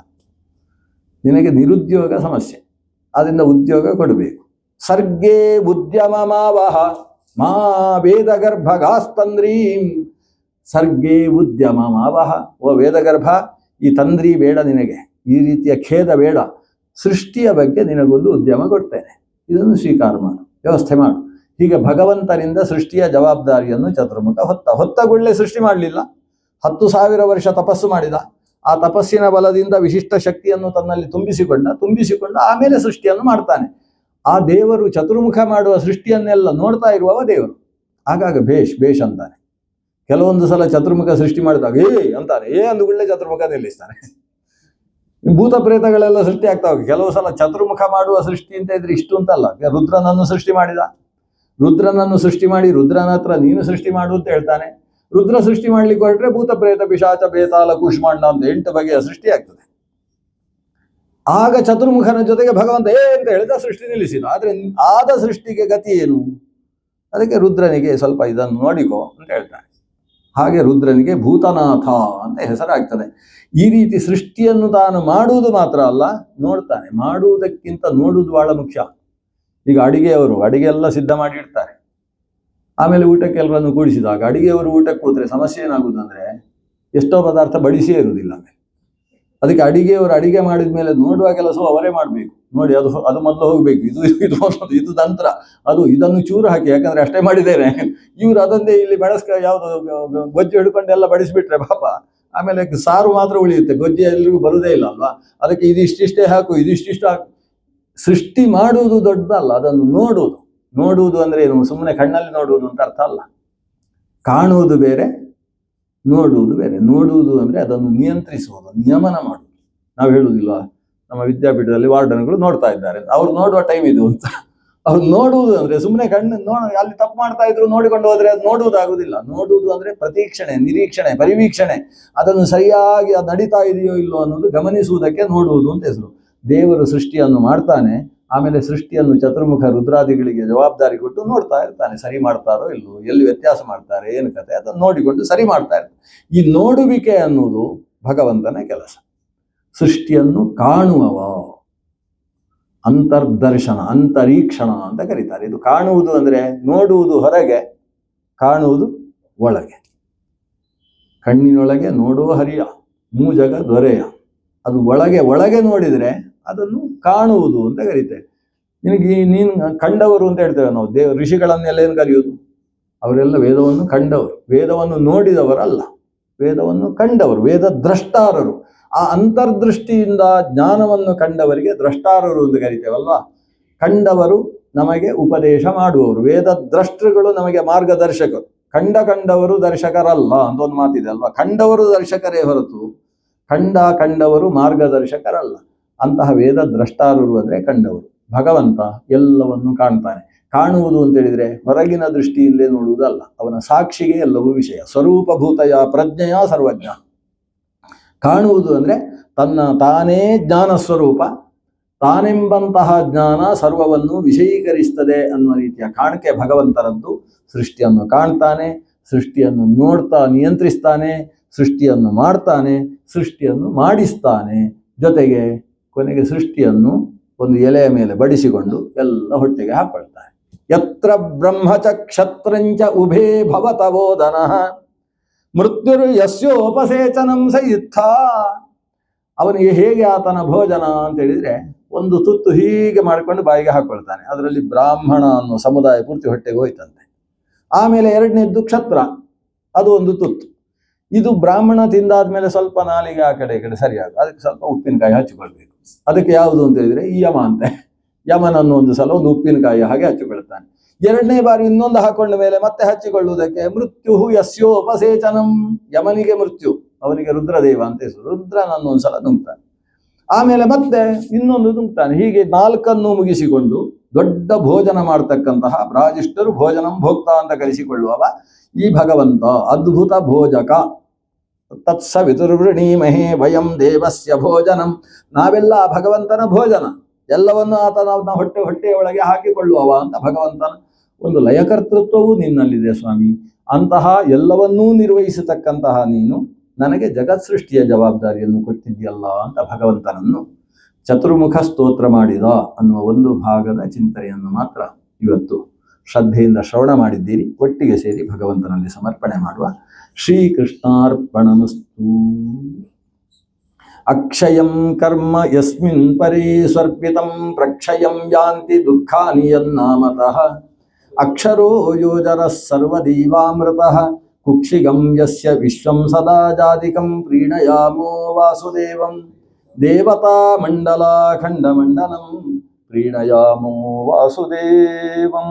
ನಿನಗೆ ನಿರುದ್ಯೋಗ ಸಮಸ್ಯೆ, ಅದರಿಂದ ಉದ್ಯೋಗ ಕೊಡಬೇಕು. ಸರ್ಗೇ ಉದ್ಯಮ ಮಾವಹ ಮಾ ವೇದಗರ್ಭಗಾಸ್ತಂದ್ರೀಂ. ಸರ್ಗೇ ಉದ್ಯಮ ಮಾವಹ, ಓ ವೇದಗರ್ಭ, ಈ ತಂದ್ರಿ ಬೇಡ ನಿನಗೆ, ಈ ರೀತಿಯ ಖೇದ ಬೇಡ. ಸೃಷ್ಟಿಯ ಬಗ್ಗೆ ನಿನಗೊಂದು ಉದ್ಯಮ ಕೊಡ್ತೇನೆ, ಇದನ್ನು ಸ್ವೀಕಾರ ಮಾಡು, ವ್ಯವಸ್ಥೆ ಮಾಡು. ಹೀಗೆ ಭಗವಂತನಿಂದ ಸೃಷ್ಟಿಯ ಜವಾಬ್ದಾರಿಯನ್ನು ಚತುರ್ಮುಖ ಹೊತ್ತಗೊಳ್ಳೆ ಸೃಷ್ಟಿ ಮಾಡಲಿಲ್ಲ. 10,000 ವರ್ಷ ತಪಸ್ಸು ಮಾಡಿದ. ಆ ತಪಸ್ಸಿನ ಬಲದಿಂದ ವಿಶಿಷ್ಟ ಶಕ್ತಿಯನ್ನು ತನ್ನಲ್ಲಿ ತುಂಬಿಸಿಕೊಂಡ ಆಮೇಲೆ ಸೃಷ್ಟಿಯನ್ನು ಮಾಡ್ತಾನೆ. ಆ ದೇವರು ಚತುರ್ಮುಖ ಮಾಡುವ ಸೃಷ್ಟಿಯನ್ನೆಲ್ಲ ನೋಡ್ತಾ ಇರುವವ ದೇವರು. ಆಗಾಗ ಬೇಷ್ ಅಂತಾನೆ. ಕೆಲವೊಂದು ಸಲ ಚತುರ್ಮುಖ ಸೃಷ್ಟಿ ಮಾಡಿದಾಗ ಅಂತಾನೆ, ಅಂದುಕೊಳ್ಳೆ ಚತುರ್ಮುಖ ನಿಲ್ಲಿಸ್ತಾನೆ. ಭೂತ ಪ್ರೇತಗಳೆಲ್ಲ ಸೃಷ್ಟಿ ಆಗ್ತಾ ಹೋಗಿ. ಕೆಲವು ಸಲ ಚತುರ್ಮುಖ ಮಾಡುವ ಸೃಷ್ಟಿ ಅಂತ ಇದ್ರೆ ಇಷ್ಟು ಅಂತಲ್ಲ. ರುದ್ರನನ್ನು ಸೃಷ್ಟಿ ಮಾಡಿದ. ರುದ್ರನನ್ನು ಸೃಷ್ಟಿ ಮಾಡಿ ರುದ್ರನ ಹತ್ರ ನೀನು ಸೃಷ್ಟಿ ಮಾಡು ಅಂತ ಹೇಳ್ತಾನೆ. ರುದ್ರ ಸೃಷ್ಟಿ ಮಾಡ್ಲಿಕ್ಕೆ ಹೊರಟ್ರೆ ಭೂತ ಪ್ರೇತ ಪಿಶಾಚ ಬೇತಾಲ ಕೂಷ್ಮಾಂಡ ಅಂತ 8 ಬಗೆಯ ಸೃಷ್ಟಿ ಆಗ್ತದೆ. ಆಗ ಚತುರ್ಮುಖನ ಜೊತೆಗೆ ಭಗವಂತ ಅಂತ ಹೇಳಿದ ಸೃಷ್ಟಿ ನಿಲ್ಲಿಸಿದ. ಆದ್ರೆ ಆದ ಸೃಷ್ಟಿಗೆ ಗತಿ ಏನು? ಅದಕ್ಕೆ ರುದ್ರನಿಗೆ ಸ್ವಲ್ಪ ಇದನ್ನು ನೋಡಿಕೋ ಅಂತ ಹೇಳ್ತಾನೆ. ಹಾಗೆ ರುದ್ರನಿಗೆ ಭೂತನಾಥ ಅಂತ ಹೆಸರಾಗ್ತದೆ. ಈ ರೀತಿ ಸೃಷ್ಟಿಯನ್ನು ತಾನು ಮಾಡುವುದು ಮಾತ್ರ ಅಲ್ಲ, ನೋಡ್ತಾನೆ. ಮಾಡುವುದಕ್ಕಿಂತ ನೋಡುವುದು ಬಹಳ ಮುಖ್ಯ. ಈಗ ಅಡಿಗೆಯವರು ಅಡಿಗೆ ಎಲ್ಲ ಸಿದ್ಧ ಮಾಡಿ ಇಡ್ತಾರೆ. ಆಮೇಲೆ ಊಟಕ್ಕೆ ಎಲ್ಲರನ್ನು ಕೂಡಿಸಿದಾಗ ಅಡಿಗೆಯವರು ಊಟಕ್ಕೆ ಕೂತ್ರೆ ಸಮಸ್ಯೆ ಏನಾಗುವುದು ಅಂದ್ರೆ ಎಷ್ಟೋ ಪದಾರ್ಥ ಬಡಿಸಿಯೇ ಇರುವುದಿಲ್ಲ. ಅದಕ್ಕೆ ಅಡಿಗೆಯವರು ಅಡಿಗೆ ಮಾಡಿದ ಮೇಲೆ ನೋಡುವ ಕೆಲಸವು ಅವರೇ ಮಾಡಬೇಕು. ನೋಡಿ, ಅದು ಮೊದಲು ಹೋಗ್ಬೇಕು, ಇದು ತಂತ್ರ, ಇದನ್ನು ಚೂರು ಹಾಕಿ, ಯಾಕಂದ್ರೆ ಅಷ್ಟೇ ಮಾಡಿದ್ದೇನೆ. ಇವರು ಅದನ್ನೇ ಇಲ್ಲಿ ಯಾವುದು ಗೊಜ್ಜು ಹಿಡ್ಕೊಂಡೆಲ್ಲ ಬಡಿಸಿಬಿಟ್ರೆ ಪಾಪ ಆಮೇಲೆ ಸಾರು ಮಾತ್ರ ಉಳಿಯುತ್ತೆ, ಗೊಜ್ಜೆ ಎಲ್ರಿಗೂ ಬರುವುದೇ ಇಲ್ಲ ಅಲ್ವಾ. ಅದಕ್ಕೆ ಇದಿಷ್ಟಿಷ್ಟೇ ಹಾಕು, ಇದಿಷ್ಟಿಷ್ಟು ಹಾಕು. ಸೃಷ್ಟಿ ಮಾಡುವುದು ದೊಡ್ಡದಲ್ಲ, ಅದನ್ನು ನೋಡುವುದು ಅಂದ್ರೆ ಏನು? ಸುಮ್ಮನೆ ಕಣ್ಣಲ್ಲಿ ನೋಡುವುದು ಅಂತ ಅರ್ಥ ಅಲ್ಲ. ಕಾಣುವುದು ಬೇರೆ, ನೋಡುವುದು ಬೇರೆ. ನೋಡುವುದು ಅಂದ್ರೆ ಅದನ್ನು ನಿಯಂತ್ರಿಸುವುದು, ನಿಯಮನ ಮಾಡುವುದು. ನಾವು ಹೇಳುವುದಿಲ್ವಾ, ನಮ್ಮ ವಿದ್ಯಾಪೀಠದಲ್ಲಿ ವಾರ್ಡನ್ಗಳು ನೋಡ್ತಾ ಇದ್ದಾರೆ, ಅವ್ರು ನೋಡುವ ಟೈಮ್ ಇದು ಅಂತ. ಅವ್ರು ನೋಡುವುದು ಅಂದ್ರೆ ಸುಮ್ಮನೆ ಕಣ್ಣು ಅಲ್ಲಿ ತಪ್ಪು ಮಾಡ್ತಾ ಇದ್ರು ನೋಡಿಕೊಂಡು ಹೋದ್ರೆ ಅದು ನೋಡುವುದಾಗುದಿಲ್ಲ. ನೋಡುವುದು ಅಂದ್ರೆ ಪ್ರತೀಕ್ಷಣೆ, ನಿರೀಕ್ಷಣೆ, ಪರಿವೀಕ್ಷಣೆ. ಅದನ್ನು ಸರಿಯಾಗಿ ಅದು ನಡೀತಾ ಇದೆಯೋ ಇಲ್ಲೋ ಅನ್ನೋದು ಗಮನಿಸುವುದಕ್ಕೆ ನೋಡುವುದು ಅಂತ ಹೆಸರು. ದೇವರು ಸೃಷ್ಟಿಯನ್ನು ಮಾಡ್ತಾನೆ, ಆಮೇಲೆ ಸೃಷ್ಟಿಯನ್ನು ಚತುರ್ಮುಖ ರುದ್ರಾದಿಗಳಿಗೆ ಜವಾಬ್ದಾರಿ ಕೊಟ್ಟು ನೋಡ್ತಾ ಇರ್ತಾನೆ, ಸರಿ ಮಾಡ್ತಾರೋ ಇಲ್ಲೋ, ಎಲ್ಲಿ ವ್ಯತ್ಯಾಸ ಮಾಡ್ತಾರೆ, ಏನು ಕತೆ, ಅದನ್ನು ನೋಡಿಕೊಂಡು ಸರಿ ಮಾಡ್ತಾ ಇರ್ತಾನೆ. ಈ ನೋಡುವಿಕೆ ಅನ್ನೋದು ಭಗವಂತನ ಕೆಲಸ. ಸೃಷ್ಟಿಯನ್ನು ಕಾಣುವವ, ಅಂತರ್ದರ್ಶನ, ಅಂತರೀಕ್ಷಣ ಅಂತ ಕರೀತಾರೆ. ಇದು ಕಾಣುವುದು ಅಂದ್ರೆ ನೋಡುವುದು ಹೊರಗೆ, ಕಾಣುವುದು ಒಳಗೆ. ಕಣ್ಣಿನೊಳಗೆ ನೋಡುವ ಹರಿಯ, ಮೂಜಗ ದೊರೆಯ. ಅದು ಒಳಗೆ ಒಳಗೆ ನೋಡಿದರೆ ಅದನ್ನು ಕಾಣುವುದು ಅಂತ ಕರೀತೇವೆ. ನಿನಗೆ ನೀನು ಕಂಡವರು ಅಂತ ಹೇಳ್ತೇವೆ ನಾವು. ಋಷಿಗಳನ್ನೆಲ್ಲ ಏನು ಕರೆಯುವುದು? ಅವರೆಲ್ಲ ವೇದವನ್ನು ಕಂಡವರು, ವೇದವನ್ನು ನೋಡಿದವರಲ್ಲ, ವೇದವನ್ನು ಕಂಡವರು, ವೇದ ದ್ರಷ್ಟಾರರು. ಆ ಅಂತರ್ದೃಷ್ಟಿಯಿಂದ ಜ್ಞಾನವನ್ನು ಕಂಡವರಿಗೆ ದ್ರಷ್ಟಾರರು ಅಂತ ಕರಿತೇವಲ್ವಾ. ಕಂಡವರು ನಮಗೆ ಉಪದೇಶ ಮಾಡುವವರು, ವೇದ ದ್ರಷ್ಟೃಗಳು ನಮಗೆ ಮಾರ್ಗದರ್ಶಕರು. ಕಂಡವರು ದರ್ಶಕರಲ್ಲ ಅಂತ ಒಂದು ಮಾತಿದೆ ಅಲ್ವಾ. ಕಂಡವರು ದರ್ಶಕರೇ ಹೊರತು ಕಂಡವರು ಮಾರ್ಗದರ್ಶಕರಲ್ಲ. ಅಂತಹ ವೇದ ದ್ರಷ್ಟಾರರು ಅಂದರೆ ಕಂಡವರು. ಭಗವಂತ ಎಲ್ಲವನ್ನು ಕಾಣ್ತಾನೆ. ಕಾಣುವುದು ಅಂತ ಹೇಳಿದ್ರೆ ಹೊರಗಿನ ದೃಷ್ಟಿಯಿಂದಲೇ ನೋಡುವುದಲ್ಲ, ಅವನ ಸಾಕ್ಷಿಗೆ ಎಲ್ಲವೂ ವಿಷಯ. ಸ್ವರೂಪಭೂತಯ ಪ್ರಜ್ಞೆಯ ಸರ್ವಜ್ಞ. ಕಾಣುವುದು ಅಂದರೆ ತಾನೇ ಜ್ಞಾನ ಸ್ವರೂಪ, ತಾನೆಂಬಂತಹ ಜ್ಞಾನ ಸರ್ವವನ್ನು ವಿಷಯೀಕರಿಸ್ತದೆ ಅನ್ನುವ ರೀತಿಯ ಕಾಣಿಕೆ ಭಗವಂತನದ್ದು. ಸೃಷ್ಟಿಯನ್ನು ಕಾಣ್ತಾನೆ, ಸೃಷ್ಟಿಯನ್ನು ನೋಡ್ತಾ ನಿಯಂತ್ರಿಸ್ತಾನೆ, ಸೃಷ್ಟಿಯನ್ನು ಮಾಡ್ತಾನೆ, ಸೃಷ್ಟಿಯನ್ನು ಮಾಡಿಸ್ತಾನೆ. ಜೊತೆಗೆ ಕೊನೆಗೆ ಸೃಷ್ಟಿಯನ್ನು ಒಂದು ಎಲೆಯ ಮೇಲೆ ಬಡಿಸಿಕೊಂಡು ಎಲ್ಲ ಹೊಟ್ಟೆಗೆ ಹಾಕೊಳ್ತಾನೆ. ಯತ್ರ ಬ್ರಹ್ಮಚ ಕ್ಷತ್ರಂಚ ಉಭೇ ಭವತವೋದನ ಮೃತ್ಯುರು ಯಸ್ಯೋಪಸೇಚನಂ ಸ ಯುತ್ಥ. ಅವನಿಗೆ ಹೇಗೆ ಆತನ ಭೋಜನ ಅಂತ ಹೇಳಿದ್ರೆ, ಒಂದು ತುತ್ತು ಹೀಗೆ ಮಾಡಿಕೊಂಡು ಬಾಯಿಗೆ ಹಾಕೊಳ್ತಾನೆ. ಅದರಲ್ಲಿ ಬ್ರಾಹ್ಮಣ ಅನ್ನೋ ಸಮುದಾಯ ಪೂರ್ತಿ ಹೊಟ್ಟೆಗೆ ಹೋಯ್ತಂತೆ. ಆಮೇಲೆ ಎರಡನೇದ್ದು ಕ್ಷತ್ರ, ಅದು ಒಂದು ತುತ್ತು. ಇದು ಬ್ರಾಹ್ಮಣ ತಿಂದಾದ್ಮೇಲೆ ಸ್ವಲ್ಪ ನಾಲಿಗೆ ಆ ಕಡೆ ಈ ಕಡೆ ಸರಿಯಾಗ, ಅದಕ್ಕೆ ಸ್ವಲ್ಪ ಉಪ್ಪಿನಕಾಯಿ ಹಚ್ಚಿಕೊಳ್ಬೇಕು. ಅದಕ್ಕೆ ಯಾವುದು ಅಂತ ಹೇಳಿದ್ರೆ ಈ ಯಮ ಅಂತೆ. ಯಮನನ್ನು ಒಂದು ಸಲ ಒಂದು ಉಪ್ಪಿನಕಾಯಿ ಹಾಗೆ ಹಚ್ಚಿಕೊಳ್ತಾನೆ. ಎರಡನೇ ಬಾರಿ ಇನ್ನೊಂದು ಹಾಕೊಂಡ ಮೇಲೆ ಮತ್ತೆ ಹಚ್ಚಿಕೊಳ್ಳುವುದಕ್ಕೆ ಮೃತ್ಯು ಯಸ್ಯೋಪಸೇಚನಂ. ಯಮನಿಗೆ ಮೃತ್ಯು, ಅವನಿಗೆ ರುದ್ರದೇವ ಅಂತ ಹೆಸರು. ರುದ್ರನನ್ನೊಂದ್ಸಲ ನುಂಗ್ತಾನೆ, ಆಮೇಲೆ ಮತ್ತೆ ಇನ್ನೊಂದು ನುಂಗ್ತಾನೆ. ಹೀಗೆ ನಾಲ್ಕನ್ನು ಮುಗಿಸಿಕೊಂಡು ದೊಡ್ಡ ಭೋಜನ ಮಾಡ್ತಕ್ಕಂತಹ ರಾಜಿಷ್ಠರು ಭೋಜನಂ ಭೋಕ್ತ ಅಂತ ಕರೆಸಿಕೊಳ್ಳುವವ ಈ ಭಗವಂತ ಅದ್ಭುತ ಭೋಜಕ. ತತ್ಸವಿತುರ್ವೃಣೀಮಹೇ ವಯಂ ದೇವಸ್ಯ ಭೋಜನಂ. ನಾವೆಲ್ಲ ಭಗವಂತನ ಭೋಜನ, ಎಲ್ಲವನ್ನು ಆತನ ಹೊಟ್ಟೆಯೊಳಗೆ ಹಾಕಿಕೊಳ್ಳುವವ ಅಂತ ಭಗವಂತನ ಒಂದು ಲಯಕರ್ತೃತ್ವವೂ ನಿನ್ನಲ್ಲಿದೆ ಸ್ವಾಮಿ. ಅಂತಹ ಎಲ್ಲವನ್ನೂ ನಿರ್ವಹಿಸತಕ್ಕಂತಹ ನೀನು ನನಗೆ ಜಗತ್ ಸೃಷ್ಟಿಯ ಜವಾಬ್ದಾರಿಯನ್ನು ಕೊಟ್ಟಿದ್ಯಲ್ಲ ಅಂತ ಭಗವಂತನನ್ನು ಚತುರ್ಮುಖ ಸ್ತೋತ್ರ ಮಾಡಿದ ಅನ್ನುವ ಒಂದು ಭಾಗದ ಚಿಂತನೆಯನ್ನು ಮಾತ್ರ ಇವತ್ತು ಶ್ರದ್ಧೆಯಿಂದ ಶ್ರವಣ ಮಾಡಿದ್ದೀರಿ. ಒಟ್ಟಿಗೆ ಸೇರಿ ಭಗವಂತನಲ್ಲಿ ಸಮರ್ಪಣೆ ಮಾಡುವ. ಶ್ರೀಕೃಷ್ಣಾರ್ಪಣಮಸ್ತು. ಅಕ್ಷಯಂ ಕರ್ಮ ಯಸ್ಮಿನ್ ಪರೇ ಸ್ವರ್ಪಿತಂ ಪ್ರಕ್ಷಯಂ ಯಾಂತಿ ದುಃಖಾನಿ ಯನ್ನಾಮತಃ. ಅಕ್ಷರೋ ಯೋಜರಃ ಸರ್ವದೇವಾಮೃತಃ ಕುಕ್ಷಿಗಂ ಯಸ್ಯ ವಿಶ್ವಂ ಸದಾ ಜಾತಿಕಂ ಪ್ರೀಣಯಾಮೋ ವಾಸುದೇವಂ. ದೇವತಾ ಮಂಡಲಾಖಂಡ ಮಂಡನಂ ಪ್ರೀಣಯಾಮೋ ವಾಸುದೇವಂ.